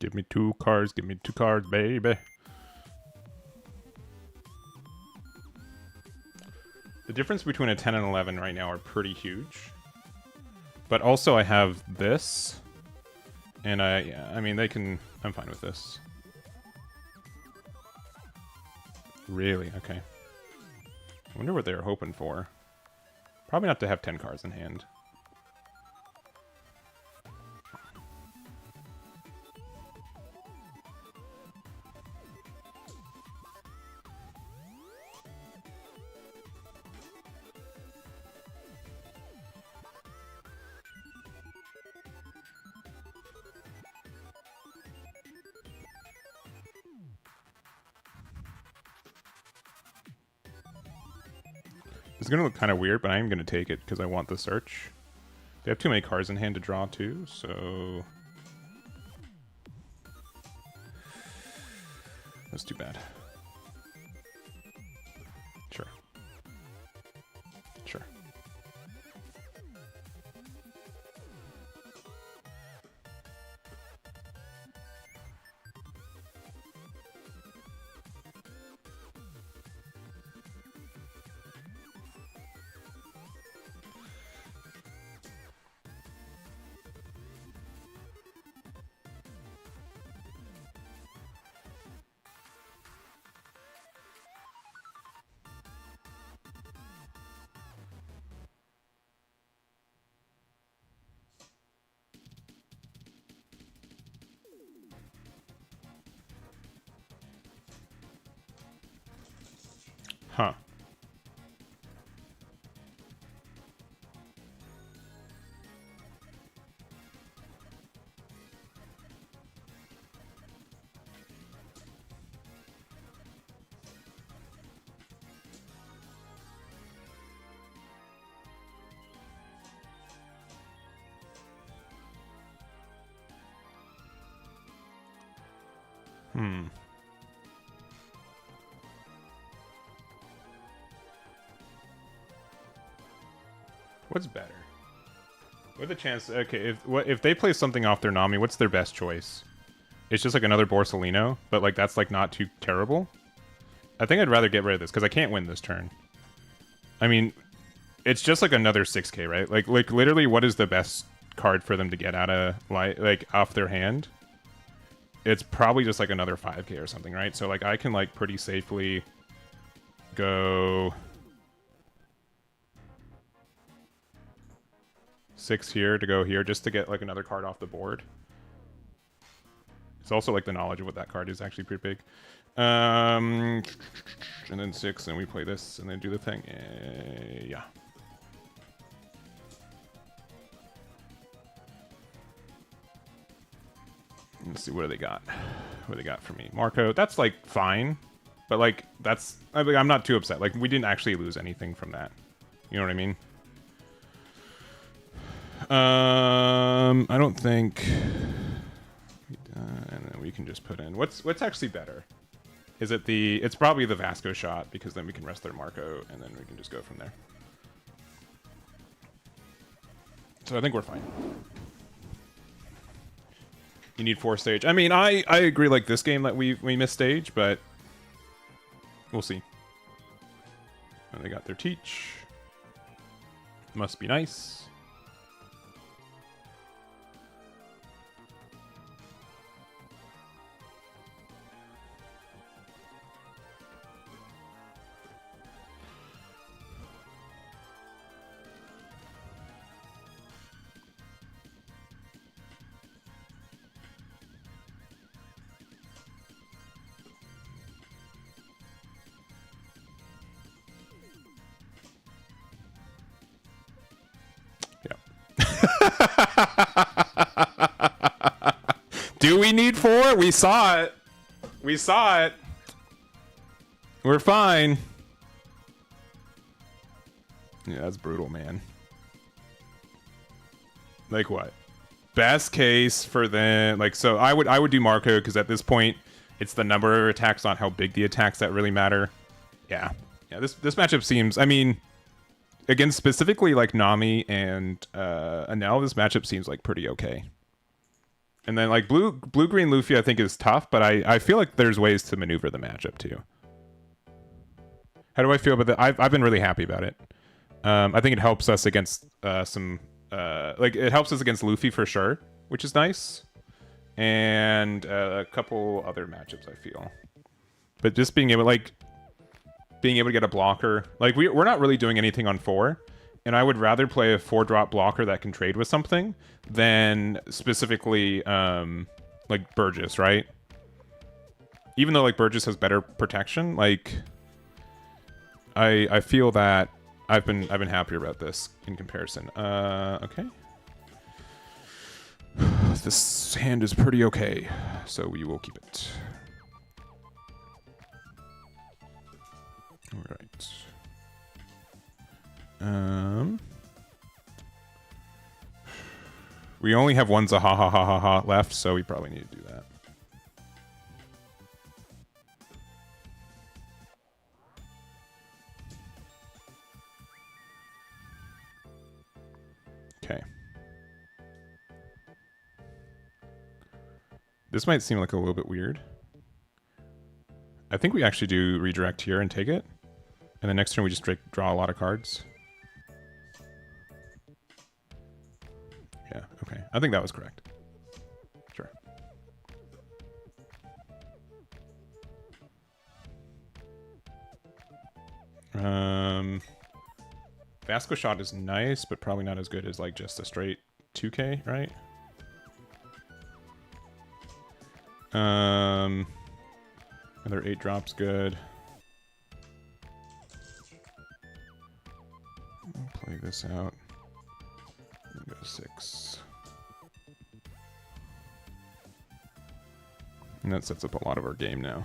Give me 2 cards, give me 2 cards, baby. The difference between a 10 and 11 right now are pretty huge. But also I have this. And I mean, they can, I'm fine with this. Really? Okay. I wonder what they were hoping for. Probably not to have 10 cards in hand. It's going to look kind of weird, but I am going to take it because I want the search. They have too many cards in hand to draw too, so... That's too bad. Sure. Sure. Huh. Hmm. What's better? With a chance, okay, if they play something off their Nami, what's their best choice? It's just like another Borsellino, but like that's like not too terrible. I think I'd rather get rid of this because I can't win this turn. I mean, it's just like another 6k, right? Like literally, what is the best card for them to get out of like off their hand? It's probably just like another 5k or something, right? So like I can like pretty safely go 6 here to go here just to get like another card off the board. It's also like the knowledge of what that card is actually pretty big. And then 6, and we play this, and then do the thing. Yeah. Let's see, what do they got? What do they got for me? Marco, that's like fine, but like that's I'm not too upset. Like we didn't actually lose anything from that. You know what I mean? I don't think. And then we can just put in what's actually better. Is it the? It's probably the Vasco shot because then we can rest their Marco and then we can just go from there. So I think we're fine. You need 4 stage. I mean, I agree. Like this game that we missed stage, but we'll see. And they got their teach. Must be nice. Do we need 4? We saw it. We saw it. We're fine. Yeah, that's brutal, man. Like what? Best case for them. Like, so I would do Marco because at this point, it's the number of attacks, not how big the attacks that really matter. Yeah. Yeah, this matchup seems, I mean, against specifically like Nami and Anel, this matchup seems like pretty okay. And then like blue green Luffy I think is tough, but I feel like there's ways to maneuver the matchup too. How do I feel about that? I've been really happy about it. I think it helps us against some like it helps us against Luffy for sure, which is nice. And a couple other matchups I feel. But just being able to get a blocker, like we're not really doing anything on 4. And I would rather play a 4-drop blocker that can trade with something than specifically like Burgess, right? Even though like Burgess has better protection, like I feel that I've been happier about this in comparison. Okay. This hand is pretty okay, so we will keep it. All right. We only have one Zahahahaha left, so we probably need to do that. Okay. This might seem like a little bit weird. I think we actually do redirect here and take it. And the next turn we just draw a lot of cards. Yeah, okay. I think that was correct. Sure. Vasco shot is nice, but probably not as good as like just a straight 2k, right? Another 8 drops good. I'll play this out. Go 6. And that sets up a lot of our game now.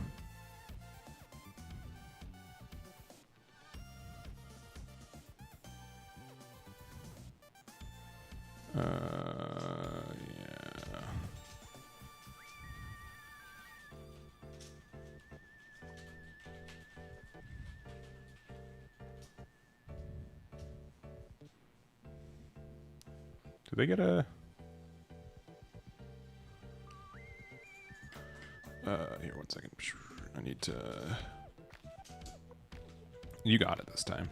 Yeah. Do they get a... Here, 1 second. I need to... You got it this time.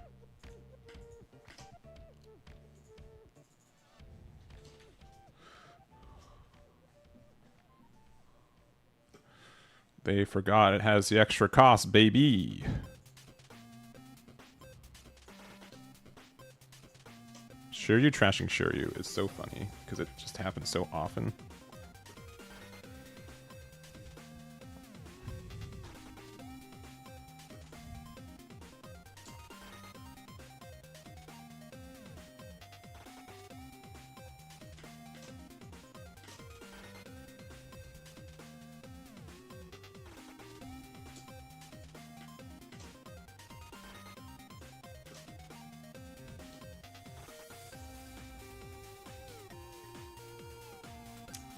They forgot it has the extra cost, baby. Shiryu trashing Shiryu is so funny because it just happens so often.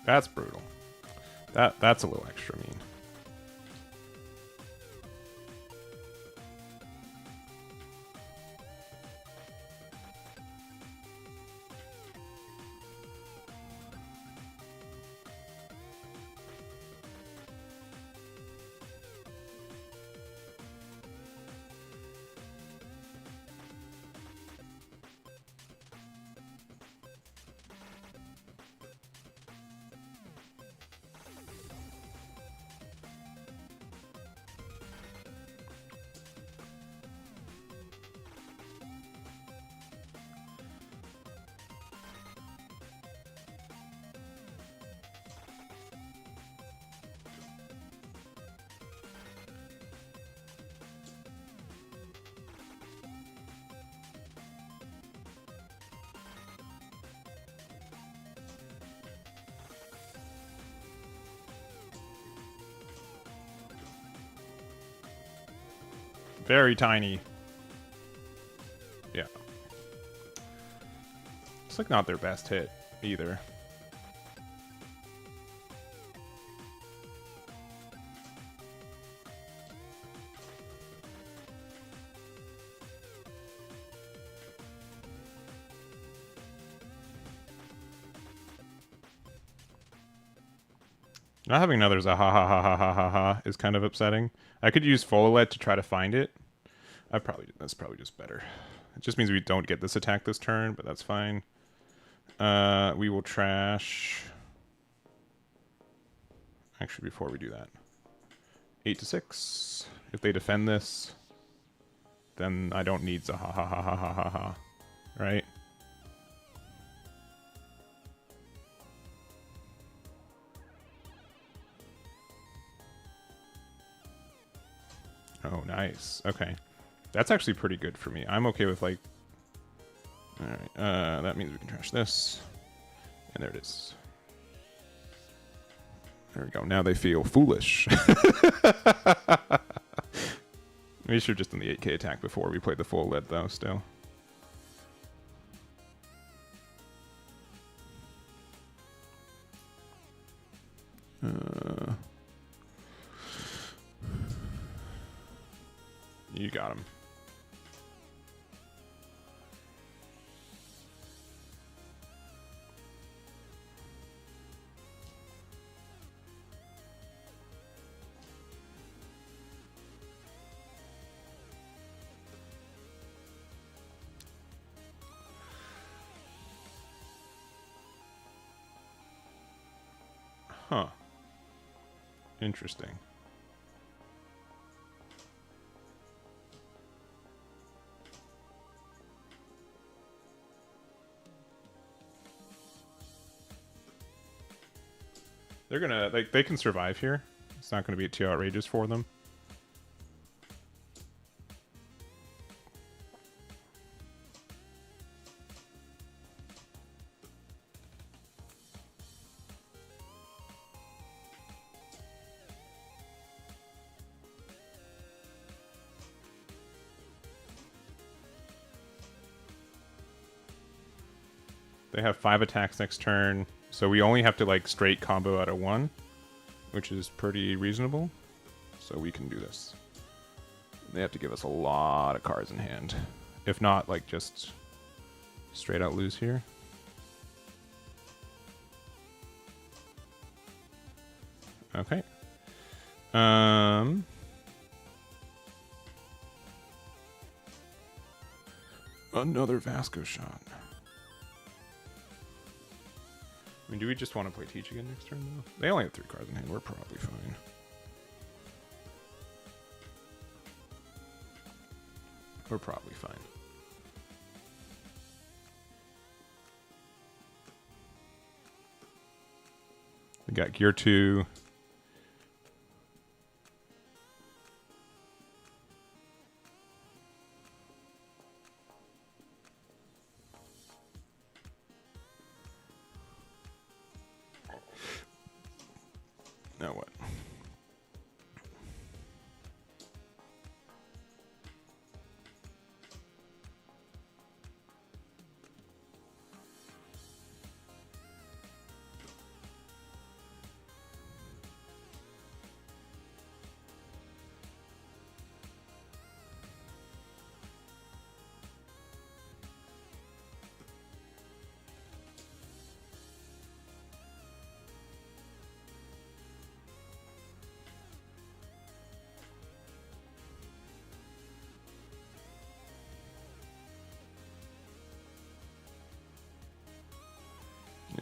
That's brutal. That's a little extra mean. Very tiny. Yeah. It's like not their best hit either. Not having another Zaha ha ha ha ha ha ha is kind of upsetting. I could use Follet to try to find it. That's probably just better. It just means we don't get this attack this turn, but that's fine. We will trash. Actually, before we do that, 8-6. If they defend this, then I don't need Zaha ha ha ha ha ha ha. Right? Oh, nice. Okay. That's actually pretty good for me. I'm okay with, like... Alright, that means we can trash this. And there it is. There we go. Now they feel foolish. We should have just done the 8k attack before we played the full lead, though, still. You got him. Huh. Interesting. They're gonna, like, they can survive here. It's not gonna be too outrageous for them. They have 5 attacks next turn, so we only have to, like, straight combo out of 1, which is pretty reasonable. So we can do this. They have to give us a lot of cards in hand. If not, like, just straight out lose here. Okay. Another Vasco shot. I mean, do we just want to play Teach again next turn, though? They only have 3 cards in hand. We're probably fine. We're probably fine. We got Gear 2. Now what?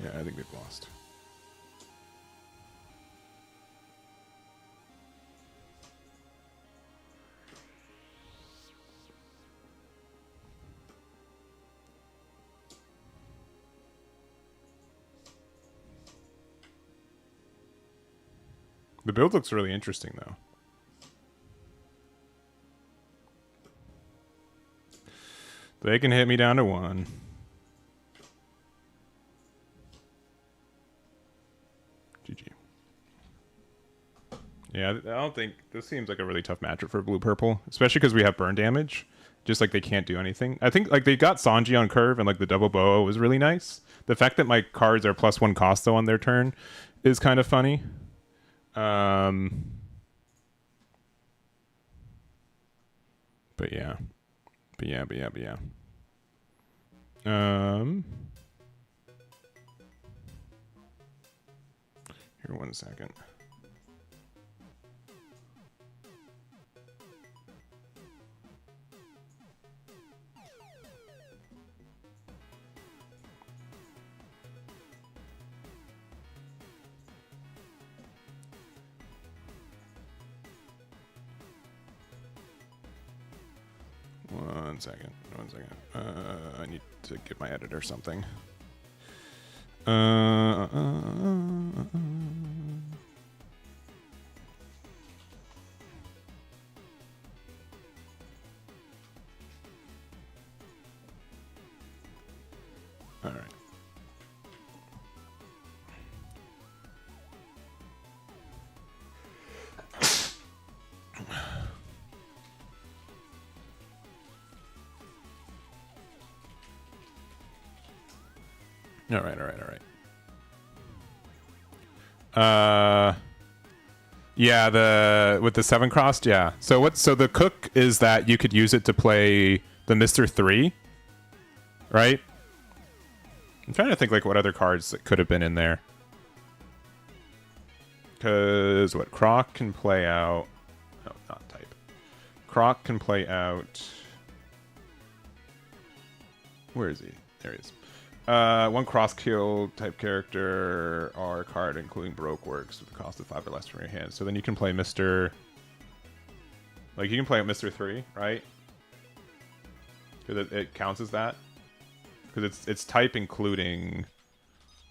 Yeah, I think they've lost. The build looks really interesting, though. They can hit me down to 1. GG. Yeah, I don't think... This seems like a really tough matchup for blue-purple, especially because we have burn damage. Just like they can't do anything. I think like they got Sanji on curve and like the double boa was really nice. The fact that my cards are +1 cost though on their turn is kind of funny. But yeah. Here, 1 second. One second. I need to get my editor something. All right. All right. Yeah, with the 7 crossed, yeah. So the cook is that you could use it to play the Mr. 3, right? I'm trying to think like what other cards that could have been in there. Cause what Croc can play out. No, not type. Croc can play out. Where is he? There he is. 1 cross kill type character or card including Baroque works with a cost of 5 or less from your hand. So then you can play Mr. Like you can play Mr. 3, right? Because it counts as that. Because it's type including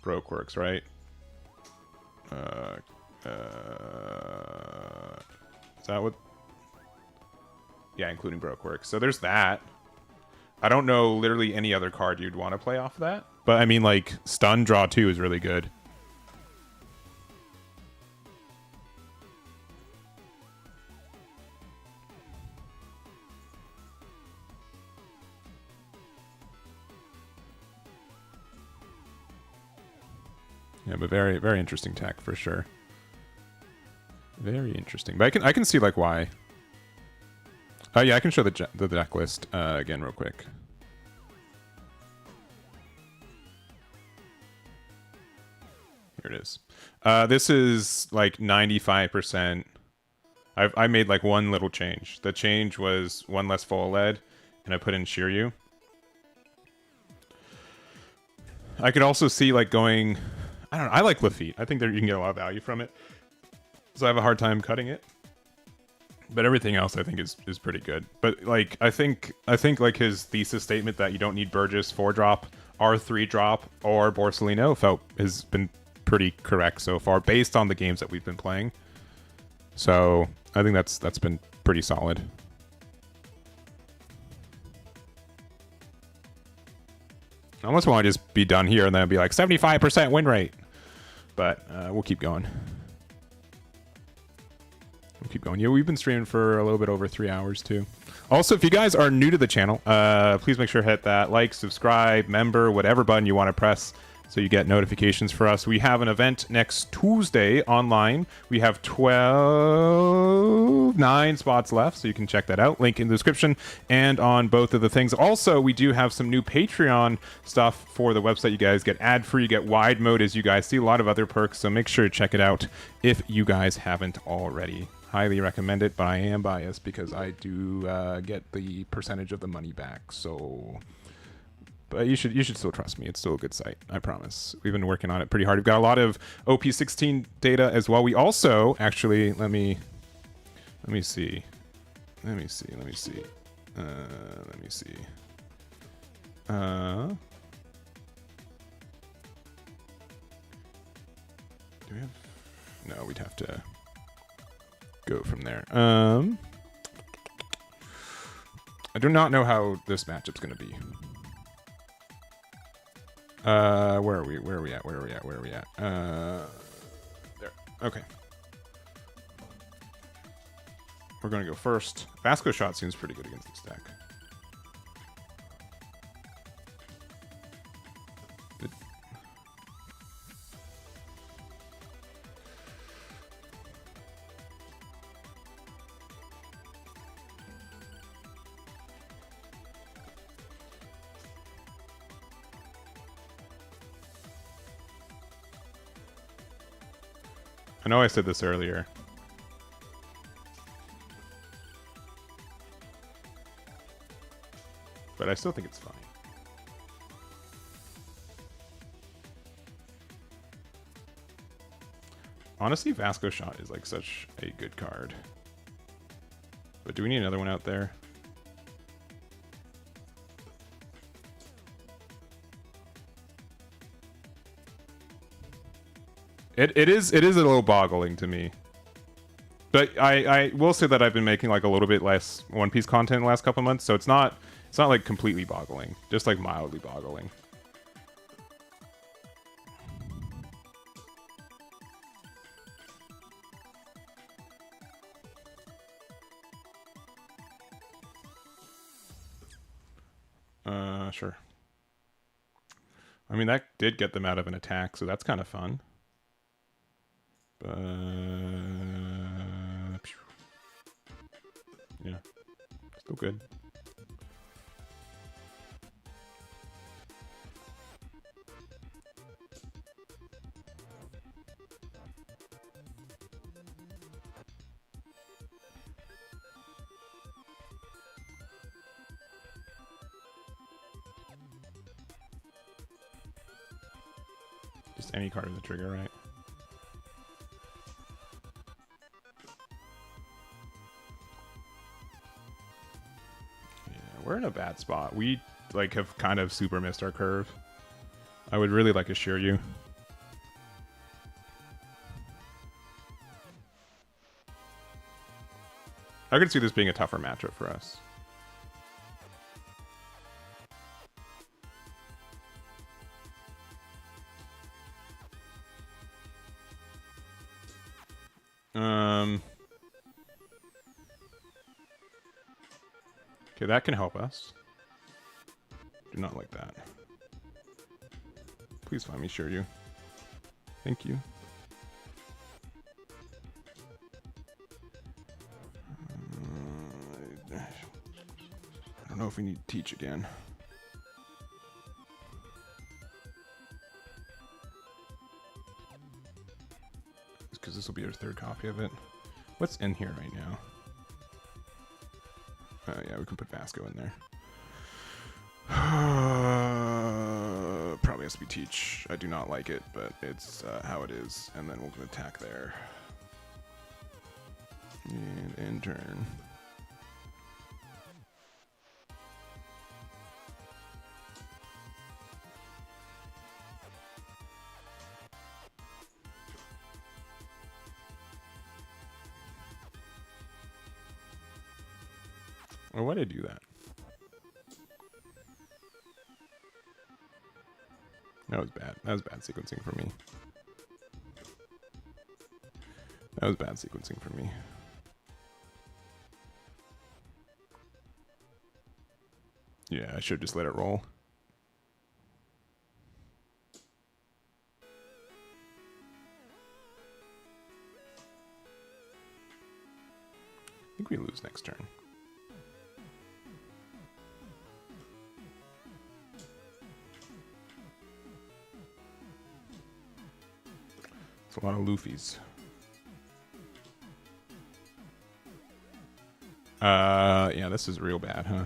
Baroque works, right? Is that what? Yeah, including Baroque works. So there's that. I don't know literally any other card you'd want to play off of that. But I mean, like, stun draw 2 is really good. Yeah, but very, very interesting tech for sure. Very interesting. But I can see like why. Yeah, I can show the deck list again real quick. Here it is. This is like 95%. I made like one little change. The change was one less full lead, and I put in Shiryu. I could also see like going. I don't know. I like Lafitte. I think that you can get a lot of value from it. So I have a hard time cutting it. But everything else I think is pretty good. But like I think like his thesis statement that you don't need Burgess 4-drop, R3 drop, or Borsellino has been pretty correct so far based on the games that we've been playing. So I think that's been pretty solid. I almost want to just be done here and then be like 75% win rate. But we'll keep going. Keep going. Yeah, we've been streaming for a little bit over 3 hours too. Also, if you guys are new to the channel, please make sure to hit that like, subscribe, member, whatever button you want to press so you get notifications for us. We have an event next Tuesday online. We have 9 spots left, so you can check that out. Link in the description and on both of the things. Also, we do have some new Patreon stuff for the website. You guys get ad-free, you get wide mode, as you guys see. A lot of other perks, so make sure to check it out if you guys haven't already. Highly recommend it, but I am biased because I do get the percentage of the money back. So, but you should still trust me. It's still a good site. I promise. We've been working on it pretty hard. We've got a lot of OP16 data as well. We also actually let me see. Do we have? No, we'd have to go from there. I do not know how this matchup's gonna be. Where are we at? There. Okay. We're gonna go first. Vasco shot seems pretty good against this deck. I know I said this earlier. But I still think it's funny. Honestly, Vasco Shot is like such a good card. But do we need another one out there? It is a little boggling to me. But I will say that I've been making like a little bit less One Piece content in the last couple of months, so it's not like completely boggling, just like mildly boggling. Sure. I mean, that did get them out of an attack, so that's kind of fun. Yeah, still good. Just any card with the trigger, right? We're in a bad spot. We like have kind of super missed our curve. I would really like assure you. I could see this being a tougher matchup for us. Okay, that can help us. Do not like that. Please find me Shiryu. Thank you. I don't know if we need to teach again. Because this will be our third copy of it. What's in here right now? Yeah, we can put Vasco in there. Probably has to be Teach. I do not like it, but it's how it is. And then we'll attack there. And intern. Oh, why did I do that? That was bad. That was bad sequencing for me. That was bad sequencing for me. Yeah, I should just let it roll. I think we lose next turn. It's a lot of Luffy's. Yeah, this is real bad, huh?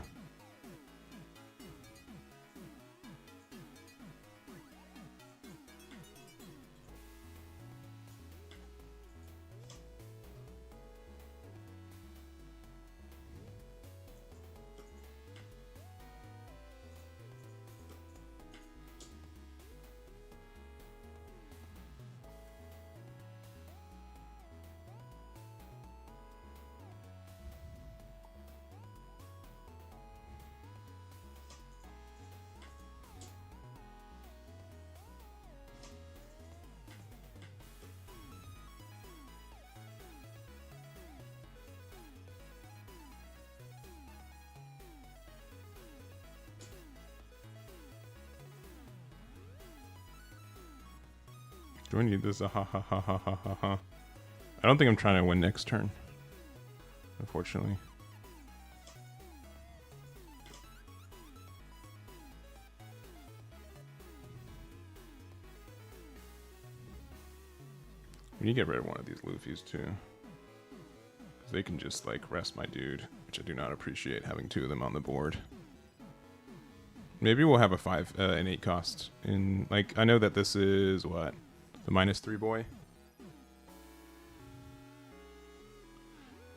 Do I need this? Ha ha ha ha ha ha ha. I don't think I'm trying to win next turn. Unfortunately. We need to get rid of one of these Luffy's too. Because they can just like rest my dude, which I do not appreciate having two of them on the board. Maybe we'll have a 5 and 8 cost in, like, I know that this is what? The -3 boy?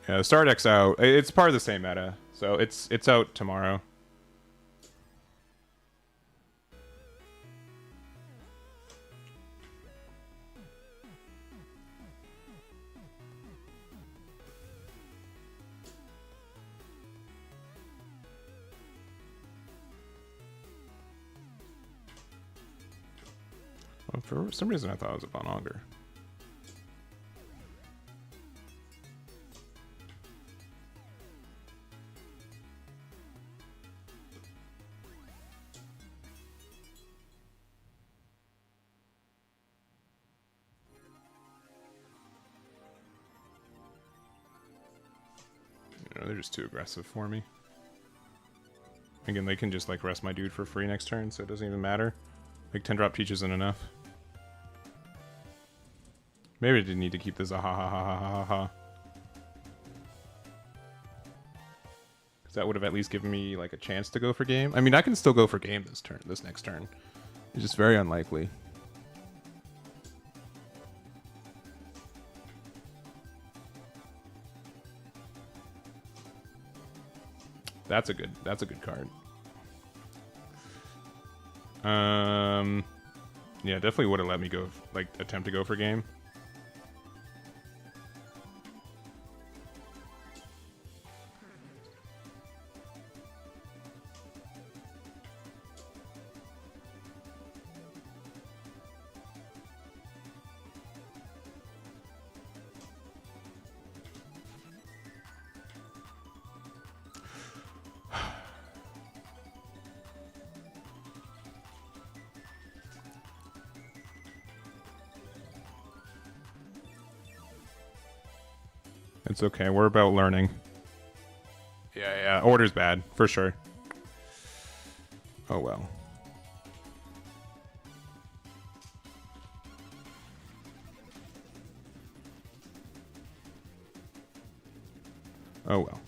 Yeah, Star Deck's out. It's part of the same meta, so it's out tomorrow. Well, for some reason I thought it was a Von Augur. They're just too aggressive for me. Again, they can just like rest my dude for free next turn, so it doesn't even matter. Like 10 drop Teach isn't enough. Maybe I didn't need to keep this a ha ha ha ha ha ha. Because that would have at least given me like a chance to go for game. I mean, I can still go for game this next turn. It's just very unlikely. That's a good card. Yeah, definitely would have let me go, like, attempt to go for game. It's okay. We're about learning. Yeah. Order's bad, for sure. Oh, well. Oh well.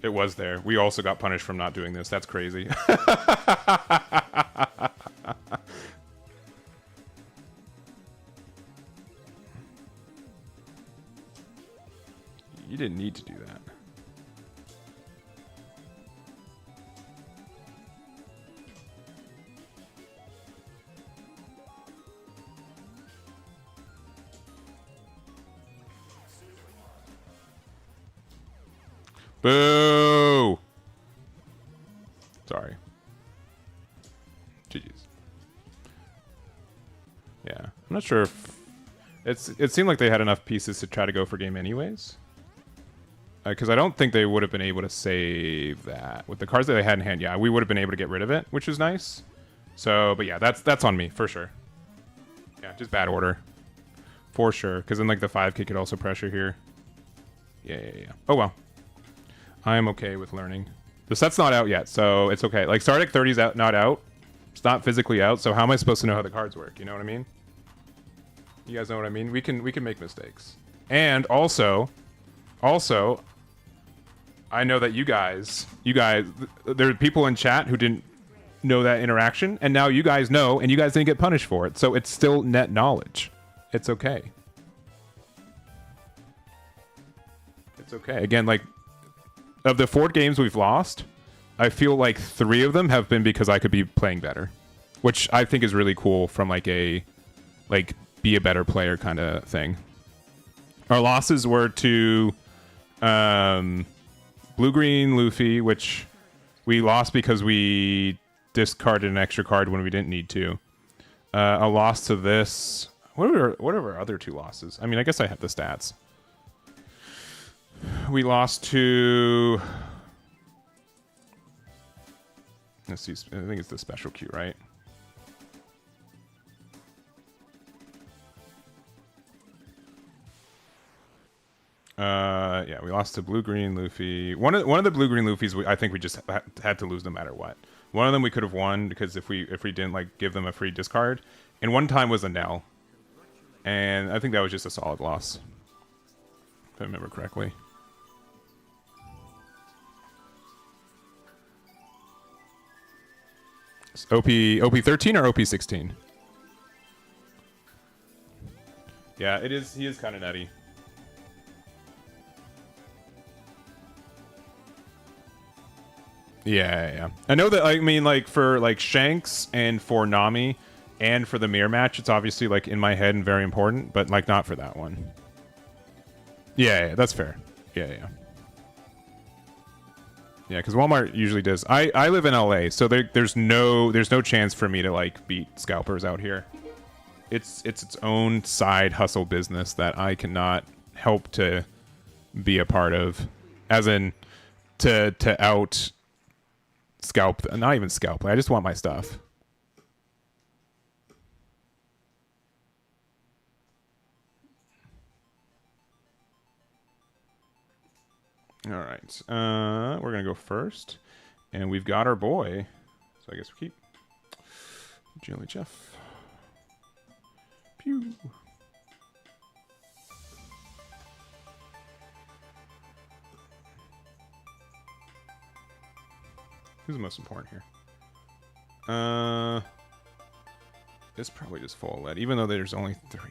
It was there. We also got punished from not doing this. That's crazy. You didn't need to do that. Boo! Sorry. GG's. Yeah, I'm not sure if it seemed like they had enough pieces to try to go for game anyways. Because I don't think they would have been able to save that with the cards that they had in hand. Yeah, we would have been able to get rid of it, which is nice. So, but yeah, that's on me for sure. Yeah, just bad order for sure. Because then like the 5K could also pressure here. Yeah. Oh well. I am okay with learning. The set's not out yet, so it's okay. Like Sardic 30's out, not out. It's not physically out, so how am I supposed to know how the cards work? You know what I mean? You guys know what I mean? We can make mistakes. And also, I know that you guys, there are people in chat who didn't know that interaction, and now you guys know, and you guys didn't get punished for it. So it's still net knowledge. It's okay. It's okay. Again, like, of the 4 games we've lost, I feel like 3 of them have been because I could be playing better, which I think is really cool from like a, like, be a better player kind of thing. Our losses were to Blue-Green Luffy, which we lost because we discarded an extra card when we didn't need to. A loss to this. What are our other 2 losses? I mean, I guess I have the stats. We lost to... Let's see. I think it's the special queue, right? Yeah, we lost to Blue-Green Luffy. One of the Blue-Green Luffys, I think we just had to lose no matter what. One of them we could have won because if we didn't like give them a free discard, and one time was a Nell, and I think that was just a solid loss, if I remember correctly. OP13 or OP16? Yeah, it is. He is kind of nutty. Yeah. I know that. I mean, like for like Shanks and for Nami, and for the mirror match, it's obviously like in my head and very important, but like not for that one. Yeah, that's fair. Yeah. Yeah, because Walmart usually does. I live in LA, so there's no chance for me to like beat scalpers out here. It's its own side hustle business that I cannot help to be a part of, as in to out scalp. Not even scalp. I just want my stuff. All right, we're gonna go first, and we've got our boy, so I guess we keep Jelly Jeff. Pew. Who's the most important here? It's probably just full lead, even though there's only 3.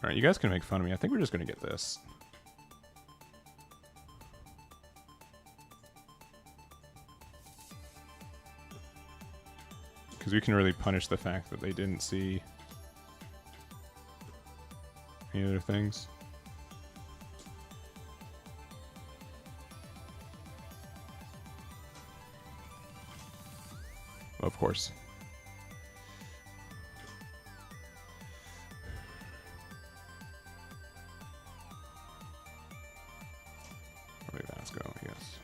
All right, you guys can make fun of me. I think we're just going to get this. Because we can really punish the fact that they didn't see any other things. Of course. Vasco, yes.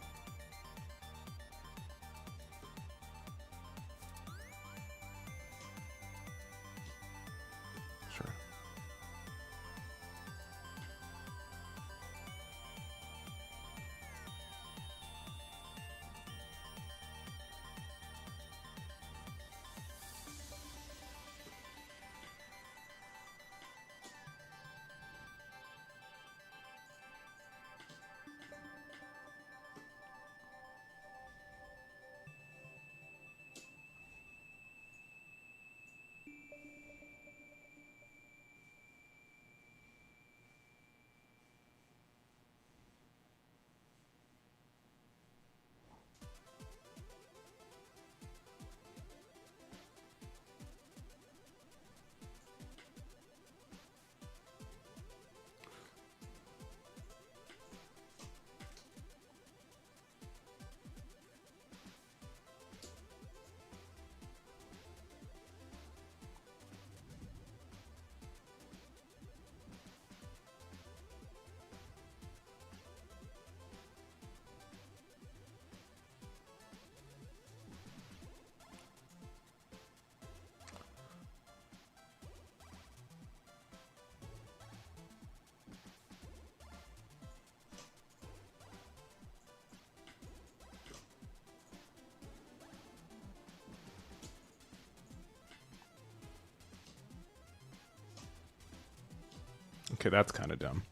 Okay, that's kind of dumb.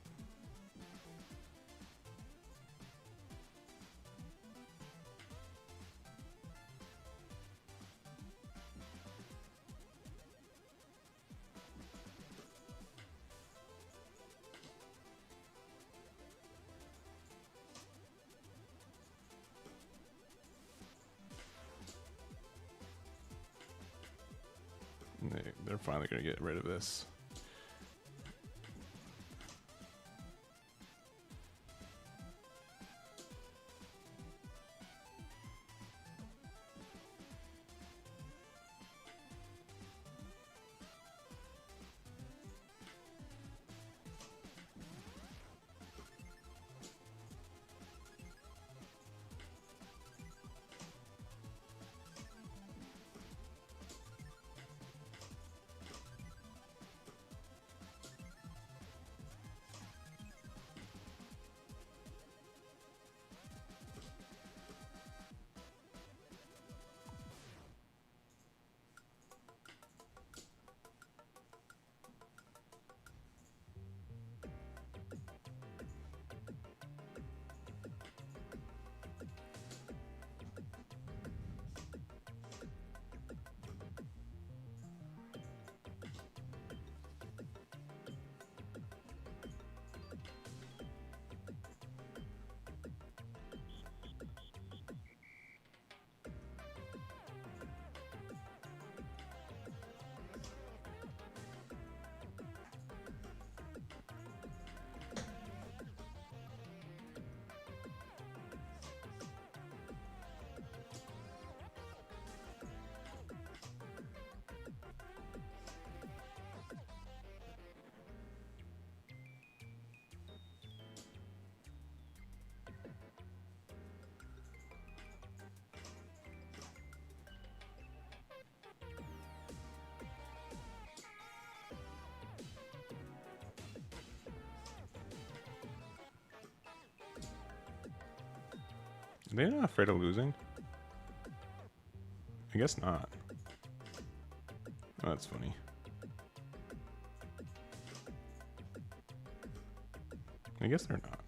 They're finally going to get rid of this. Are they not afraid of losing? I guess not. Oh, that's funny. I guess they're not.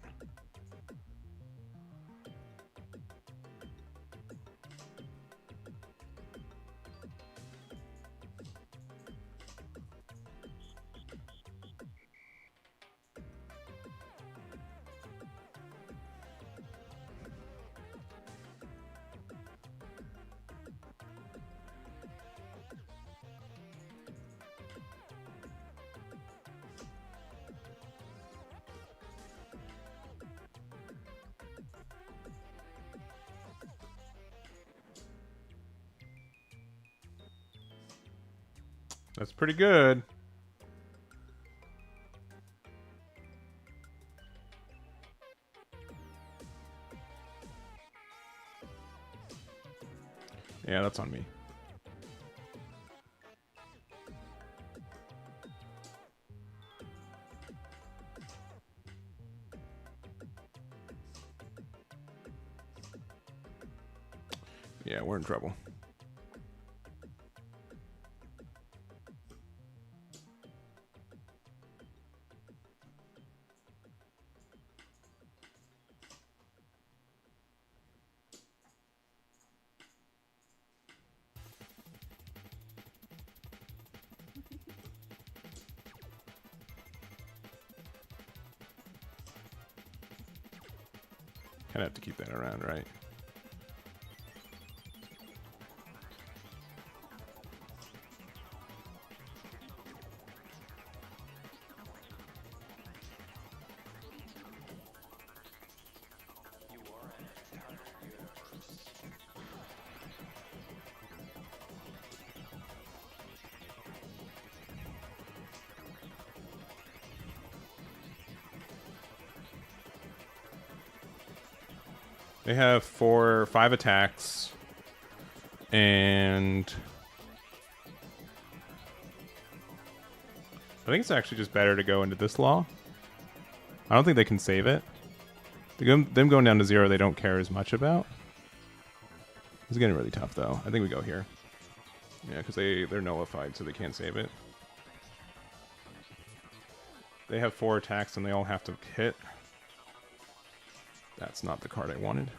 That's pretty good. Yeah, that's on me. Yeah, we're in trouble. Kind of have to keep that around, right? They have 5 attacks, and I think it's actually just better to go into this law. I don't think they can save it. Them going down to 0, they don't care as much about. It's getting really tough, though. I think we go here. Yeah, because they're nullified, so they can't save it. They have 4 attacks and they all have to hit. That's not the card I wanted.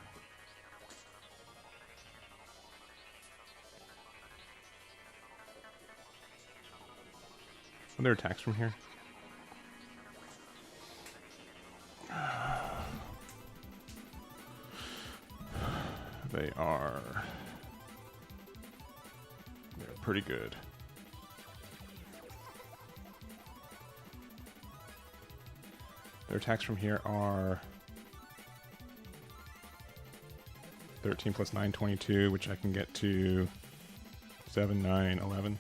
Are there attacks from here? They are... They're pretty good. Their attacks from here are 13 plus 9, 22, which I can get to 7, 9, 11.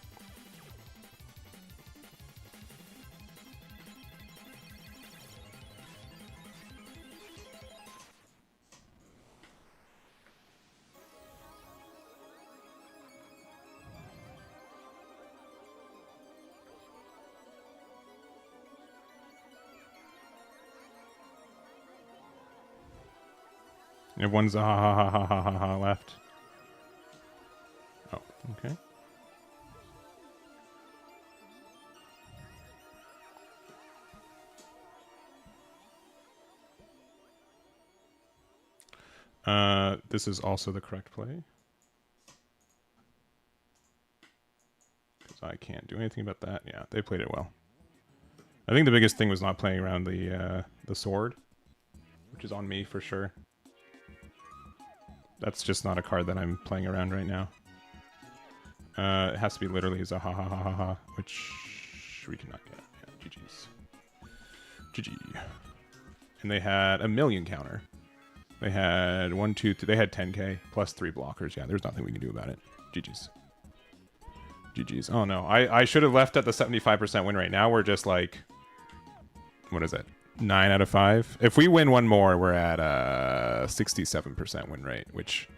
And one's a ha ha ha ha ha ha ha left. Oh, okay. This is also the correct play. Because I can't do anything about that. Yeah, they played it well. I think the biggest thing was not playing around the sword, which is on me for sure. That's just not a card that I'm playing around right now. It has to be literally as a ha ha ha ha ha, which we cannot get. Yeah, GG's. GG. And they had a million counter. They had 1, 2, 3. They had 10k plus 3 blockers. Yeah, there's nothing we can do about it. GG's. GG's. Oh no, I should have left at the 75% win rate. Now we're just like, what is it? 9 out of 5. If we win one more, we're at a 67% win rate, which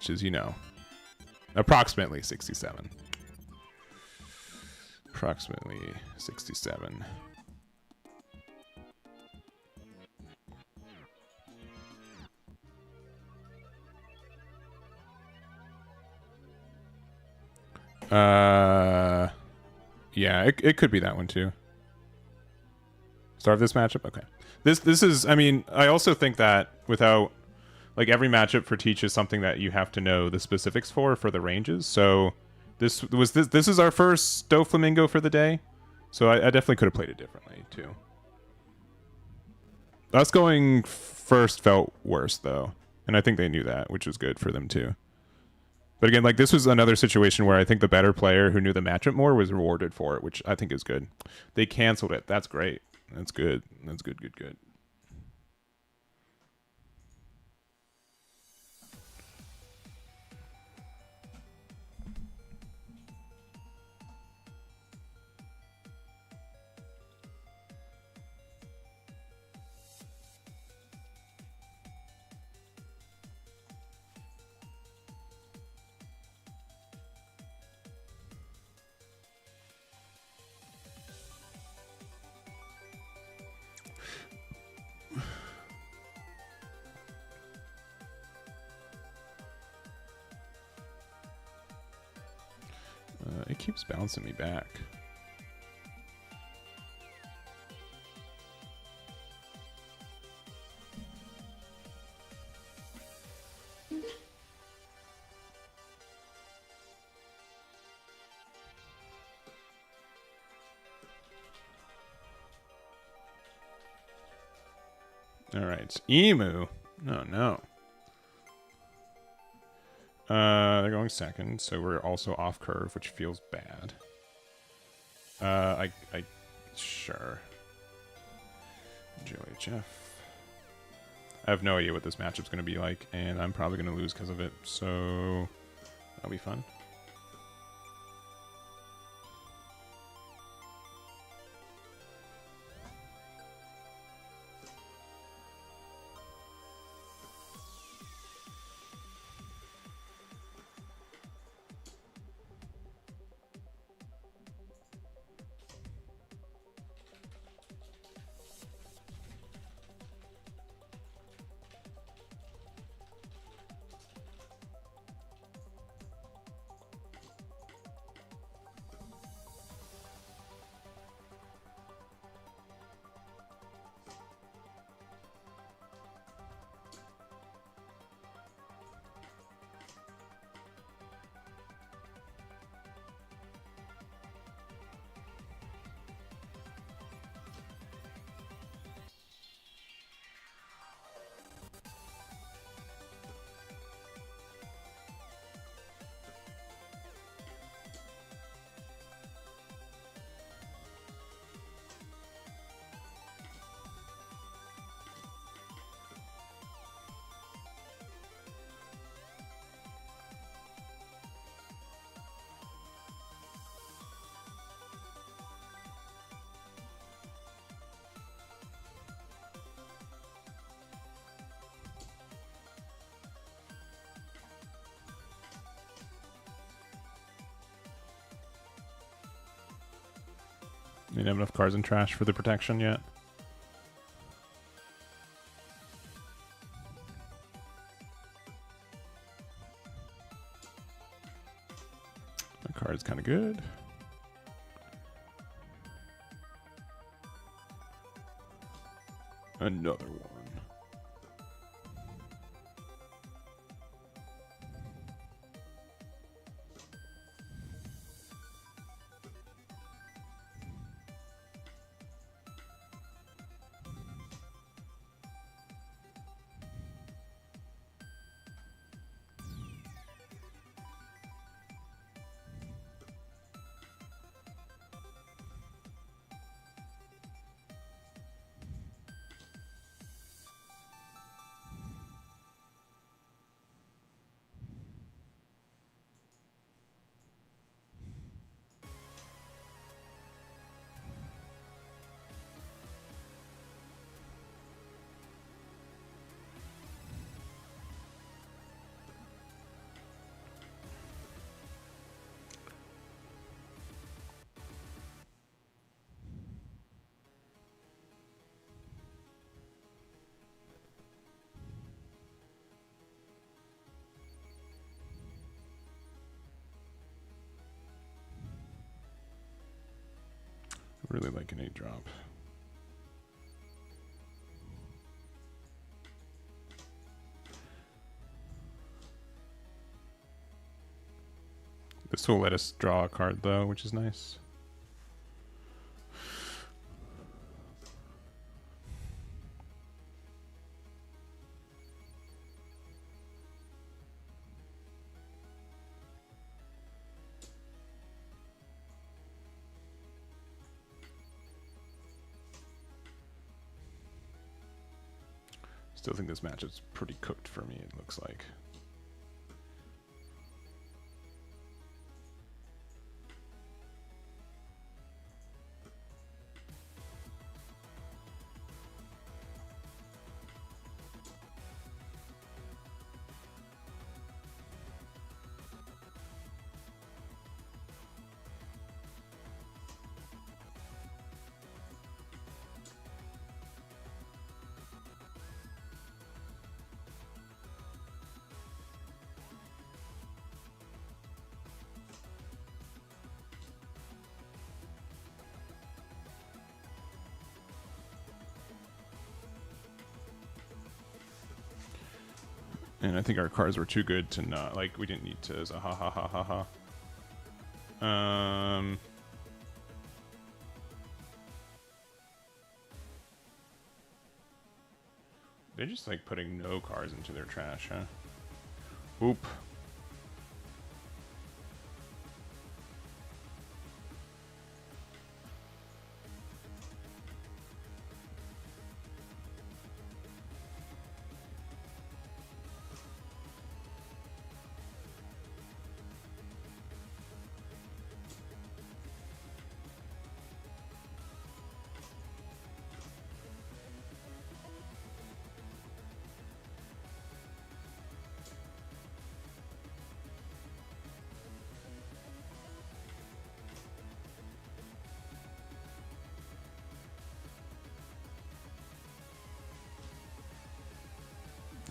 is, you know, approximately 67. Approximately 67. Yeah, it could be that one too. Start of this matchup? Okay. This is, I mean, I also think that without, like, every matchup for Teach is something that you have to know the specifics for the ranges. So this is our first Doflamingo for the day. So I definitely could have played it differently too. Us going first felt worse though. And I think they knew that, which was good for them too. But again, like, this was another situation where I think the better player who knew the matchup more was rewarded for it, which I think is good. They canceled it. That's great. That's good. That's good, good, good. It keeps bouncing me back. All right, it's Emu. Oh, no. They're going second, so we're also off curve, which feels bad. Sure. JHF. I have no idea what this matchup's going to be like, and I'm probably going to lose because of it, so that'll be fun. You don't have enough cards in trash for the protection yet. That card's kind of good. Another one. Really like an 8-drop. This will let us draw a card though, which is nice. Still think this match is pretty cooked for me, it looks like. And I think our cards were too good to not, like, we didn't need to, so ha ha ha ha ha. They're just, like, putting no cards into their trash, huh? Oop.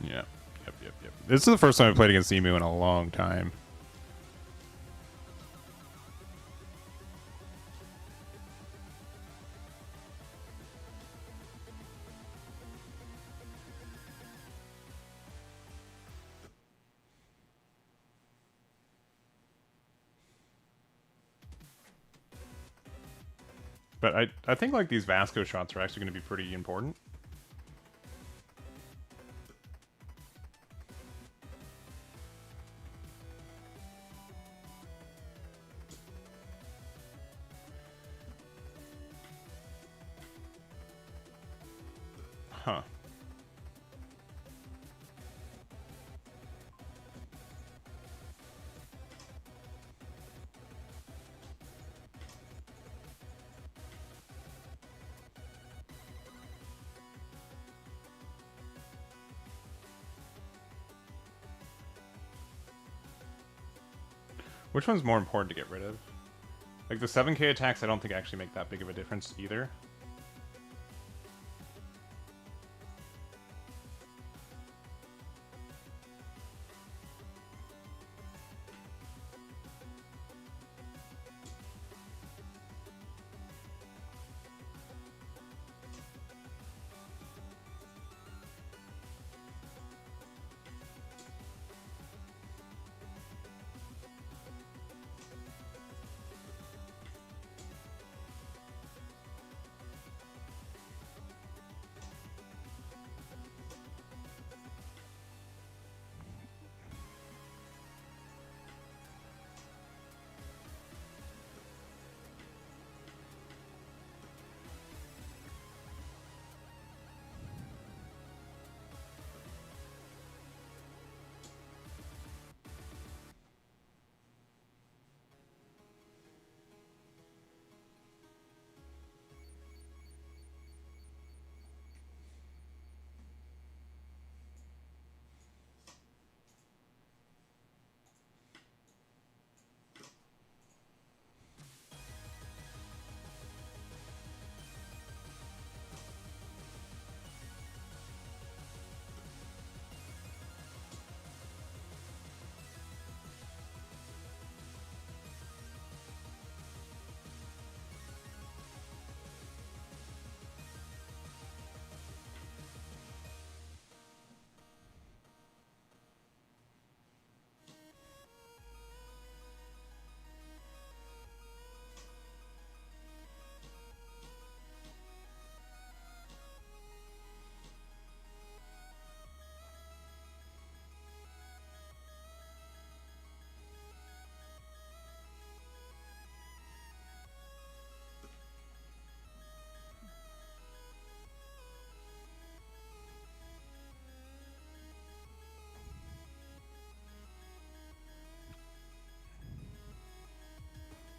Yeah. Yep. This is the first time I played against Emu in a long time. But I think like these Vasco shots are actually going to be pretty important. Huh. Which one's more important to get rid of? Like, the 7k attacks I don't think actually make that big of a difference either.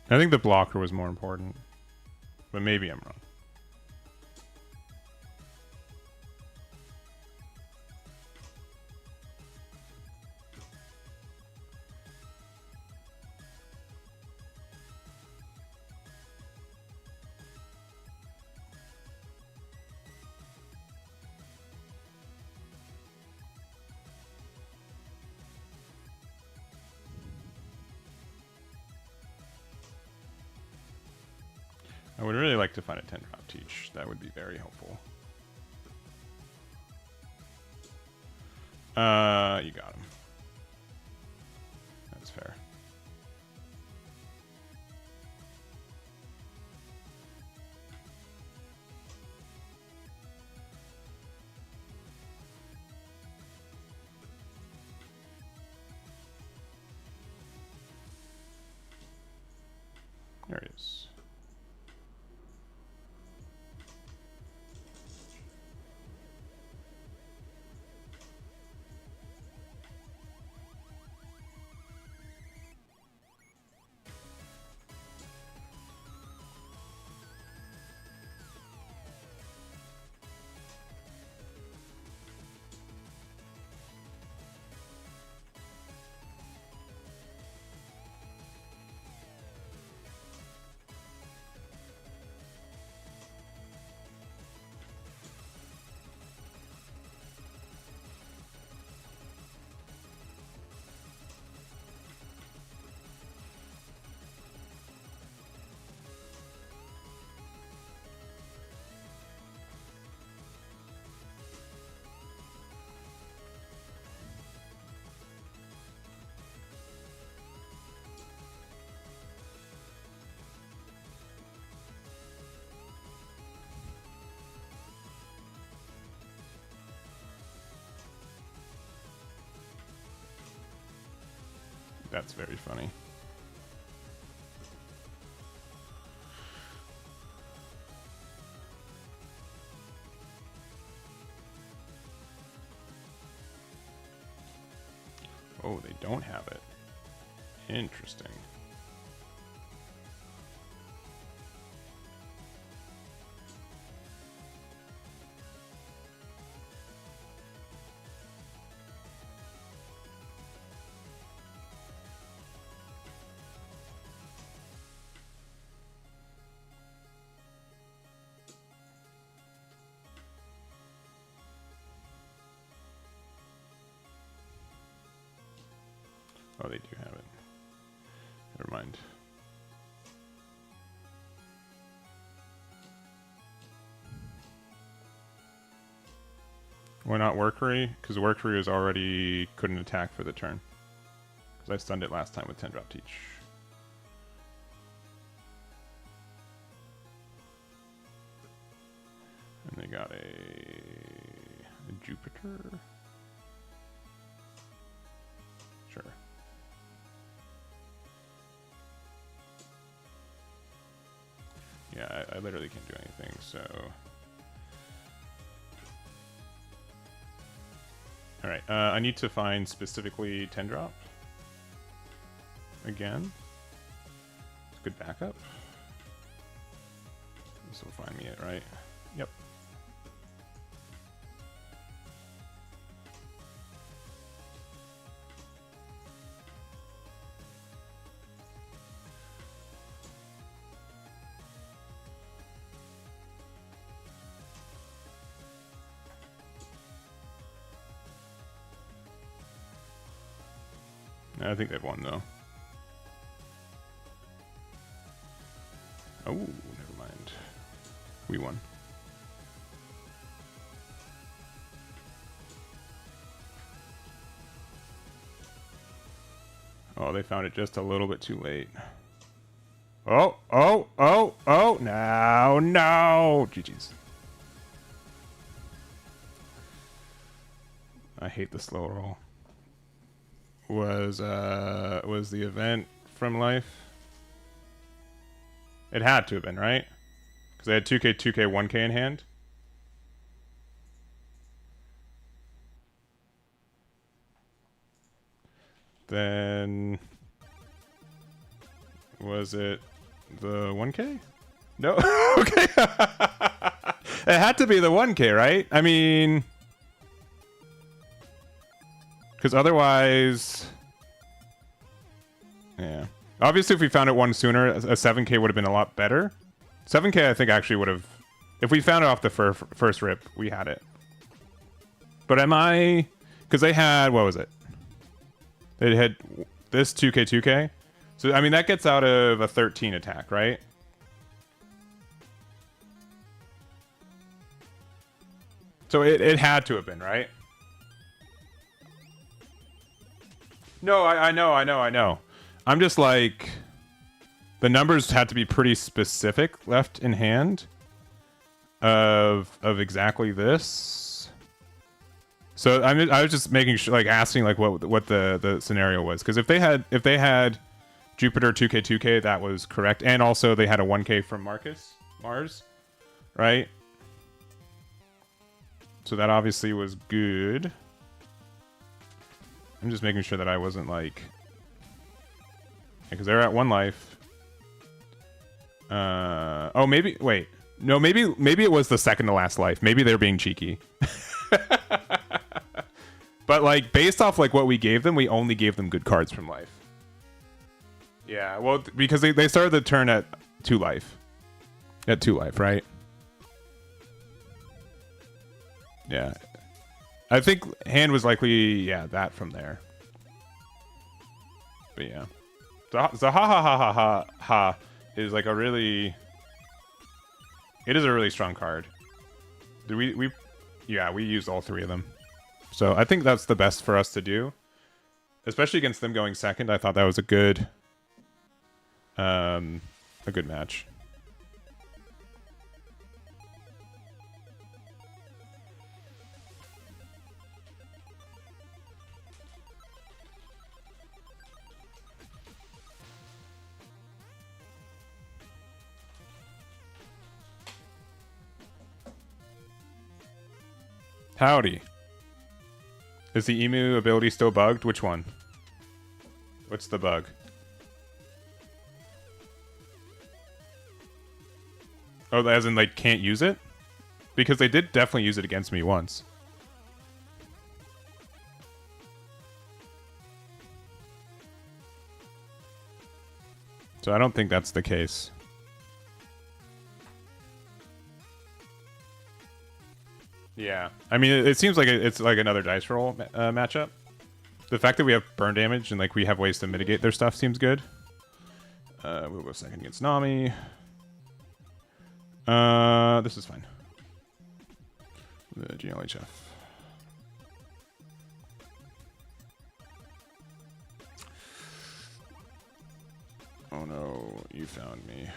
I think the blocker was more important, but maybe I'm wrong. I would really like to find a 10 drop teach. That would be very helpful. You got him. That's fair. There it is. That's very funny. Oh, they don't have it. Interesting. Oh, they do have it. Never mind. Why not Workery? Because Workery was already couldn't attack for the turn. Because I stunned it last time with 10 drop teach. And they got a Jupiter. Sure. Yeah, I literally can't do anything, so... Alright, I need to find specifically 10 drop. Again. It's good backup. This will find me it, right? Yep. I think they've won, though. Oh, never mind. We won. Oh, they found it just a little bit too late. Oh, oh, oh, oh, no, no. GG's. I hate the slow roll. Was the event from life? It had to have been, right? Because they had 2k, 2k, 1k in hand. Then was it the 1k? No. Okay. It had to be the 1k, right? I mean, because otherwise, yeah. Obviously, if we found it one sooner, a 7k would have been a lot better. 7k, I think, actually would have... If we found it off the first rip, we had it. But am I... Because they had... What was it? They had this 2k, 2k. So, I mean, that gets out of a 13 attack, right? So it had to have been, right? No, I know. I'm just like... The numbers had to be pretty specific left in hand of exactly this. So I was just making sure, like asking like what the scenario was, because if they had Jupiter 2k 2k, that was correct, and also they had a 1k from Mars, right? So that obviously was good. I'm just making sure that I wasn't like, because they're at 1 life. Oh, maybe, wait. No, maybe it was the second to last life. Maybe they're being cheeky. But, like, based off, like, what we gave them, we only gave them good cards from life. Yeah, well, because they started the turn at 2 life. At 2 life, right? Yeah. I think hand was likely, yeah, that from there. But, yeah. So ha ha ha ha ha ha is like a really... It is a really strong card. Yeah, we used all 3 of them. So I think that's the best for us to do. Especially against them going second. I thought that was a good match. Howdy. Is the emu ability still bugged? Which one? What's the bug? Oh, as in, like, can't use it? Because they did definitely use it against me once. So I don't think that's the case. Yeah. I mean, it seems like it's like another dice roll matchup. The fact that we have burn damage and like we have ways to mitigate their stuff seems good. We'll go second against Nami. This is fine. The GLHF. Oh no, you found me.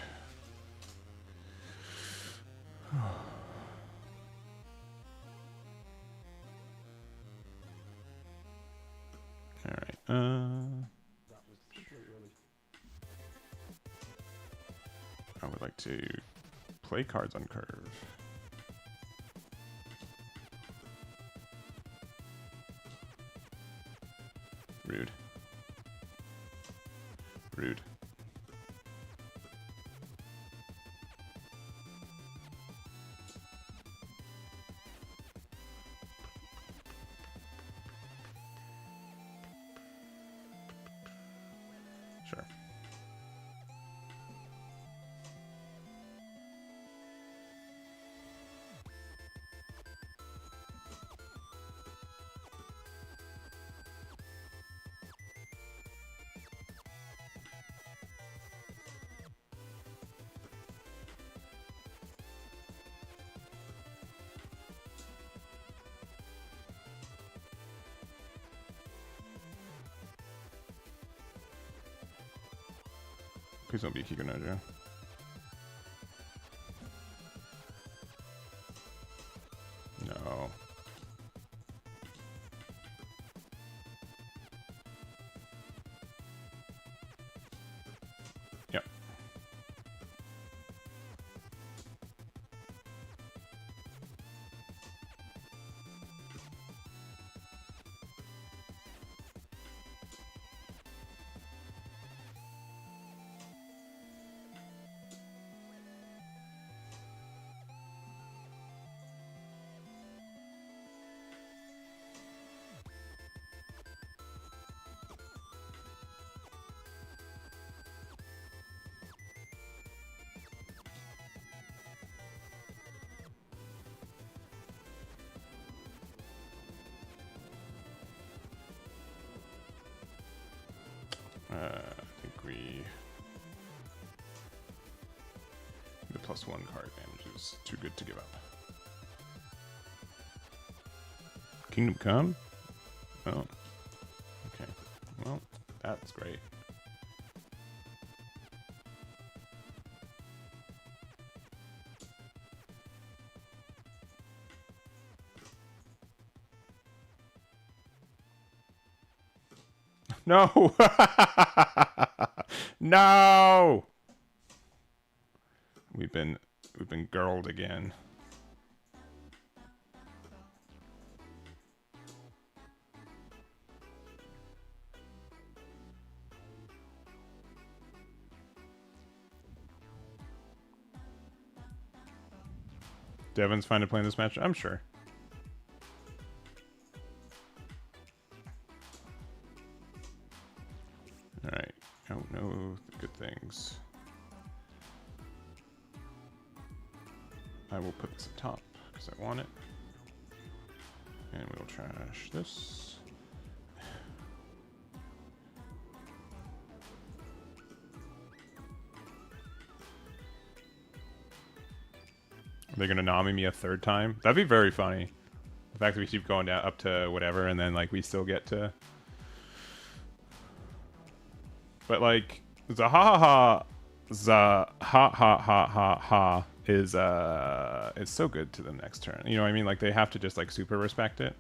Alright, I would like to play cards on curve. Rude. Rude. Sure. Please don't be Kikunojo. No. Yep. I think we... The +1 card advantage is too good to give up. Kingdom Come? Oh. Okay. Well, that's great. No! No! We've been girled again. Devin's fine to play in this match? I'm sure. Alright. Oh no, good things. I will put this at top because I want it. And we'll trash this. They're gonna Nami me a third time. That'd be very funny. The fact that we keep going down up to whatever, and then like we still get to. But like the ha ha ha is so good to the next turn. You know what I mean? Like they have to just like super respect it.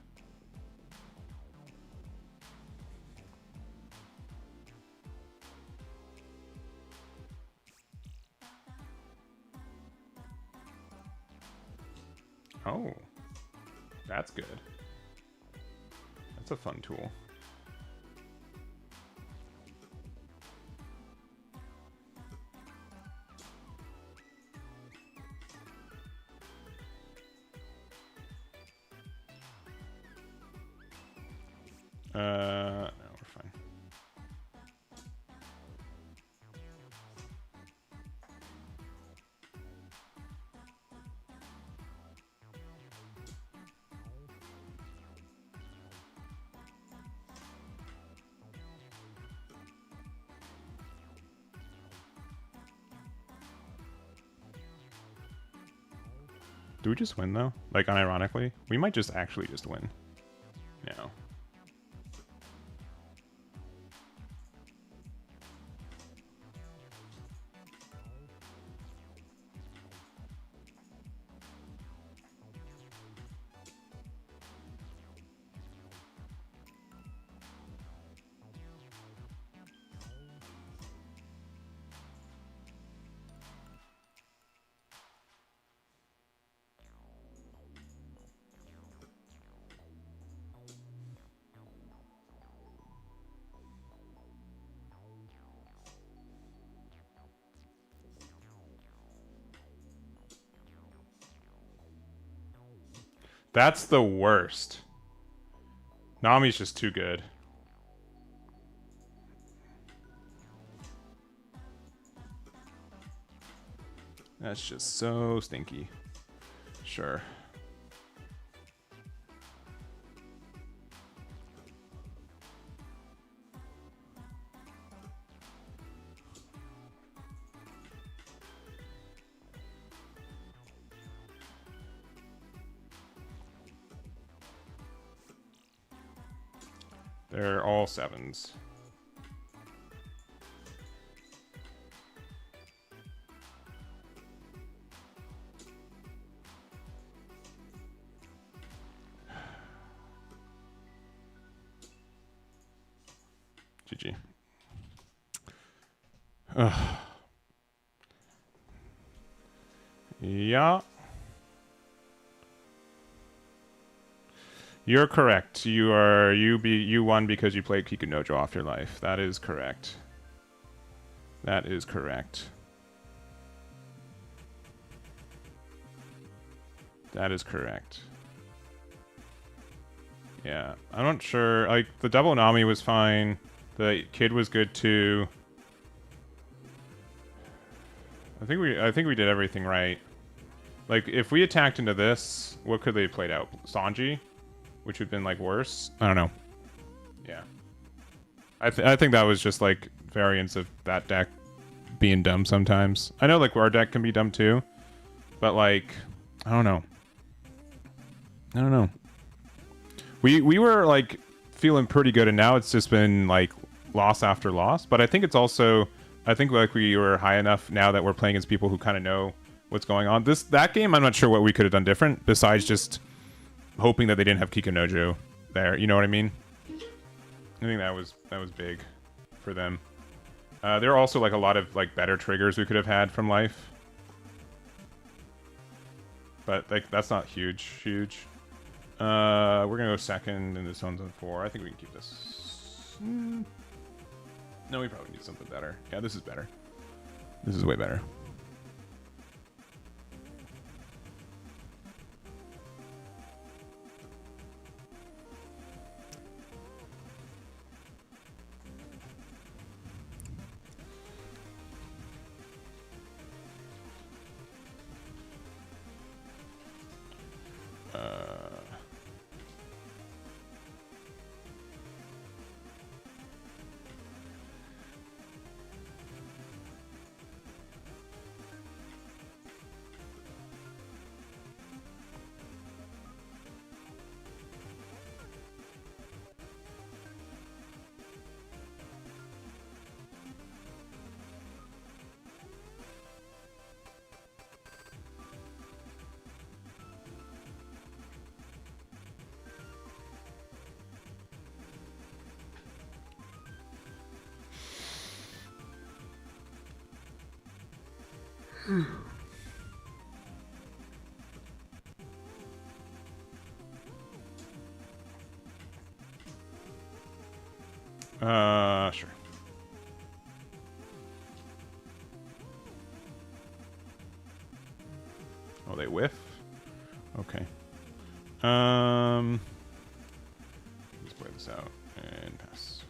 Oh, that's good. That's a fun tool. No, we're fine. Do we just win though? Like unironically, we might just actually just win. No. That's the worst. Nami's just too good. That's just so stinky. Sure. They're all 7s. GG. Ugh. Yeah. You're correct. You won because you played Kikunojo off your life. That is correct. That is correct. That is correct. Yeah, I'm not sure. Like the double Nami was fine. The kid was good too. I think we did everything right. Like if we attacked into this, what could they have played out? Sanji, which would have been like worse. I don't know. Yeah. I think that was just like variants of that deck being dumb sometimes. I know like our deck can be dumb too, but like I don't know. I don't know. We were like feeling pretty good, and now it's just been like loss after loss. But I think it's also like we were high enough now that we're playing against people who kind of know what's going on. That game, I'm not sure what we could have done different besides just hoping that they didn't have Kikunojo there. You know what I mean? I think that was big for them. There are also like a lot of like better triggers we could have had from life, but like that's not huge. We're gonna go second, and this one's on 4. I think we can keep this. No, we probably need something better. Yeah, this is better. This is way better. Sure. Oh, they whiff? Okay. Let's play this out and pass.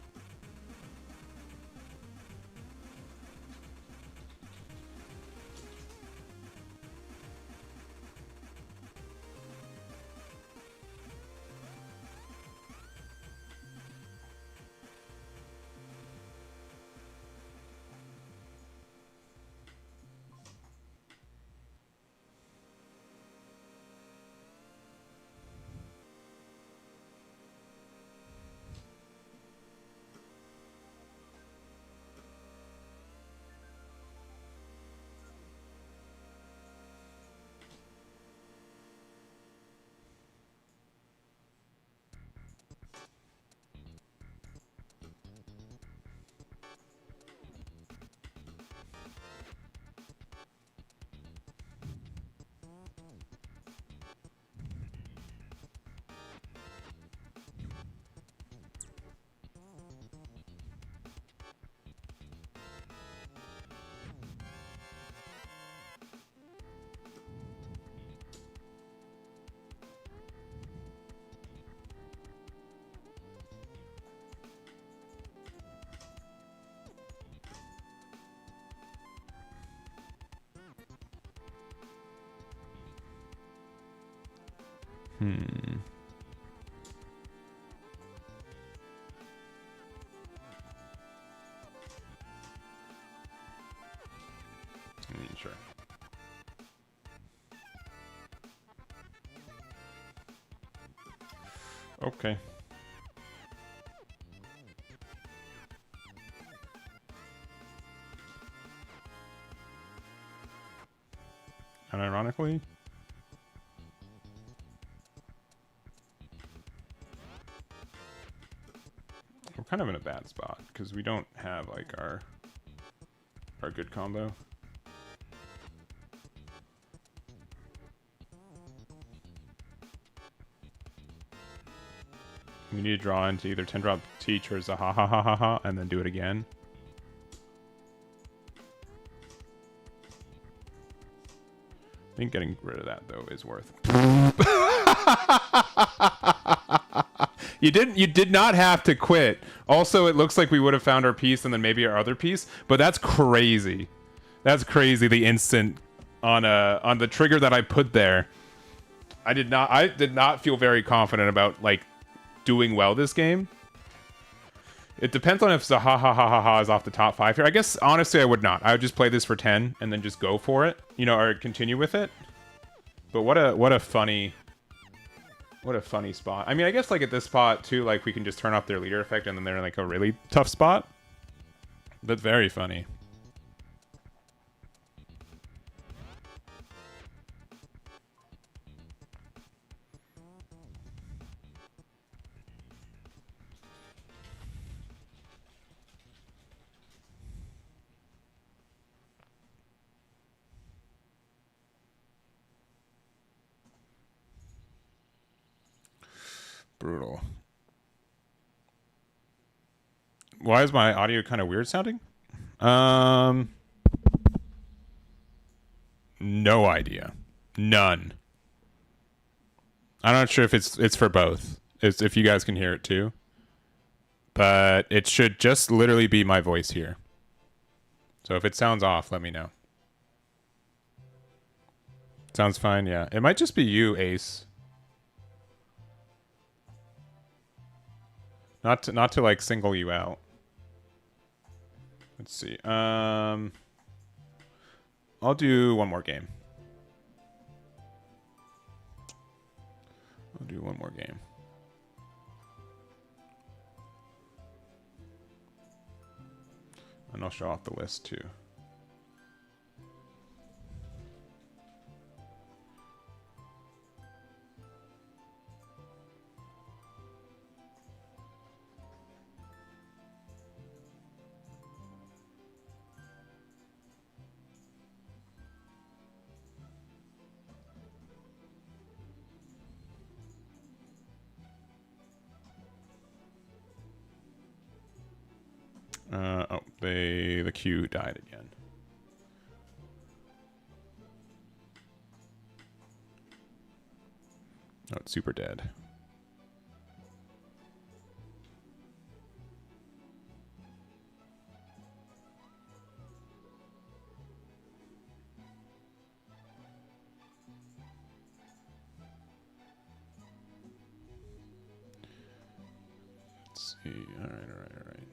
Hmm. Sure. Okay. And ironically, we're kind of in a bad spot because we don't have like our good combo. We need to draw into either 10 drop teach or Zaha ha ha ha ha and then do it again. I think getting rid of that though is worth. You did not have to quit. Also, it looks like we would have found our piece and then maybe our other piece, but that's crazy. That's crazy, the instant on the trigger that I put there. I did not feel very confident about like doing well this game. It depends on if Zaha ha ha ha ha is off the top 5 here. I guess honestly I would not. I would just play this for 10 and then just go for it, you know, or continue with it. But what a funny spot. I mean, I guess like at this spot too, like we can just turn off their leader effect and then they're in like a really tough spot. That's very funny. Brutal. Why is my audio kind of weird sounding? No idea. None. I'm not sure if it's for both. It's if you guys can hear it too. But it should just literally be my voice here. So if it sounds off, let me know. Sounds fine, yeah. It might just be you, Ace. Not to like single you out. Let's see. I'll do one more game. I'll do one more game. And I'll show off the list too. Oh, the queue died again. Oh, it's super dead. Let's see. All right.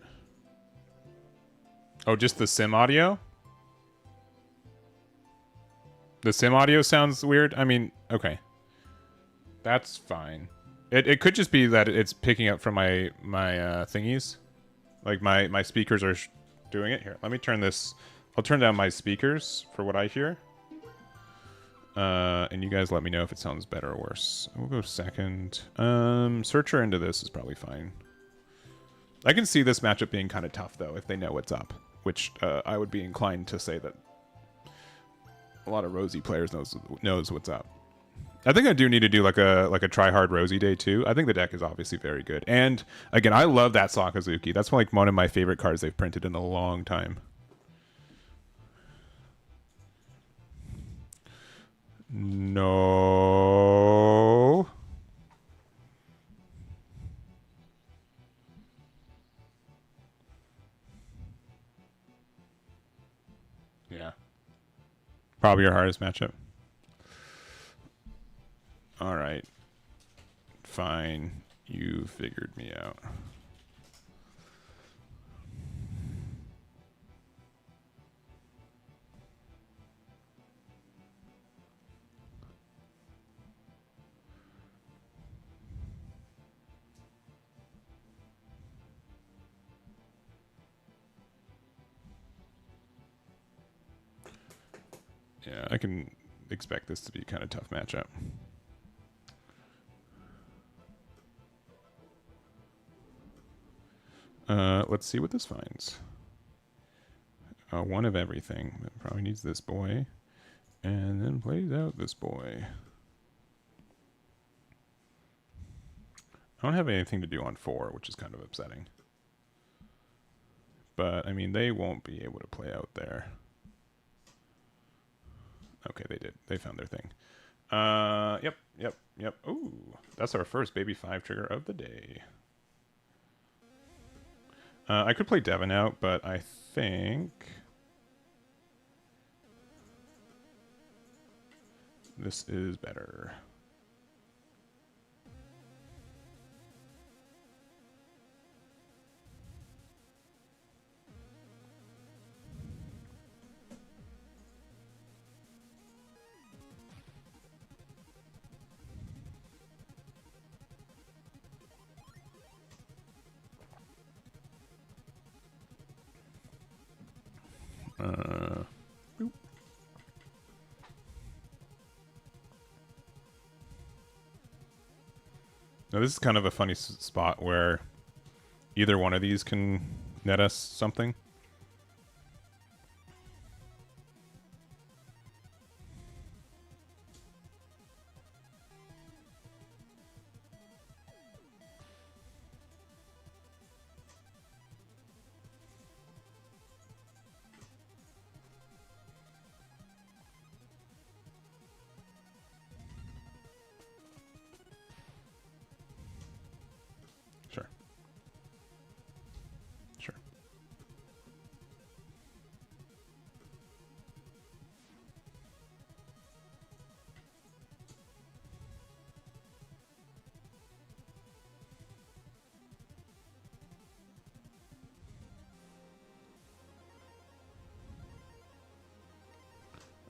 Oh, just the sim audio? The sim audio sounds weird? I mean, okay. That's fine. It could just be that it's picking up from my thingies. Like my speakers are doing it. Here, let me turn this. I'll turn down my speakers for what I hear. And you guys let me know if it sounds better or worse. We'll go second. Searcher into this is probably fine. I can see this matchup being kind of tough, though, if they know what's up. Which I would be inclined to say that a lot of Rosie players knows what's up. I think I do need to do like a try hard Rosie day too. I think the deck is obviously very good, and again, I love that Sakazuki. That's like one of my favorite cards they've printed in a long time. No. Yeah. Probably your hardest matchup. All right. Fine. You figured me out. Yeah, I can expect this to be kind of tough matchup. Let's see what this finds. One of everything. It probably needs this boy. And then plays out this boy. I don't have anything to do on 4, which is kind of upsetting. But, I mean, they won't be able to play out there. Okay, they did. They found their thing. Yep. Ooh, that's our first baby 5 trigger of the day. I could play Devon out, but I think this is better. Boop. Now this is kind of a funny spot where either one of these can net us something. Sure. Sure.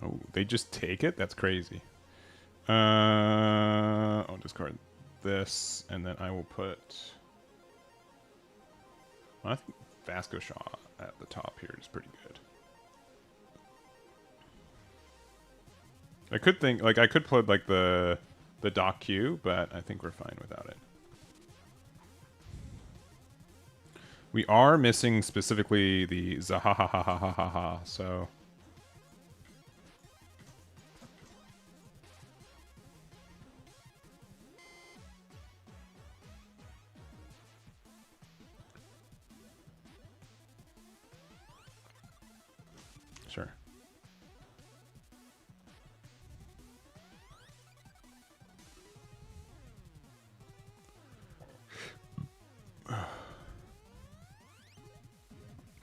Oh, they just take it? That's crazy. I'll discard this, and then I will put... Well, I think Vasco Shaw at the top here is pretty good. I could think, like, I could put, like, the Doc Q, but I think we're fine without it. We are missing specifically the Zahahahahaha, so... Sure.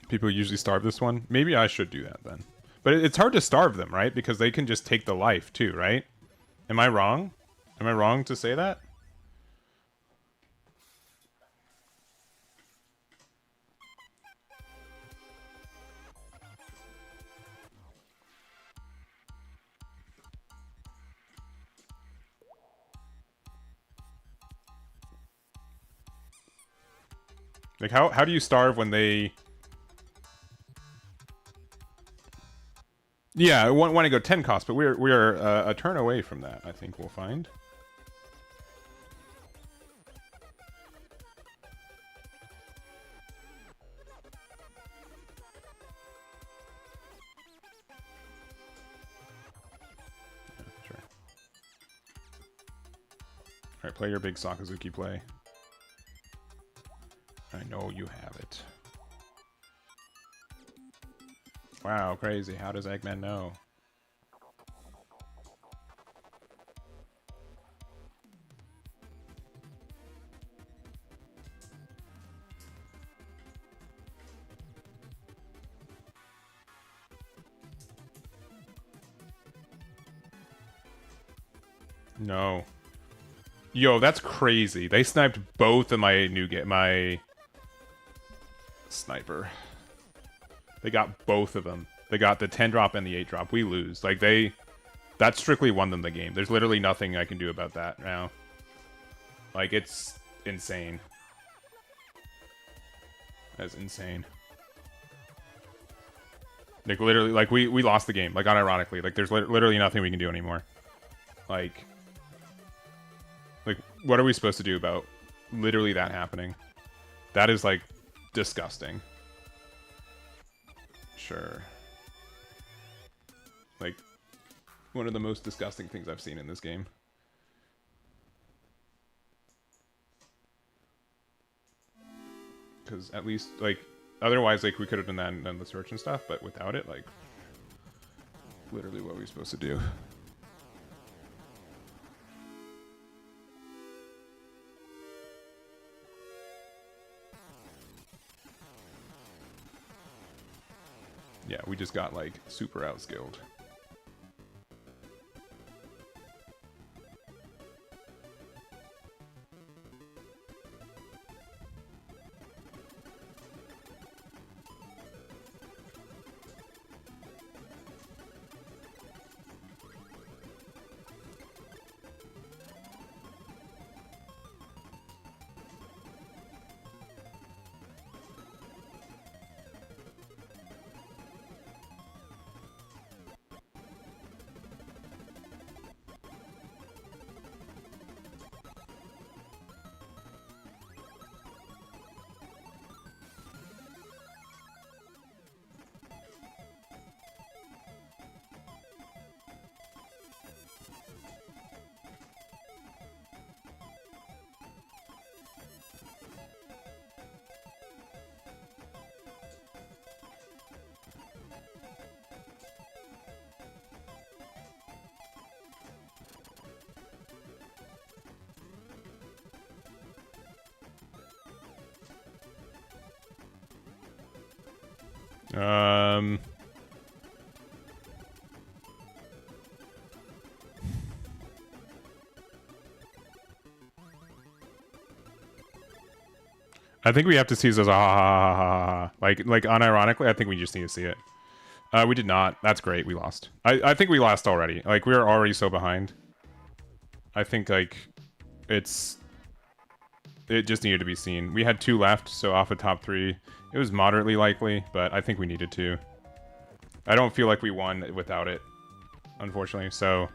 People usually starve this one. Maybe I should do that then. But it's hard to starve them, right? Because they can just take the life too, right? Am I wrong? Am I wrong to say that? Like, how do you starve when they... Yeah, I want to go 10 cost, but we're a turn away from that, I think we'll find. Yeah, sure. Alright, play your big Sakazuki play. I know you have it. Wow, crazy. How does Eggman know? No. Yo, that's crazy. They sniped both of my my sniper. They got both of them. They got the 10 drop and the 8 drop. We lose. Like that strictly won them the game. There's literally nothing I can do about that now. Like it's insane. That's insane. Like literally, like we lost the game. Like unironically, like there's literally nothing we can do anymore. Like what are we supposed to do about literally that happening? That is like disgusting. Sure. Like one of the most disgusting things I've seen in this game. Because at least like otherwise like we could have done that and done the search and stuff, but without it, like literally what are we supposed to do? Yeah, we just got like super outskilled. I think we have to see those like unironically. I think we just need to see it. We did not. That's great. We lost. I think we lost already. Like we were already so behind. I think like it just needed to be seen. We had 2 left, so off of top 3, it was moderately likely, but I think we needed to. I don't feel like we won without it, unfortunately. So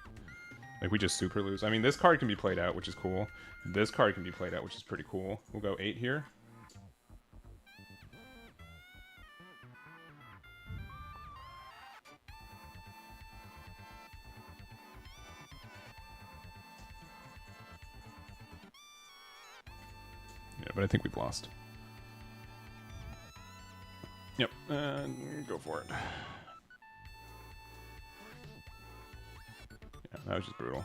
like we just super lose. I mean, this card can be played out, which is cool. This card can be played out, which is pretty cool. We'll go 8 here. Yeah, but I think we've lost. Yep, go for it. Yeah, that was just brutal.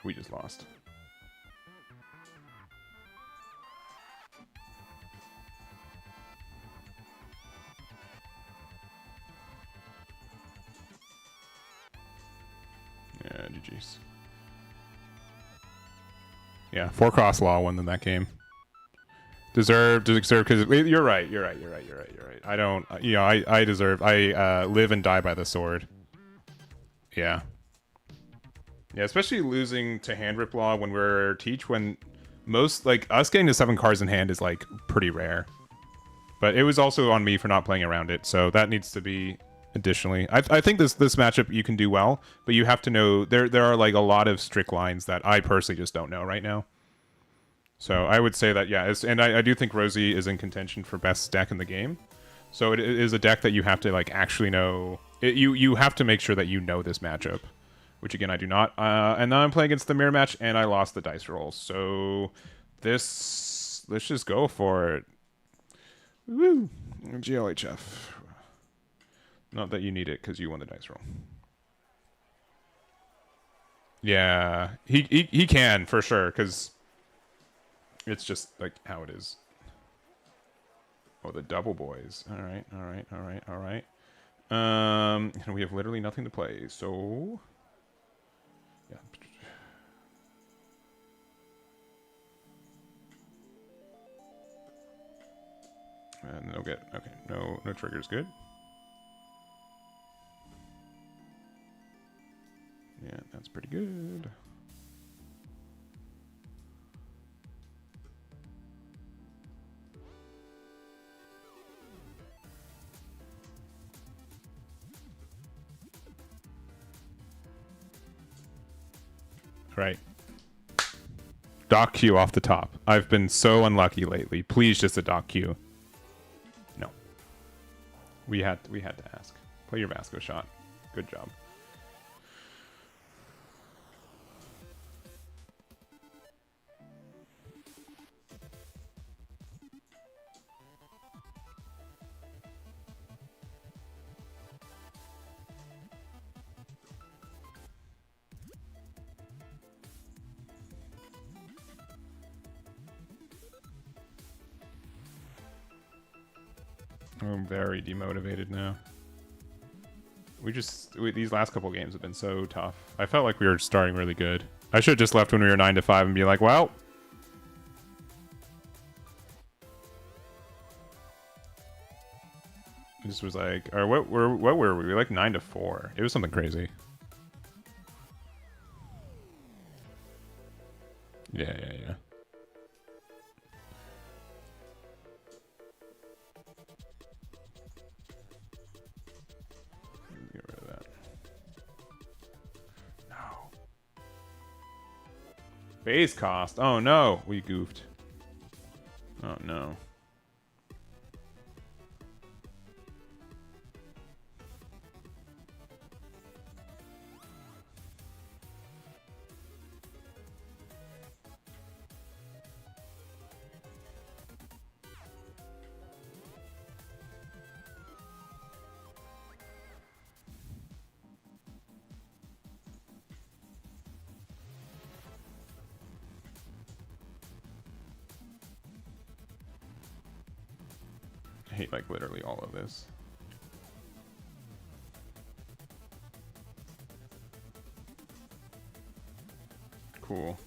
We just lost. Yeah, GG's. Yeah, 4 cross law won them that game. Deserve, because you're right. I don't, I deserve. I live and die by the sword. Yeah. Yeah, especially losing to hand rip law when we're teach, when most, like, us getting to 7 cards in hand is, like, pretty rare. But it was also on me for not playing around it, so that needs to be additionally. I think this matchup you can do well, but you have to know, there are, like, a lot of strict lines that I personally just don't know right now. So I would say that, yeah, and I do think Rosie is in contention for best deck in the game. So it is a deck that you have to, like, actually know. You have to make sure that you know this matchup. Which, again, I do not. And now I'm playing against the mirror match, and I lost the dice roll. So this just go for it. Woo! GLHF. Not that you need it because you won the dice roll. Yeah, he can for sure because it's just like how it is. Oh, the double boys. All right, all right, all right, all right. And we have literally nothing to play, so yeah. And they'll get okay. No triggers. Good. Yeah, that's pretty good. Right. Dock Q off the top. I've been so unlucky lately. Please just a dock Q. No. We had to ask. Play your Vasco shot. Good job. I'm very demotivated now. These last couple games have been so tough. I felt like we were starting really good. I should have just left when we were 9-5 and be like, well. This was like, or what were we? We were like 9-4. It was something crazy. Yeah. Get rid of that. No. Base cost. Oh no, we goofed. Oh no. I hate like literally all of this. Cool.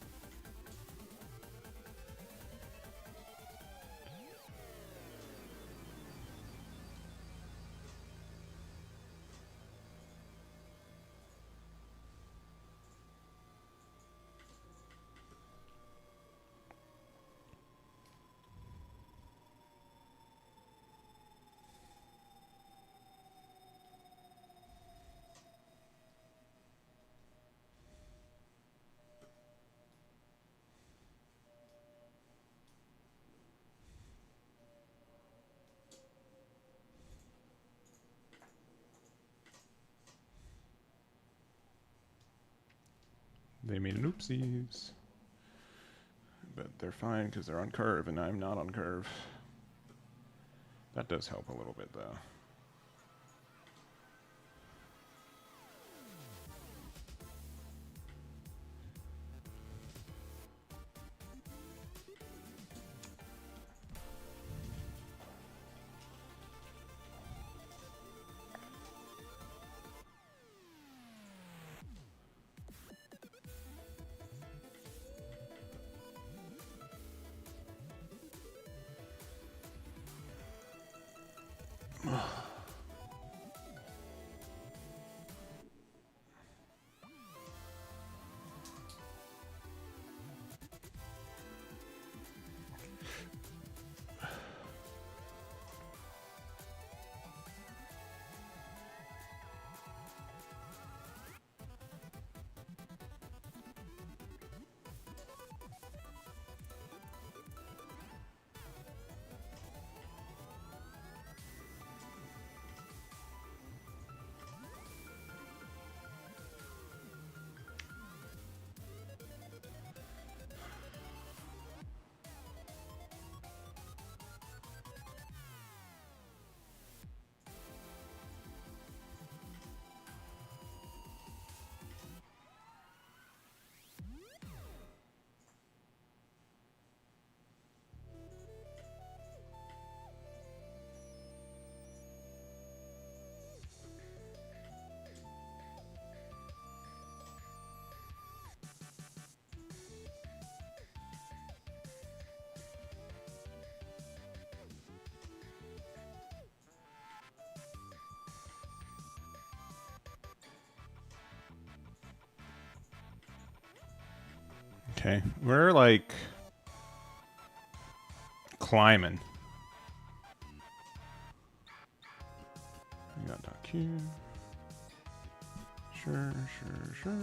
They made an oopsies. But they're fine because they're on curve and I'm not on curve. That does help a little bit though. Okay, we're like climbing. We got .q. Sure. Sure.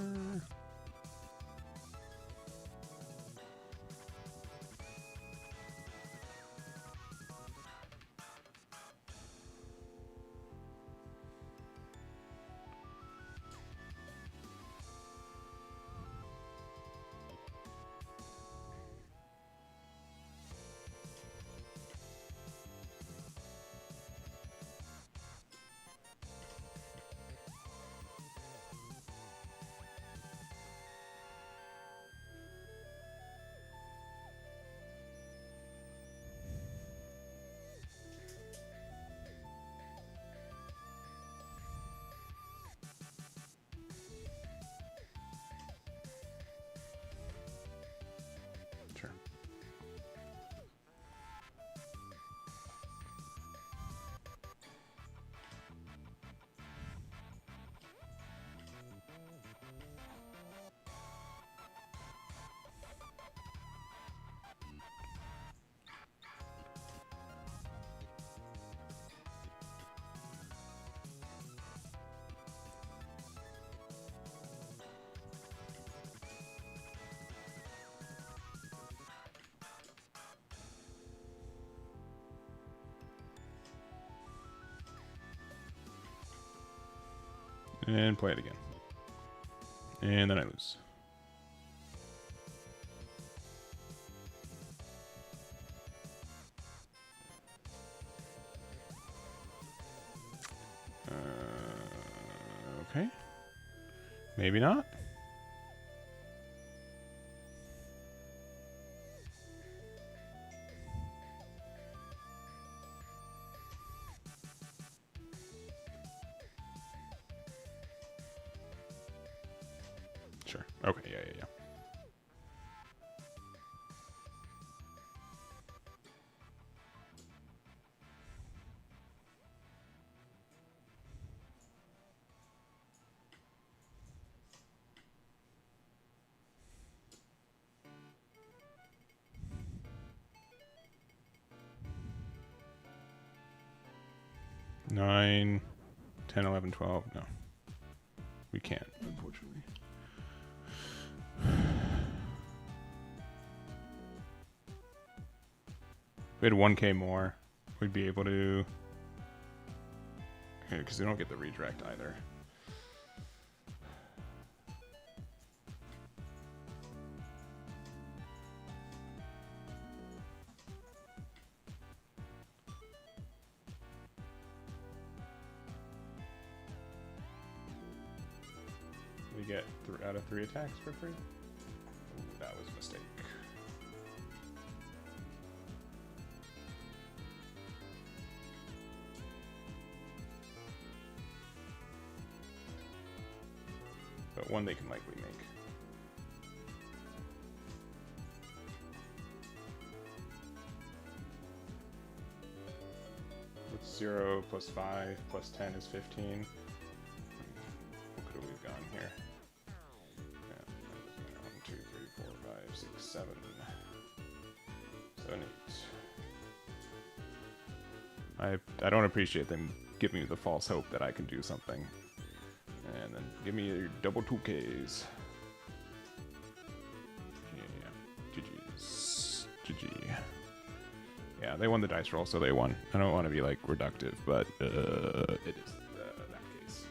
And play it again. And then I lose. Okay. Maybe not. Sure. Okay, yeah. Nine, 10, 11, 12. No. We can't, unfortunately. If we had 1k more, we'd be able to... Because we don't get the redirect either. We get out of 3 attacks for free? Ooh, that was a mistake. But one they can likely make. With 0 plus 5 plus 10 is 15. What could we have gone here? 1, 2, 3, 4, 5, 6, 7. 7, 8. I don't appreciate them giving me the false hope that I can do something. And then give me your double 2Ks. Yeah. GG's. GG. Yeah, they won the dice roll, so they won. I don't want to be like reductive, but it is that case.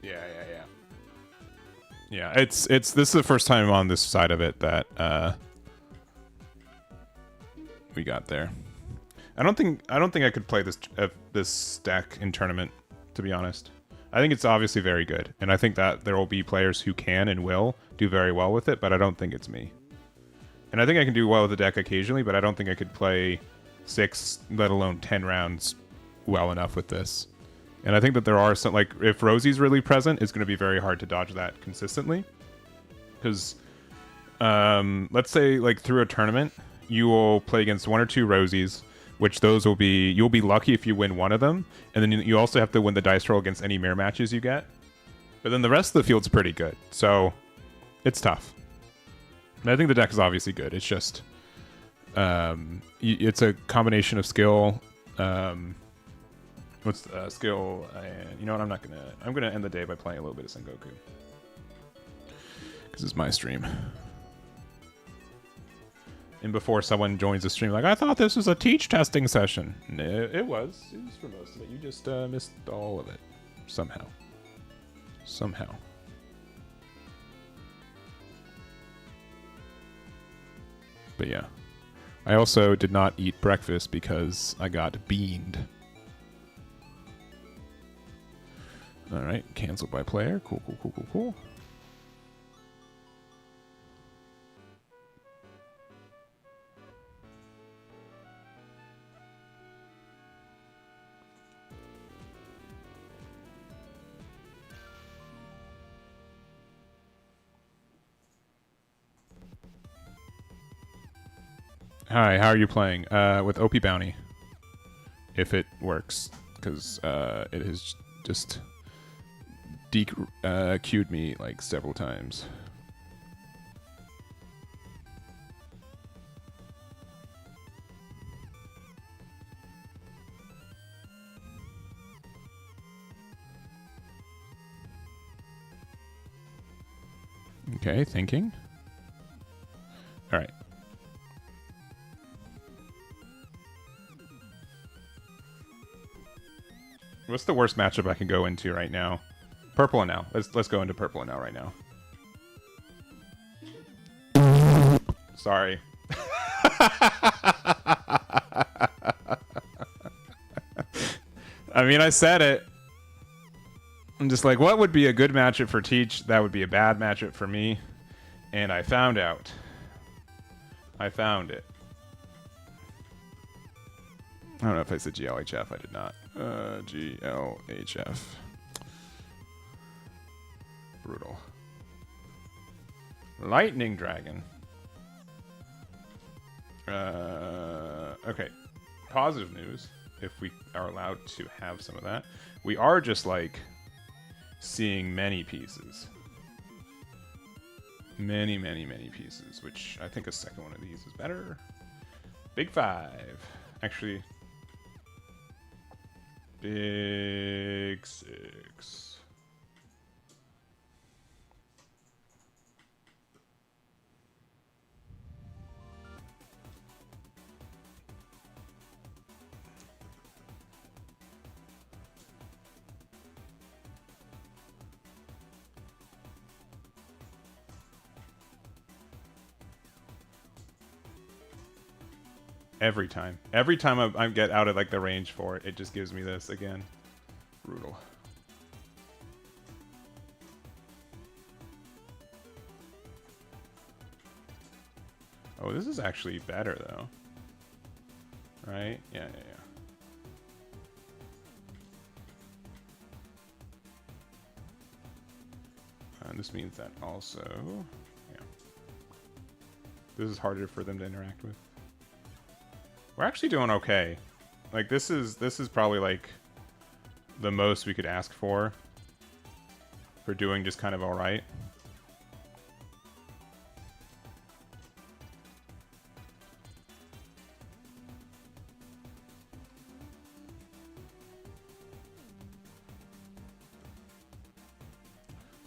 Yeah. Yeah, it's this is the first time on this side of it that we got there. I don't think I could play this deck in tournament, to be honest. I think it's obviously very good, and I think that there will be players who can and will do very well with it, but I don't think it's me. And I think I can do well with the deck occasionally, but I don't think I could play 6, let alone 10 rounds well enough with this. And I think that there are some, like, if Rosie's really present, it's going to be very hard to dodge that consistently. Because, let's say, like, through a tournament, you will play against 1 or 2 Rosies, which those will be, you'll be lucky if you win one of them, and then you also have to win the dice roll against any mirror matches you get. But then the rest of the field's pretty good, so it's tough. And I think the deck is obviously good. It's just it's a combination of skill. What's skill? And you know what? I'm gonna end the day by playing a little bit of Sengoku because it's my stream. And before someone joins the stream, like, I thought this was a teach testing session. No, it was. It was for most of it. You just missed all of it somehow. Somehow. But yeah. I also did not eat breakfast because I got beaned. Alright, canceled by player. Cool, cool, cool, cool, cool. Hi, how are you playing? With OP Bounty. If it works. Because it has just queued me like several times. Okay, thinking. Alright. What's the worst matchup I can go into right now? Purple and now. Let's go into purple and now right now. Sorry. I mean, I said it. I'm just like, what would be a good matchup for Teach? That would be a bad matchup for me. And I found out. I found it. I don't know if I said GLHF. I did not. GLHF. Brutal. Lightning Dragon. Okay. Positive news, if we are allowed to have some of that. We are just like seeing many pieces. Many, many, many pieces, which I think a second one of these is better. Big five. Actually, big six. Every time. Every time I get out of like the range for it, it just gives me this again. Brutal. Oh, this is actually better though. Right? Yeah, yeah, yeah. And this means that also, yeah. This is harder for them to interact with. We're actually doing okay. Like this is probably like the most we could ask for doing just kind of all right.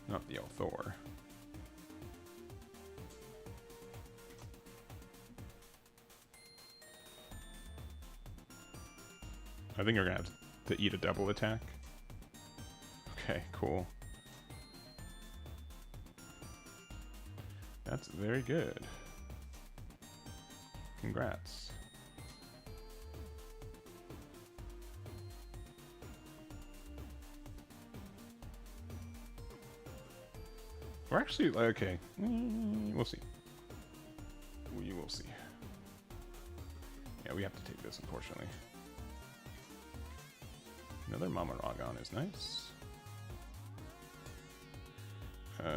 Not the Thor. I think you're gonna have to eat a double attack. Okay, cool. That's very good. Congrats. We're actually okay. We'll see. We will see. Yeah, we have to take this, unfortunately. Another Mamaragon is nice. Okay.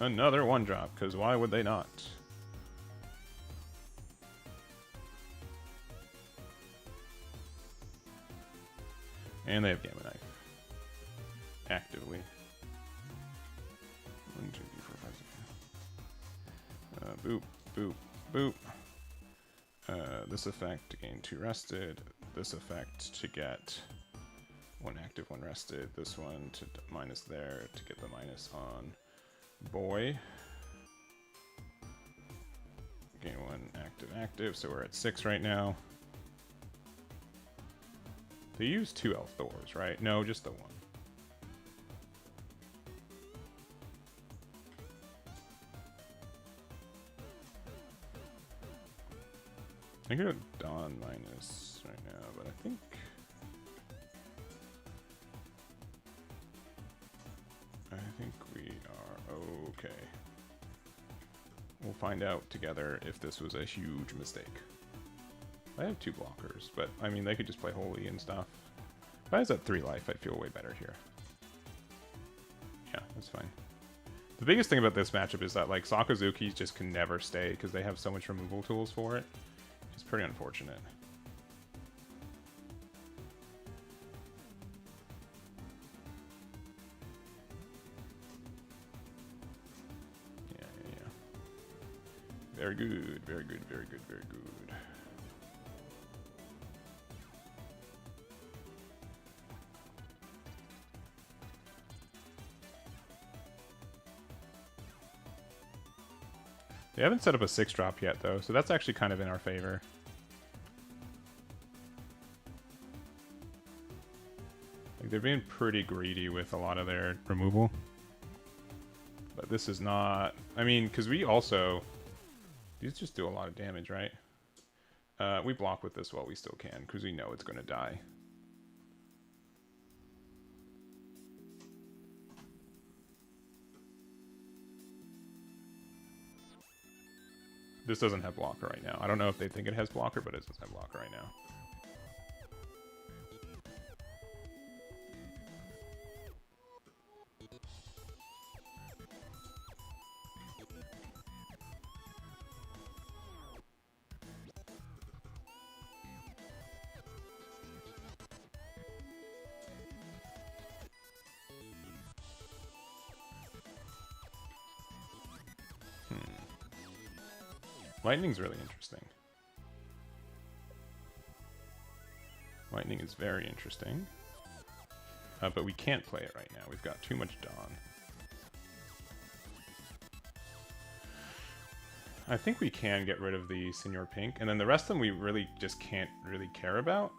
Another one drop, because why would they not? And they have Gamma Knife. Actively. Boop, boop, boop. This effect to gain 2 rested. This effect to get 1 active, 1 rested. This one to minus there to get the minus on boy. Gain 1 active, active. So we're at 6 right now. They use 2 elf Thors, right? No, just the 1. I can go Dawn minus right now, but I think we are okay. We'll find out together if this was a huge mistake. I have 2 blockers, but I mean they could just play holy and stuff. If I was at 3 life, I'd feel way better here. Yeah, that's fine. The biggest thing about this matchup is that like Sakazuki just can never stay because they have so much removal tools for it. It's pretty unfortunate. Yeah. Very good, very good, very good, very good. They haven't set up a 6-drop yet, though, so that's actually kind of in our favor. Like, they're being pretty greedy with a lot of their removal. But this is not... I mean, because we also... These just do a lot of damage, right? We block with this while we still can, because we know it's going to die. This doesn't have blocker right now. I don't know if they think it has blocker, but it doesn't have blocker right now. Lightning's really interesting. Lightning is very interesting. But we can't play it right now. We've got too much Dawn. I think we can get rid of the Senor Pink, and then the rest of them we really just can't really care about.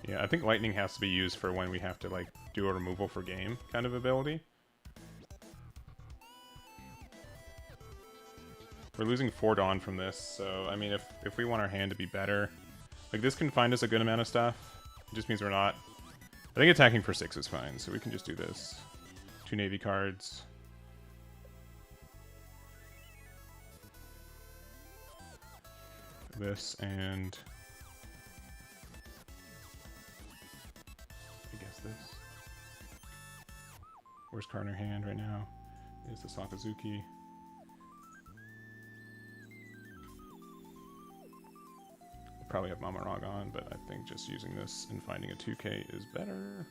Yeah, I think Lightning has to be used for when we have to, like, do a removal for game kind of ability. We're losing 4 Dawn from this, so, I mean, if we want our hand to be better... Like, this can find us a good amount of stuff. It just means we're not... I think attacking for 6 is fine, so we can just do this. 2 Navy cards. This, and... this. Worst card in our hand right now is the Sakazuki. We'll probably have Mamarog on, but I think just using this and finding a 2k is better.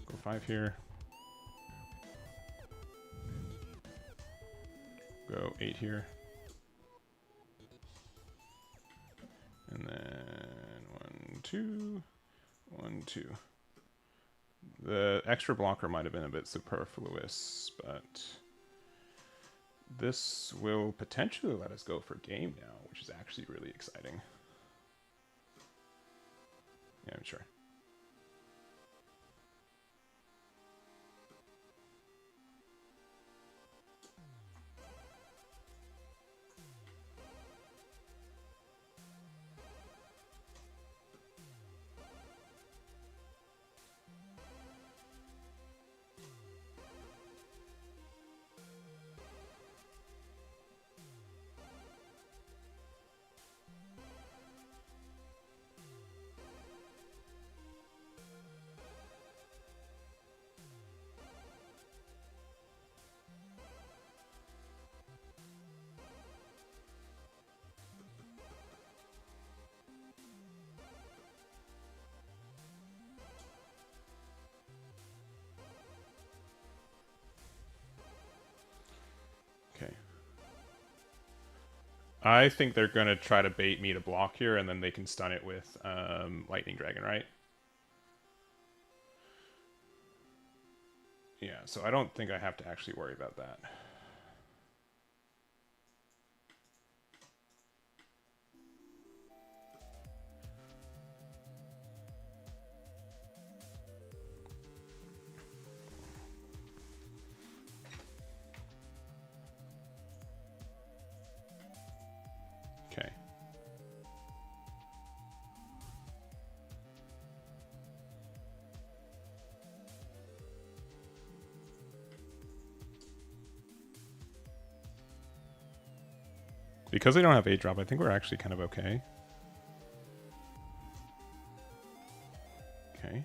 Go 5 here. Go 8 here. And then 1, 2. 1, 2. The extra blocker might have been a bit superfluous, but this will potentially let us go for game now, which is actually really exciting. Yeah, I'm sure. I think they're gonna try to bait me to block here, and then they can stun it with Lightning Dragon, right? Yeah, so I don't think I have to actually worry about that. Okay. Because they don't have 8-drop, I think we're actually kind of okay. Okay.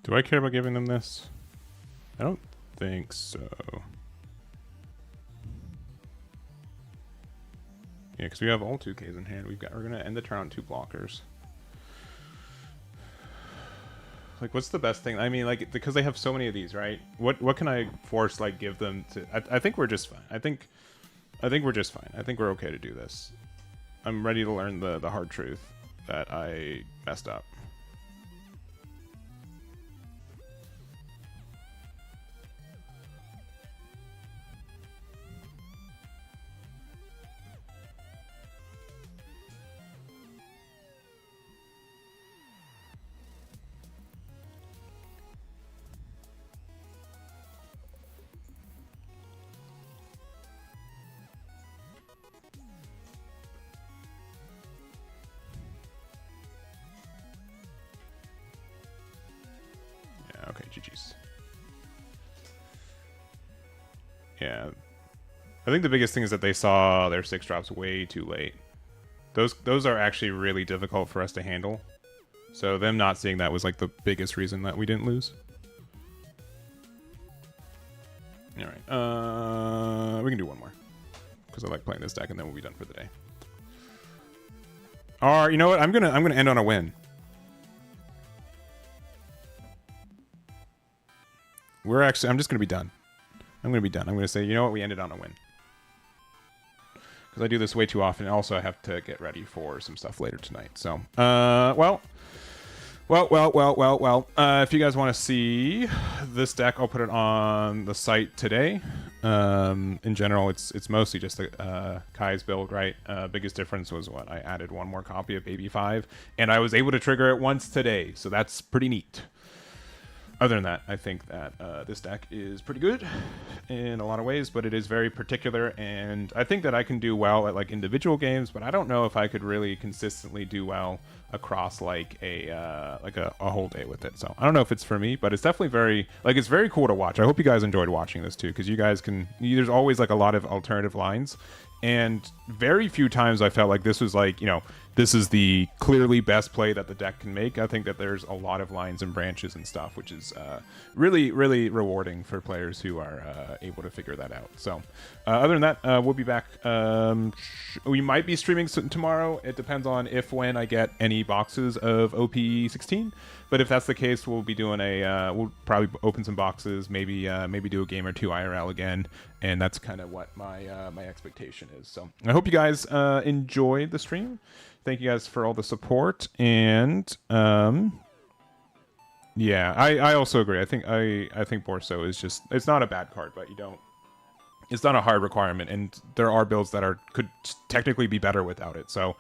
Do I care about giving them this? I don't think so. Yeah, because we have all 2Ks in hand. We're gonna end the turn on 2 blockers. Like, what's the best thing? I mean, like, because they have so many of these, right? What can I force, like, give them to? I think we're just fine. I think we're just fine. I think we're okay to do this. I'm ready to learn the hard truth that I messed up. Okay, GG's. Yeah. I think the biggest thing is that they saw their 6-drops way too late. Those are actually really difficult for us to handle. So them not seeing that was like the biggest reason that we didn't lose. Alright. We can do one more. Because I like playing this deck and then we'll be done for the day. Or you know what? I'm gonna end on a win. I'm just gonna be done. I'm gonna say, you know what, we ended on a win. Because I do this way too often. Also, I have to get ready for some stuff later tonight. So, well. If you guys want to see this deck, I'll put it on the site today. In general, it's mostly just the Kai's build, right? Biggest difference was what? I added one more copy of Baby 5, and I was able to trigger it once today. So that's pretty neat. Other than that, I think that this deck is pretty good in a lot of ways, but it is very particular, and I think that I can do well at like individual games, but I don't know if I could really consistently do well across like a whole day with it. So I don't know if it's for me, but it's definitely it's very cool to watch. I hope you guys enjoyed watching this too, because you guys can. There's always like a lot of alternative lines. And very few times I felt like this was like, this is the clearly best play that the deck can make. I think that there's a lot of lines and branches and stuff, which is really, really rewarding for players who are able to figure that out. So other than that, we'll be back. We might be streaming tomorrow. It depends on when I get any boxes of OP16. But if that's the case, we'll be doing we'll probably open some boxes, maybe do a game or two IRL again, and that's kind of what my expectation is. So I hope you guys enjoyed the stream. Thank you guys for all the support, and yeah, I also agree. I think Borso is just, it's not a bad card, but it's not a hard requirement, and there are builds that could technically be better without it. So,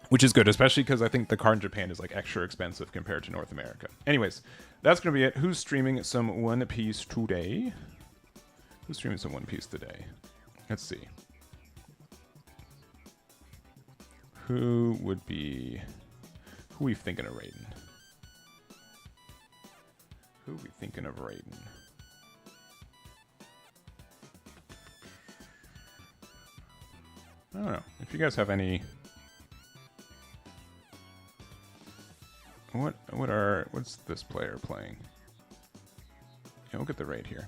which is good, especially because I think the card in Japan is like extra expensive compared to North America. Anyways, that's gonna be it. Who's streaming some One Piece today? Who's streaming some One Piece today? Let's see. Who are we thinking of raiding? Who are we thinking of raiding? I don't know. If you guys have any... What's this player playing? Yeah, we'll get the raid here.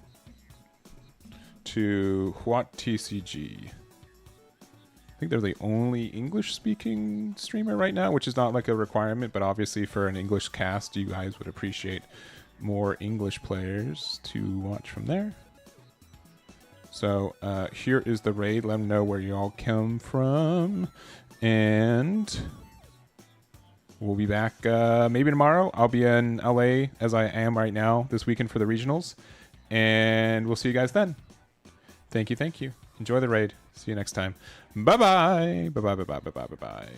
To Huat TCG. I think they're the only English-speaking streamer right now, which is not like a requirement, but obviously for an English cast, you guys would appreciate more English players to watch from there. So here is the raid. Let them know where you all come from. And we'll be back maybe tomorrow. I'll be in LA as I am right now this weekend for the regionals. And we'll see you guys then. Thank you, thank you. Enjoy the raid. See you next time. Bye-bye. Bye-bye, bye-bye, bye-bye, bye-bye.